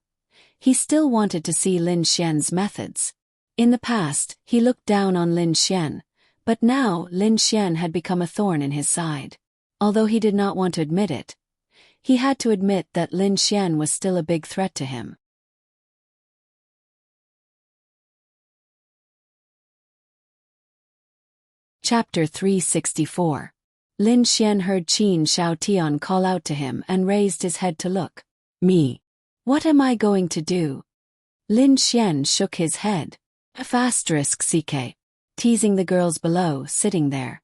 he still wanted to see Lin Xian's methods. In the past, he looked down on Lin Xian, but now Lin Xian had become a thorn in his side. Although he did not want to admit it, he had to admit that Lin Xian was still a big threat to him. Chapter 364. Lin Xian heard Qin Shaotian call out to him and raised his head to look. Me. What am I going to do? Lin Xian shook his head. *CK. Teasing the girls below, sitting there.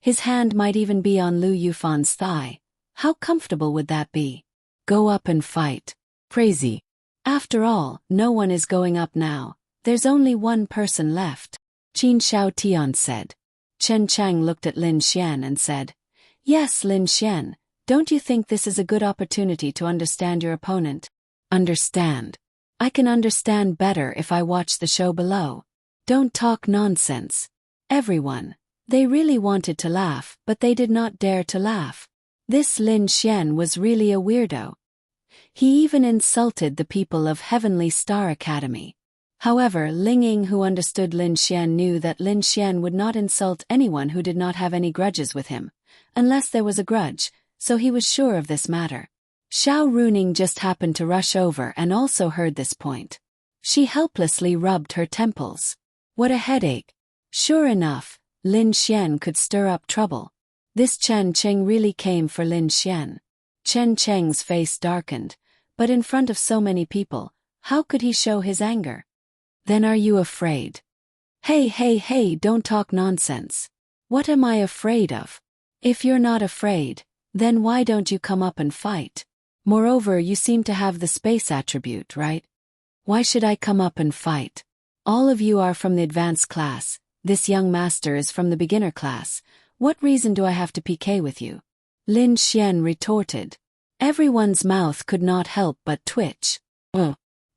His hand might even be on Lu Yufan's thigh. How comfortable would that be? Go up and fight. Crazy. After all, no one is going up now. There's only one person left. Qin Shaotian said. Chen Chang looked at Lin Xian and said, Yes, Lin Xian, don't you think this is a good opportunity to understand your opponent? Understand. I can understand better if I watch the show below. Don't talk nonsense. Everyone. They really wanted to laugh, but they did not dare to laugh. This Lin Xian was really a weirdo. He even insulted the people of Heavenly Star Academy. However, Ling Ying, who understood Lin Xian, knew that Lin Xian would not insult anyone who did not have any grudges with him, unless there was a grudge, so he was sure of this matter. Xiao Runing just happened to rush over and also heard this point. She helplessly rubbed her temples. What a headache. Sure enough, Lin Xian could stir up trouble. This Chen Cheng really came for Lin Xian. Chen Cheng's face darkened, but in front of so many people, how could he show his anger? Then are you afraid? Hey, don't talk nonsense. What am I afraid of? If you're not afraid, then why don't you come up and fight? Moreover, you seem to have the space attribute, right? Why should I come up and fight? All of you are from the advanced class, this young master is from the beginner class. What reason do I have to PK with you? Lin Xian retorted. Everyone's mouth could not help but twitch.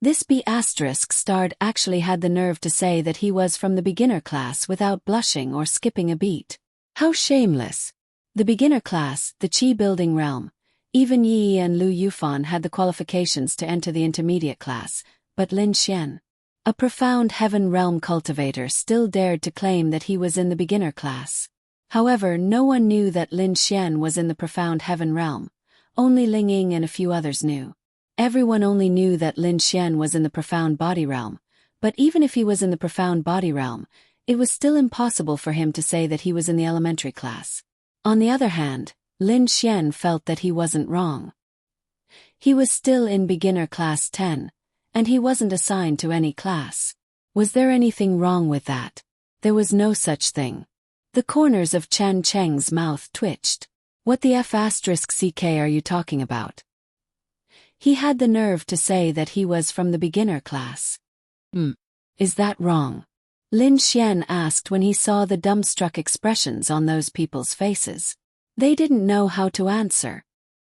This B***starred actually had the nerve to say that he was from the beginner class without blushing or skipping a beat. How shameless. The beginner class, the Qi building realm. Even Yi and Lu Yufan had the qualifications to enter the intermediate class, but Lin Xian, a profound heaven realm cultivator, still dared to claim that he was in the beginner class. However, no one knew that Lin Xian was in the profound heaven realm. Only Ling Ying and a few others knew. Everyone only knew that Lin Xian was in the profound body realm, but even if he was in the profound body realm, it was still impossible for him to say that he was in the elementary class. On the other hand, Lin Xian felt that he wasn't wrong. He was still in beginner class 10, and he wasn't assigned to any class. Was there anything wrong with that? There was no such thing. The corners of Chen Cheng's mouth twitched. What the F***ck are you talking about? He had the nerve to say that he was from the beginner class. Is that wrong? Lin Xian asked when he saw the dumbstruck expressions on those people's faces. They didn't know how to answer.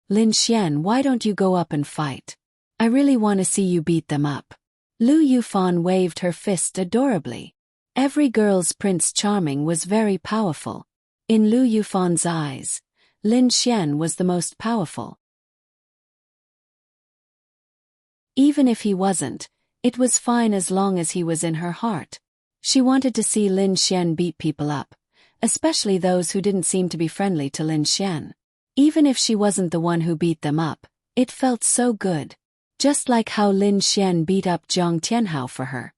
Lin Xian, why don't you go up and fight? I really want to see you beat them up. Lu Yufan waved her fist adorably. Every girl's Prince Charming was very powerful. In Lu Yufan's eyes, Lin Xian was the most powerful. Even if he wasn't, it was fine as long as he was in her heart. She wanted to see Lin Xian beat people up, especially those who didn't seem to be friendly to Lin Xian. Even if she wasn't the one who beat them up, it felt so good. Just like how Lin Xian beat up Zhang Tianhao for her.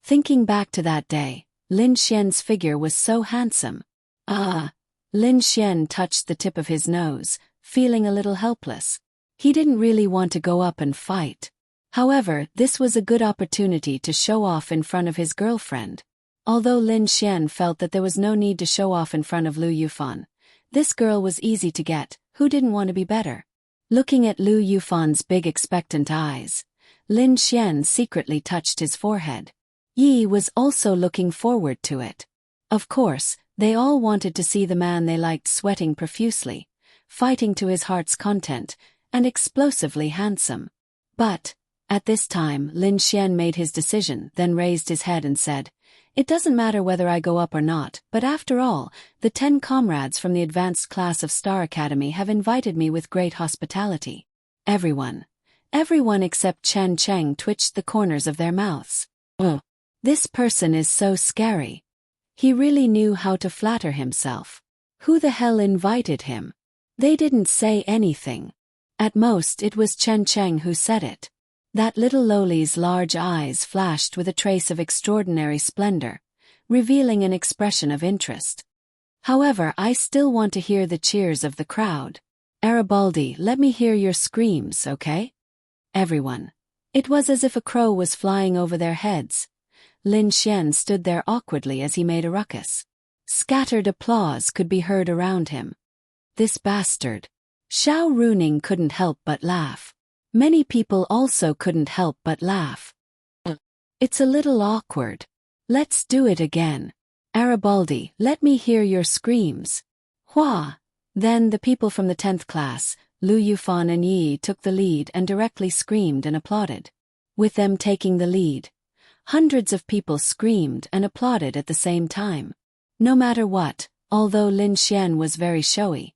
Thinking back to that day, Lin Xian's figure was so handsome. Lin Xian touched the tip of his nose, feeling a little helpless. He didn't really want to go up and fight. However, this was a good opportunity to show off in front of his girlfriend. Although Lin Xian felt that there was no need to show off in front of Lu Yufan, this girl was easy to get, who didn't want to be better. Looking at Lu Yufan's big expectant eyes, Lin Xian secretly touched his forehead. Yi was also looking forward to it. Of course, they all wanted to see the man they liked sweating profusely, fighting to his heart's content, and explosively handsome. But, at this time, Lin Xian made his decision, then raised his head and said, "It doesn't matter whether I go up or not, but after all, the 10 comrades from the advanced class of Star Academy have invited me with great hospitality." Everyone except Chen Cheng twitched the corners of their mouths. Oh, this person is so scary. He really knew how to flatter himself. Who the hell invited him? They didn't say anything. At most it was Chen Cheng who said it. That little lowly's large eyes flashed with a trace of extraordinary splendor, revealing an expression of interest. "However, I still want to hear the cheers of the crowd. Garibaldi, let me hear your screams, okay?" Everyone. It was as if a crow was flying over their heads. Lin Xian stood there awkwardly as he made a ruckus. Scattered applause could be heard around him. This bastard. Xiao Runing couldn't help but laugh. Many people also couldn't help but laugh. "It's a little awkward. Let's do it again. Garibaldi, let me hear your screams." Hua. Then the people from the 10th class, Lu Yufan and Yi, took the lead and directly screamed and applauded. With them taking the lead, hundreds of people screamed and applauded at the same time. No matter what, although Lin Xian was very showy,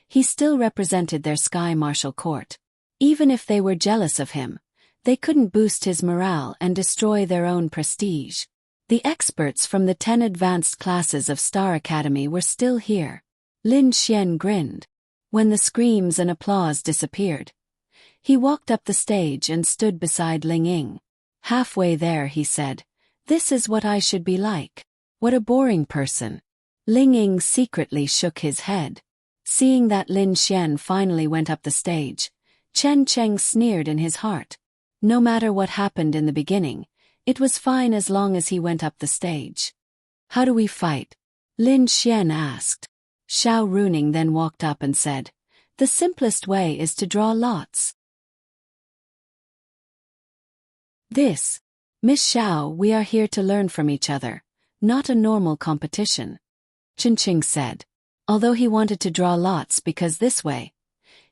he still represented their Sky Martial Court. Even if they were jealous of him, they couldn't boost his morale and destroy their own prestige. The experts from the 10 advanced classes of Star Academy were still here. Lin Xian grinned. When the screams and applause disappeared, he walked up the stage and stood beside Ling Ying. Halfway there he said, "This is what I should be like. What a boring person." Ling Ying secretly shook his head. Seeing that Lin Xian finally went up the stage, Chen Cheng sneered in his heart. No matter what happened in the beginning, it was fine as long as he went up the stage. "How do we fight?" Lin Xian asked. Xiao Runing then walked up and said, "The simplest way is to draw lots." "This, Miss Xiao, we are here to learn from each other, not a normal competition," Chen Qing said. Although he wanted to draw lots because this way,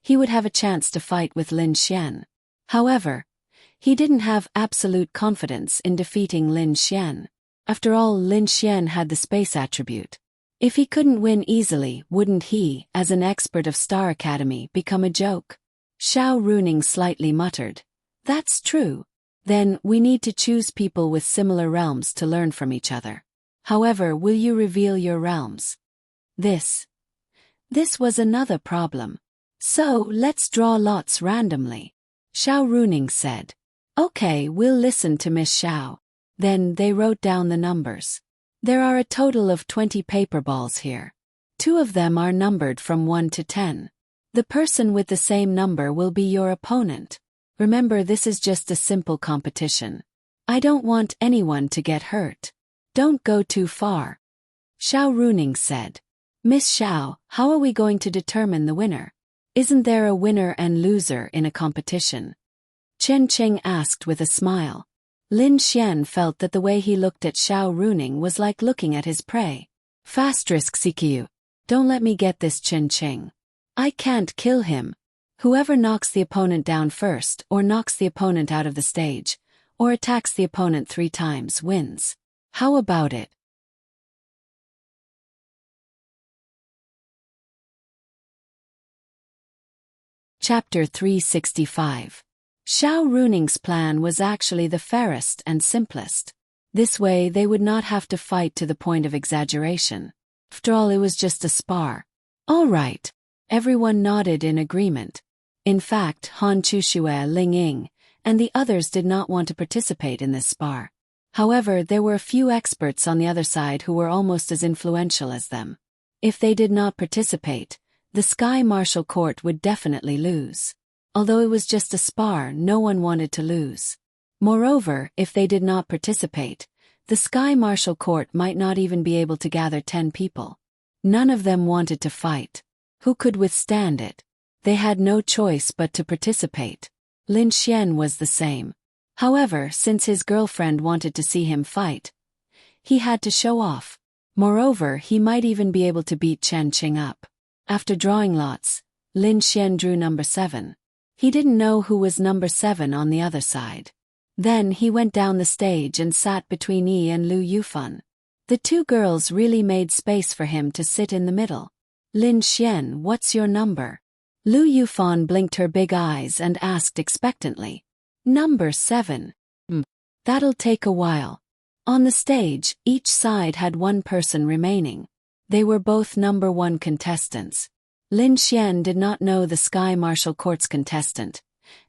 he would have a chance to fight with Lin Xian. However, he didn't have absolute confidence in defeating Lin Xian. After all, Lin Xian had the space attribute. If he couldn't win easily, wouldn't he, as an expert of Star Academy, become a joke? Xiao Runing slightly muttered, "That's true. Then we need to choose people with similar realms to learn from each other. However, will you reveal your realms?" This was another problem. "So, let's draw lots randomly," Xiao Runing said. "Okay, we'll listen to Miss Xiao." Then they wrote down the numbers. There are a total of 20 paper balls here. 2 of them are numbered from 1 to 10. The person with the same number will be your opponent. Remember, this is just a simple competition. I don't want anyone to get hurt. Don't go too far. Xiao Runing said. "Miss Xiao, how are we going to determine the winner? Isn't there a winner and loser in a competition?" Chen Qing asked with a smile. Lin Xian felt that the way he looked at Xiao Runing was like looking at his prey. "Fastrisk CQ. Don't let me get this, Chen Qing. I can't kill him. Whoever knocks the opponent down first, or knocks the opponent out of the stage, or attacks the opponent 3 times wins. How about it?" Chapter 365. Xiao Runing's plan was actually the fairest and simplest. This way they would not have to fight to the point of exaggeration. After all, it was just a spar. All right. Everyone nodded in agreement. In fact, Han Chuxue, Ling Ying, and the others did not want to participate in this spar. However, there were a few experts on the other side who were almost as influential as them. If they did not participate, the Sky Martial Court would definitely lose. Although it was just a spar, no one wanted to lose. Moreover, if they did not participate, the Sky Martial Court might not even be able to gather 10 people. None of them wanted to fight. Who could withstand it? They had no choice but to participate. Lin Xian was the same. However, since his girlfriend wanted to see him fight, he had to show off. Moreover, he might even be able to beat Chen Qing up. After drawing lots, Lin Xian drew number 7. He didn't know who was number 7 on the other side. Then he went down the stage and sat between Yi and Lu Yufan. The two girls really made space for him to sit in the middle. Lin Xian, what's your number? Lu Yufan blinked her big eyes and asked expectantly. Number 7. That'll take a while. On the stage, each side had one person remaining. They were both number 1 contestants. Lin Xian did not know the Sky Martial Court's contestant,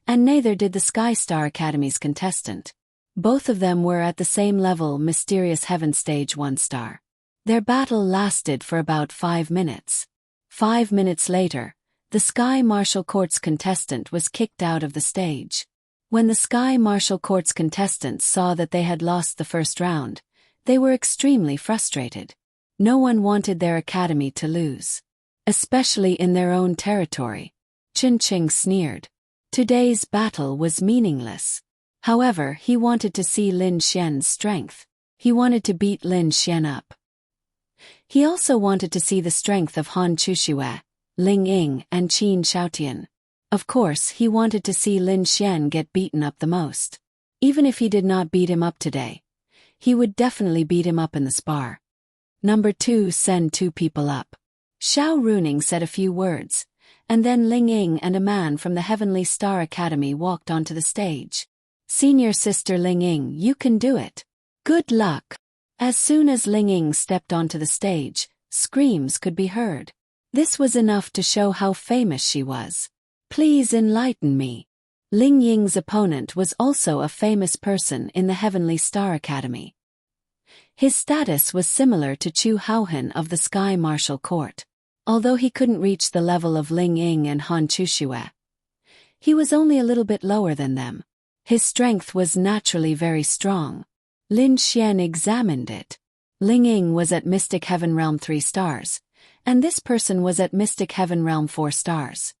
and neither did the Sky Star Academy's contestant. Both of them were at the same level, Mysterious Heaven Stage 1 star. Their battle lasted for about 5 minutes. 5 minutes later, the Sky Martial Court's contestant was kicked out of the stage. When the Sky Martial Court's contestants saw that they had lost the first round, they were extremely frustrated. No one wanted their academy to lose, especially in their own territory. Chen Qing sneered. Today's battle was meaningless. However, he wanted to see Lin Xian's strength. He wanted to beat Lin Xian up. He also wanted to see the strength of Han Chuxue, Ling Ying, and Qin Xiaotian. Of course, he wanted to see Lin Xian get beaten up the most. Even if he did not beat him up today, he would definitely beat him up in the spar. Number 2, send 2 people up. Xiao Runing said a few words, and then Ling Ying and a man from the Heavenly Star Academy walked onto the stage. Senior sister Ling Ying, you can do it. Good luck. As soon as Ling Ying stepped onto the stage, screams could be heard. This was enough to show how famous she was. Please enlighten me. Ling Ying's opponent was also a famous person in the Heavenly Star Academy. His status was similar to Chu Haohan of the Sky Martial Court. Although he couldn't reach the level of Ling Ying and Han Chuxue, he was only a little bit lower than them. His strength was naturally very strong. Lin Xian examined it. Ling Ying was at Mystic Heaven Realm 3 stars, and this person was at Mystic Heaven Realm 4 stars.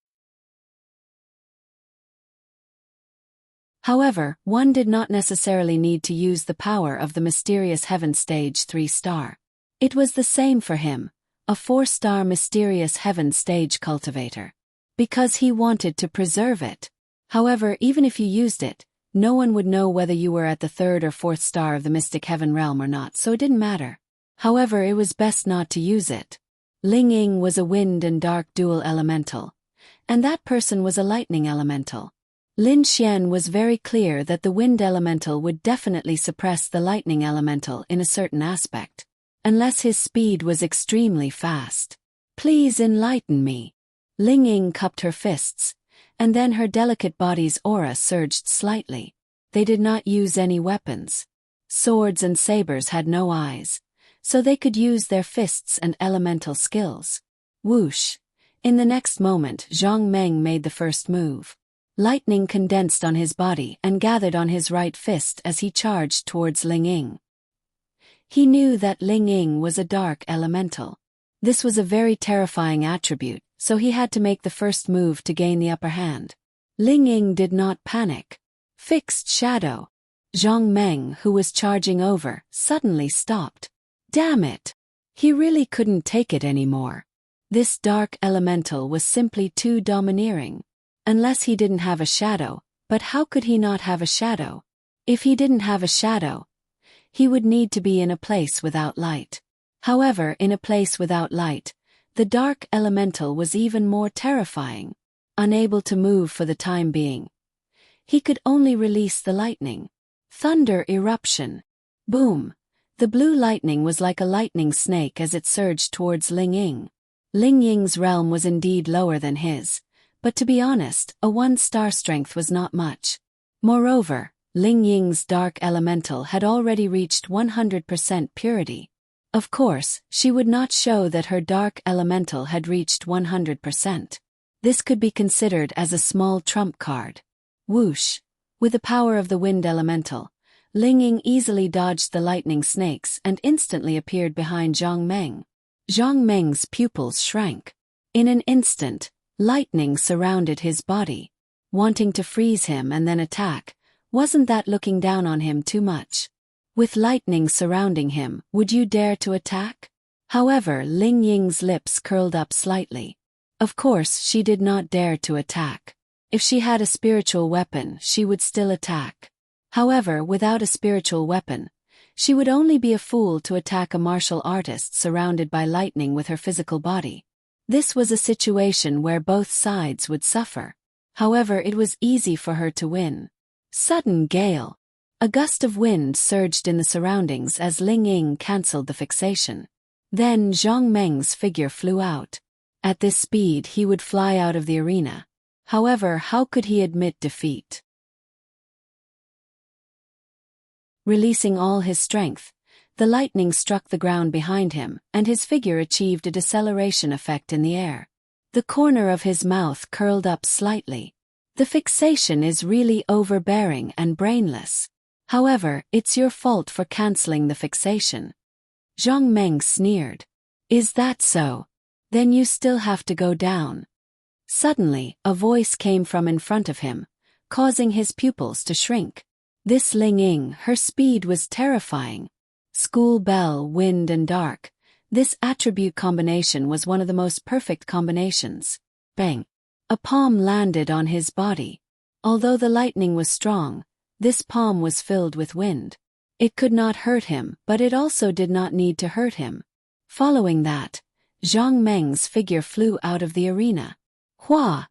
However, one did not necessarily need to use the power of the Mysterious Heaven Stage 3 star. It was the same for him, a 4-star Mysterious Heaven Stage cultivator, because he wanted to preserve it. However, even if you used it, no one would know whether you were at the 3rd or 4th star of the Mystic Heaven Realm or not, so it didn't matter. However, it was best not to use it. Ling Ying was a wind and dark dual elemental, and that person was a lightning elemental. Lin Xian was very clear that the wind elemental would definitely suppress the lightning elemental in a certain aspect, unless his speed was extremely fast. Please enlighten me. Ling Ying cupped her fists, and then her delicate body's aura surged slightly. They did not use any weapons. Swords and sabers had no eyes, so they could use their fists and elemental skills. Whoosh! In the next moment, Zhang Meng made the first move. Lightning condensed on his body and gathered on his right fist as he charged towards Ling Ying. He knew that Ling Ying was a dark elemental. This was a very terrifying attribute, so he had to make the first move to gain the upper hand. Ling Ying did not panic. Fixed shadow. Zhang Meng, who was charging over, suddenly stopped. Damn it! He really couldn't take it anymore. This dark elemental was simply too domineering. Unless he didn't have a shadow, but how could he not have a shadow? If he didn't have a shadow, he would need to be in a place without light. However, in a place without light, the dark elemental was even more terrifying. Unable to move for the time being, he could only release the lightning. Thunder eruption. Boom! The blue lightning was like a lightning snake as it surged towards Ling Ying. Ling Ying's realm was indeed lower than his. But to be honest, a 1-star strength was not much. Moreover, Ling Ying's dark elemental had already reached 100% purity. Of course, she would not show that her dark elemental had reached 100%. This could be considered as a small trump card. Whoosh! With the power of the wind elemental, Ling Ying easily dodged the lightning snakes and instantly appeared behind Zhang Meng. Zhang Meng's pupils shrank. In an instant, lightning surrounded his body. Wanting to freeze him and then attack, Wasn't that looking down on him too much? With lightning surrounding him, would you dare to attack? However, Ling Ying's lips curled up slightly. Of course, she did not dare to attack. If she had a spiritual weapon, she would still attack. However, without a spiritual weapon, she would only be a fool to attack a martial artist surrounded by lightning with her physical body. This was a situation where both sides would suffer. However, it was easy for her to win. Sudden gale. A gust of wind surged in the surroundings as Ling Ying cancelled the fixation. Then Zhang Meng's figure flew out. At this speed he would fly out of the arena. However, how could he admit defeat? Releasing all his strength, the lightning struck the ground behind him, and his figure achieved a deceleration effect in the air. The corner of his mouth curled up slightly. The fixation is really overbearing and brainless. However, it's your fault for cancelling the fixation. Zhang Meng sneered. Is that so? Then you still have to go down. Suddenly, a voice came from in front of him, causing his pupils to shrink. This Ling Ying, her speed was terrifying. School bell, wind and dark. This attribute combination was one of the most perfect combinations. Bang! A palm landed on his body. Although the lightning was strong, this palm was filled with wind. It could not hurt him, but it also did not need to hurt him. Following that, Zhang Meng's figure flew out of the arena. Hua!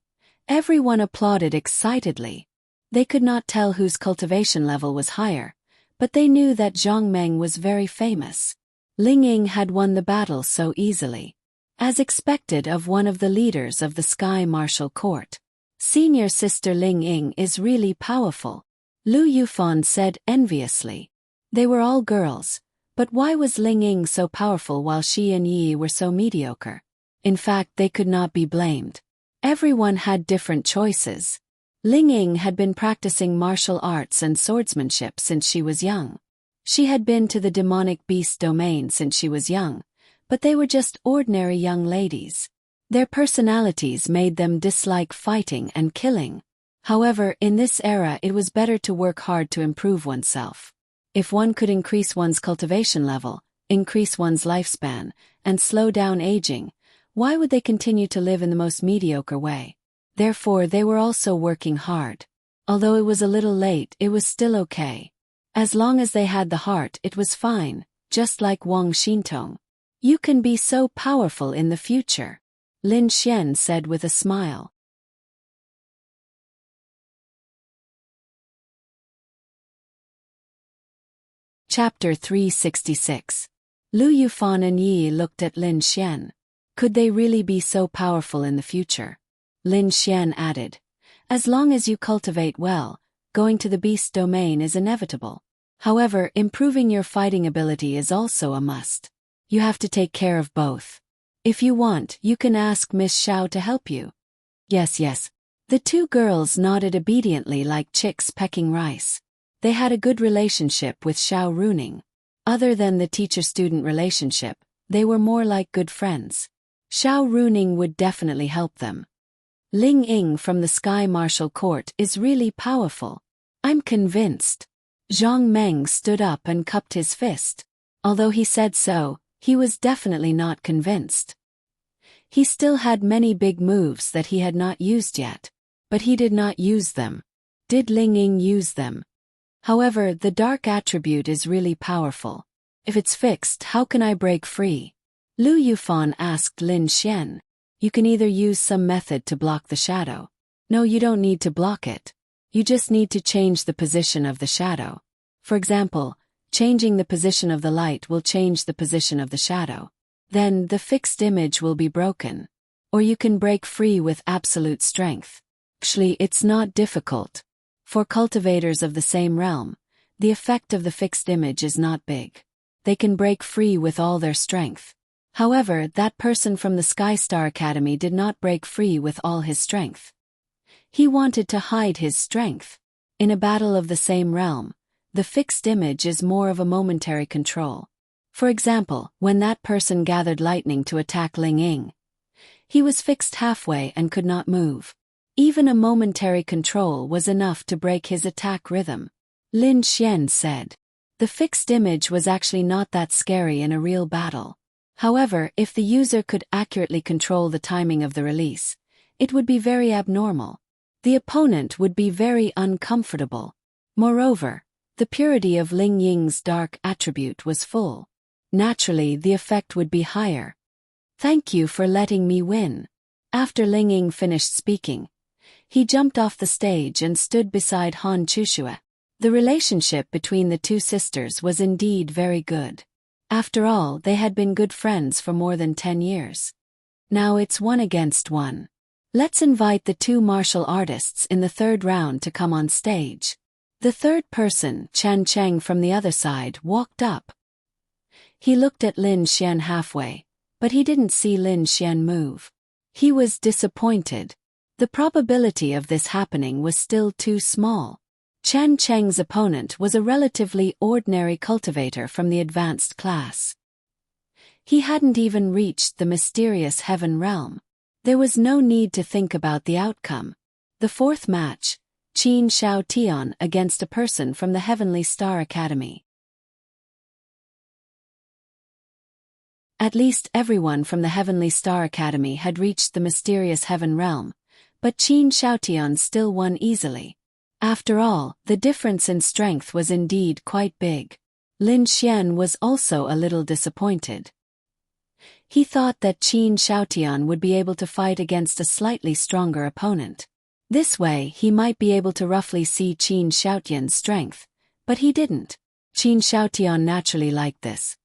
Everyone applauded excitedly. They could not tell whose cultivation level was higher, but they knew that Zhang Meng was very famous. Ling Ying had won the battle so easily. As expected of one of the leaders of the Sky Martial Court. Senior sister Ling Ying is really powerful, Lu Yufan said enviously. They were all girls, but why was Ling Ying so powerful while she and Yi were so mediocre? In fact, they could not be blamed. Everyone had different choices. Ling Ying had been practicing martial arts and swordsmanship since she was young. She had been to the demonic beast domain since she was young, but they were just ordinary young ladies. Their personalities made them dislike fighting and killing. However, in this era it was better to work hard to improve oneself. If one could increase one's cultivation level, increase one's lifespan, and slow down aging, why would they continue to live in the most mediocre way? Therefore, they were also working hard. Although it was a little late, it was still okay. As long as they had the heart, it was fine, just like Wang Xintong. You can be so powerful in the future, Lin Xian said with a smile. Chapter 366. Lu Yufan and Yi looked at Lin Xian. Could they really be so powerful in the future? Lin Xian added, as long as you cultivate well, going to the beast domain is inevitable. However, improving your fighting ability is also a must. You have to take care of both. If you want, you can ask Miss Xiao to help you. Yes. The two girls nodded obediently like chicks pecking rice. They had a good relationship with Xiao Runing. Other than the teacher-student relationship, they were more like good friends. Xiao Runing would definitely help them. Ling Ying from the Sky Martial Court is really powerful. I'm convinced. Zhang Meng stood up and cupped his fist. Although he said so, he was definitely not convinced. He still had many big moves that he had not used yet. But he did not use them. Did Ling Ying use them? However, the dark attribute is really powerful. If it's fixed, how can I break free? Lu Yufan asked Lin Xian. You can either use some method to block the shadow. No, you don't need to block it. You just need to change the position of the shadow. For example, changing the position of the light will change the position of the shadow. Then, the fixed image will be broken. Or you can break free with absolute strength. Actually, it's not difficult. For cultivators of the same realm, the effect of the fixed image is not big. They can break free with all their strength. However, that person from the Sky Star Academy did not break free with all his strength. He wanted to hide his strength. In a battle of the same realm, the fixed image is more of a momentary control. For example, when that person gathered lightning to attack Ling Ying, he was fixed halfway and could not move. Even a momentary control was enough to break his attack rhythm. Lin Xian said. The fixed image was actually not that scary in a real battle. However, if the user could accurately control the timing of the release, it would be very abnormal. The opponent would be very uncomfortable. Moreover, the purity of Ling Ying's dark attribute was full. Naturally, the effect would be higher. Thank you for letting me win. After Ling Ying finished speaking, he jumped off the stage and stood beside Han Chushue. The relationship between the two sisters was indeed very good. After all, they had been good friends for more than 10 years. Now it's 1 against 1. Let's invite the 2 martial artists in the 3rd round to come on stage. The 3rd person, Chan Cheng from the other side, walked up. He looked at Lin Xian halfway, but he didn't see Lin Xian move. He was disappointed. The probability of this happening was still too small. Chan Cheng's opponent was a relatively ordinary cultivator from the advanced class. He hadn't even reached the mysterious heaven realm. There was no need to think about the outcome. The 4th match, Qin Shao Tian against a person from the Heavenly Star Academy. At least everyone from the Heavenly Star Academy had reached the mysterious heaven realm, but Qin Shaotian still won easily. After all, the difference in strength was indeed quite big. Lin Xian was also a little disappointed. He thought that Qin Shaotian would be able to fight against a slightly stronger opponent. This way he might be able to roughly see Qin Shaotian's strength, but he didn't. Qin Shaotian naturally liked this.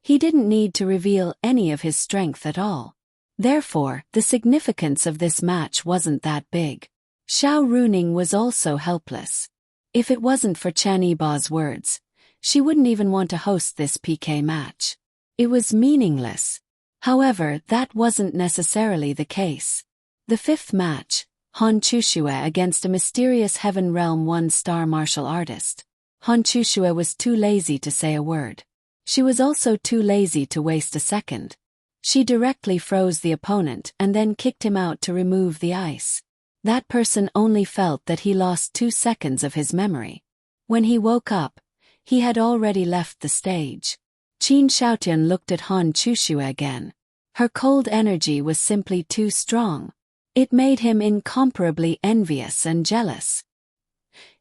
He didn't need to reveal any of his strength at all. Therefore, the significance of this match wasn't that big. Xiao Runing was also helpless. If it wasn't for Chan Yiba's words, she wouldn't even want to host this PK match. It was meaningless. However, that wasn't necessarily the case. The 5th match, Han Chushue against a mysterious heaven realm 1-star martial artist. Han Chushue was too lazy to say a word. She was also too lazy to waste a second. She directly froze the opponent and then kicked him out to remove the ice. That person only felt that he lost 2 seconds of his memory. When he woke up, he had already left the stage. Qin Shaotian looked at Han Chushue again. Her cold energy was simply too strong. It made him incomparably envious and jealous.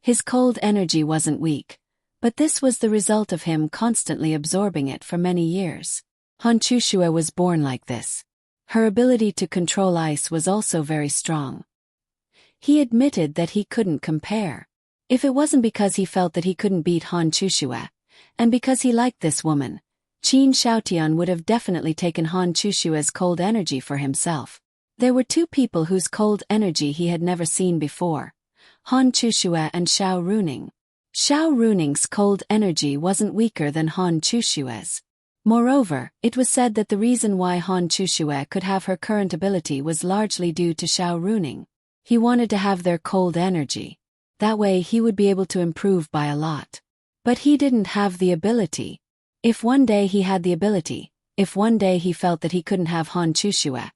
His cold energy wasn't weak, but this was the result of him constantly absorbing it for many years. Han Chushue was born like this. Her ability to control ice was also very strong. He admitted that he couldn't compare. If it wasn't because he felt that he couldn't beat Han Chushue, and because he liked this woman, Qin Shaotian would have definitely taken Han Chushue's cold energy for himself. There were 2 people whose cold energy he had never seen before, Han Chushue and Xiao Runing. Xiao Runing's cold energy wasn't weaker than Han Chushue's. Moreover, it was said that the reason why Han Chushue could have her current ability was largely due to Xiao Runing. He wanted to have their cold energy. That way he would be able to improve by a lot. But he didn't have the ability. If one day he had the ability, if one day he felt that he couldn't have Han Chushue,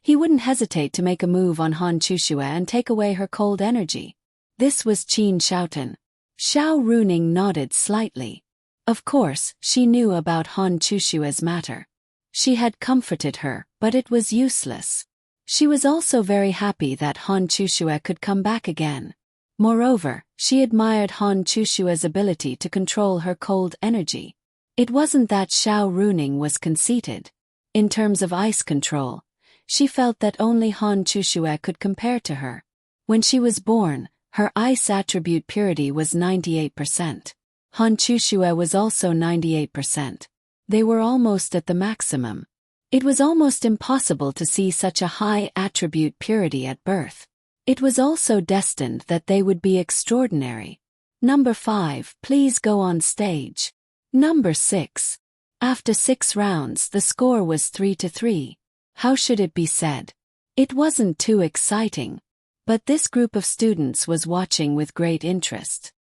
he wouldn't hesitate to make a move on Han Chushue and take away her cold energy. This was Qin Shaotian. Xiao Runing nodded slightly. Of course, she knew about Han Chushue's matter. She had comforted her, but it was useless. She was also very happy that Han Chushue could come back again. Moreover, she admired Han Chushue's ability to control her cold energy. It wasn't that Xiao Runing was conceited. In terms of ice control, she felt that only Han Chushue could compare to her. When she was born, her ice attribute purity was 98%. Han Chushue was also 98%. They were almost at the maximum. It was almost impossible to see such a high attribute purity at birth. It was also destined that they would be extraordinary. Number 5, please go on stage. Number 6. After 6 rounds, the score was 3-3. How should it be said? It wasn't too exciting. But this group of students was watching with great interest.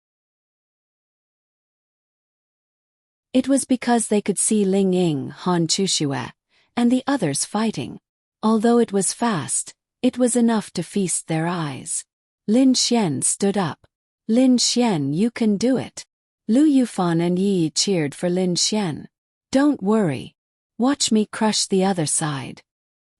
It was because they could see Ling Ying, Han Chushue, and the others fighting. Although it was fast, It was enough to feast their eyes. Lin Xian stood up. Lin Xian, you can do it. Lu Yufan and Yi cheered for Lin Xian. Don't worry. Watch me crush the other side.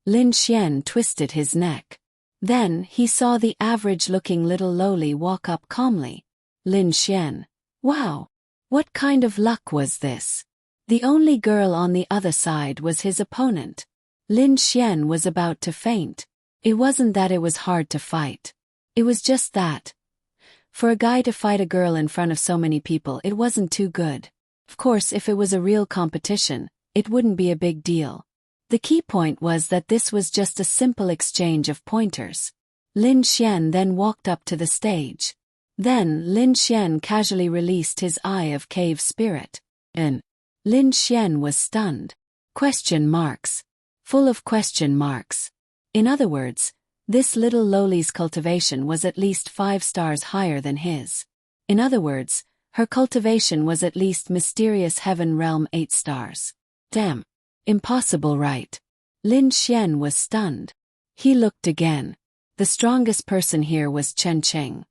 Lin Xian twisted his neck. Then he saw the average-looking little lowly walk up calmly. Lin Xian. Wow! What kind of luck was this? The only girl on the other side was his opponent. Lin Xian was about to faint. It wasn't that it was hard to fight. It was just that. For a guy to fight a girl in front of so many people, it wasn't too good. Of course, if it was a real competition, it wouldn't be a big deal. The key point was that this was just a simple exchange of pointers. Lin Xian then walked up to the stage. Then Lin Xian casually released his Eye of Cave Spirit. And Lin Xian was stunned. Question marks. Full of question marks. In other words, this little lowly's cultivation was at least 5 stars higher than his. In other words, her cultivation was at least Mysterious Heaven Realm 8 stars. Damn. Impossible, right? Lin Xian was stunned. He looked again. The strongest person here was Chen Cheng.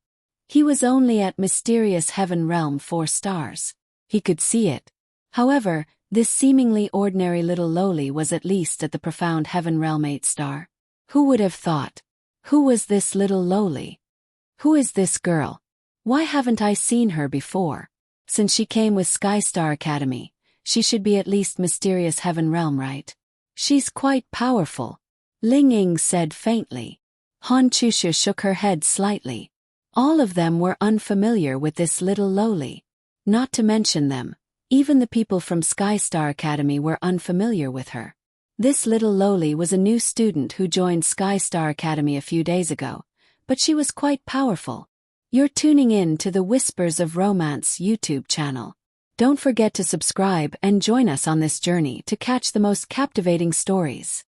He was only at Mysterious Heaven Realm 4 stars. He could see it. However, this seemingly ordinary little lowly was at least at the Profound Heaven Realm 8 star. Who would have thought? Who was this little lowly? Who is this girl? Why haven't I seen her before? Since she came with Skystar Academy, she should be at least Mysterious Heaven Realm, right? She's quite powerful. Ling Ying said faintly. Han Chushu shook her head slightly. All of them were unfamiliar with this little lowly. Not to mention them, even the people from Skystar Academy were unfamiliar with her. This little lowly was a new student who joined Skystar Academy a few days ago, but she was quite powerful. You're tuning in to the Whispers of Romance YouTube channel. Don't forget to subscribe and join us on this journey to catch the most captivating stories.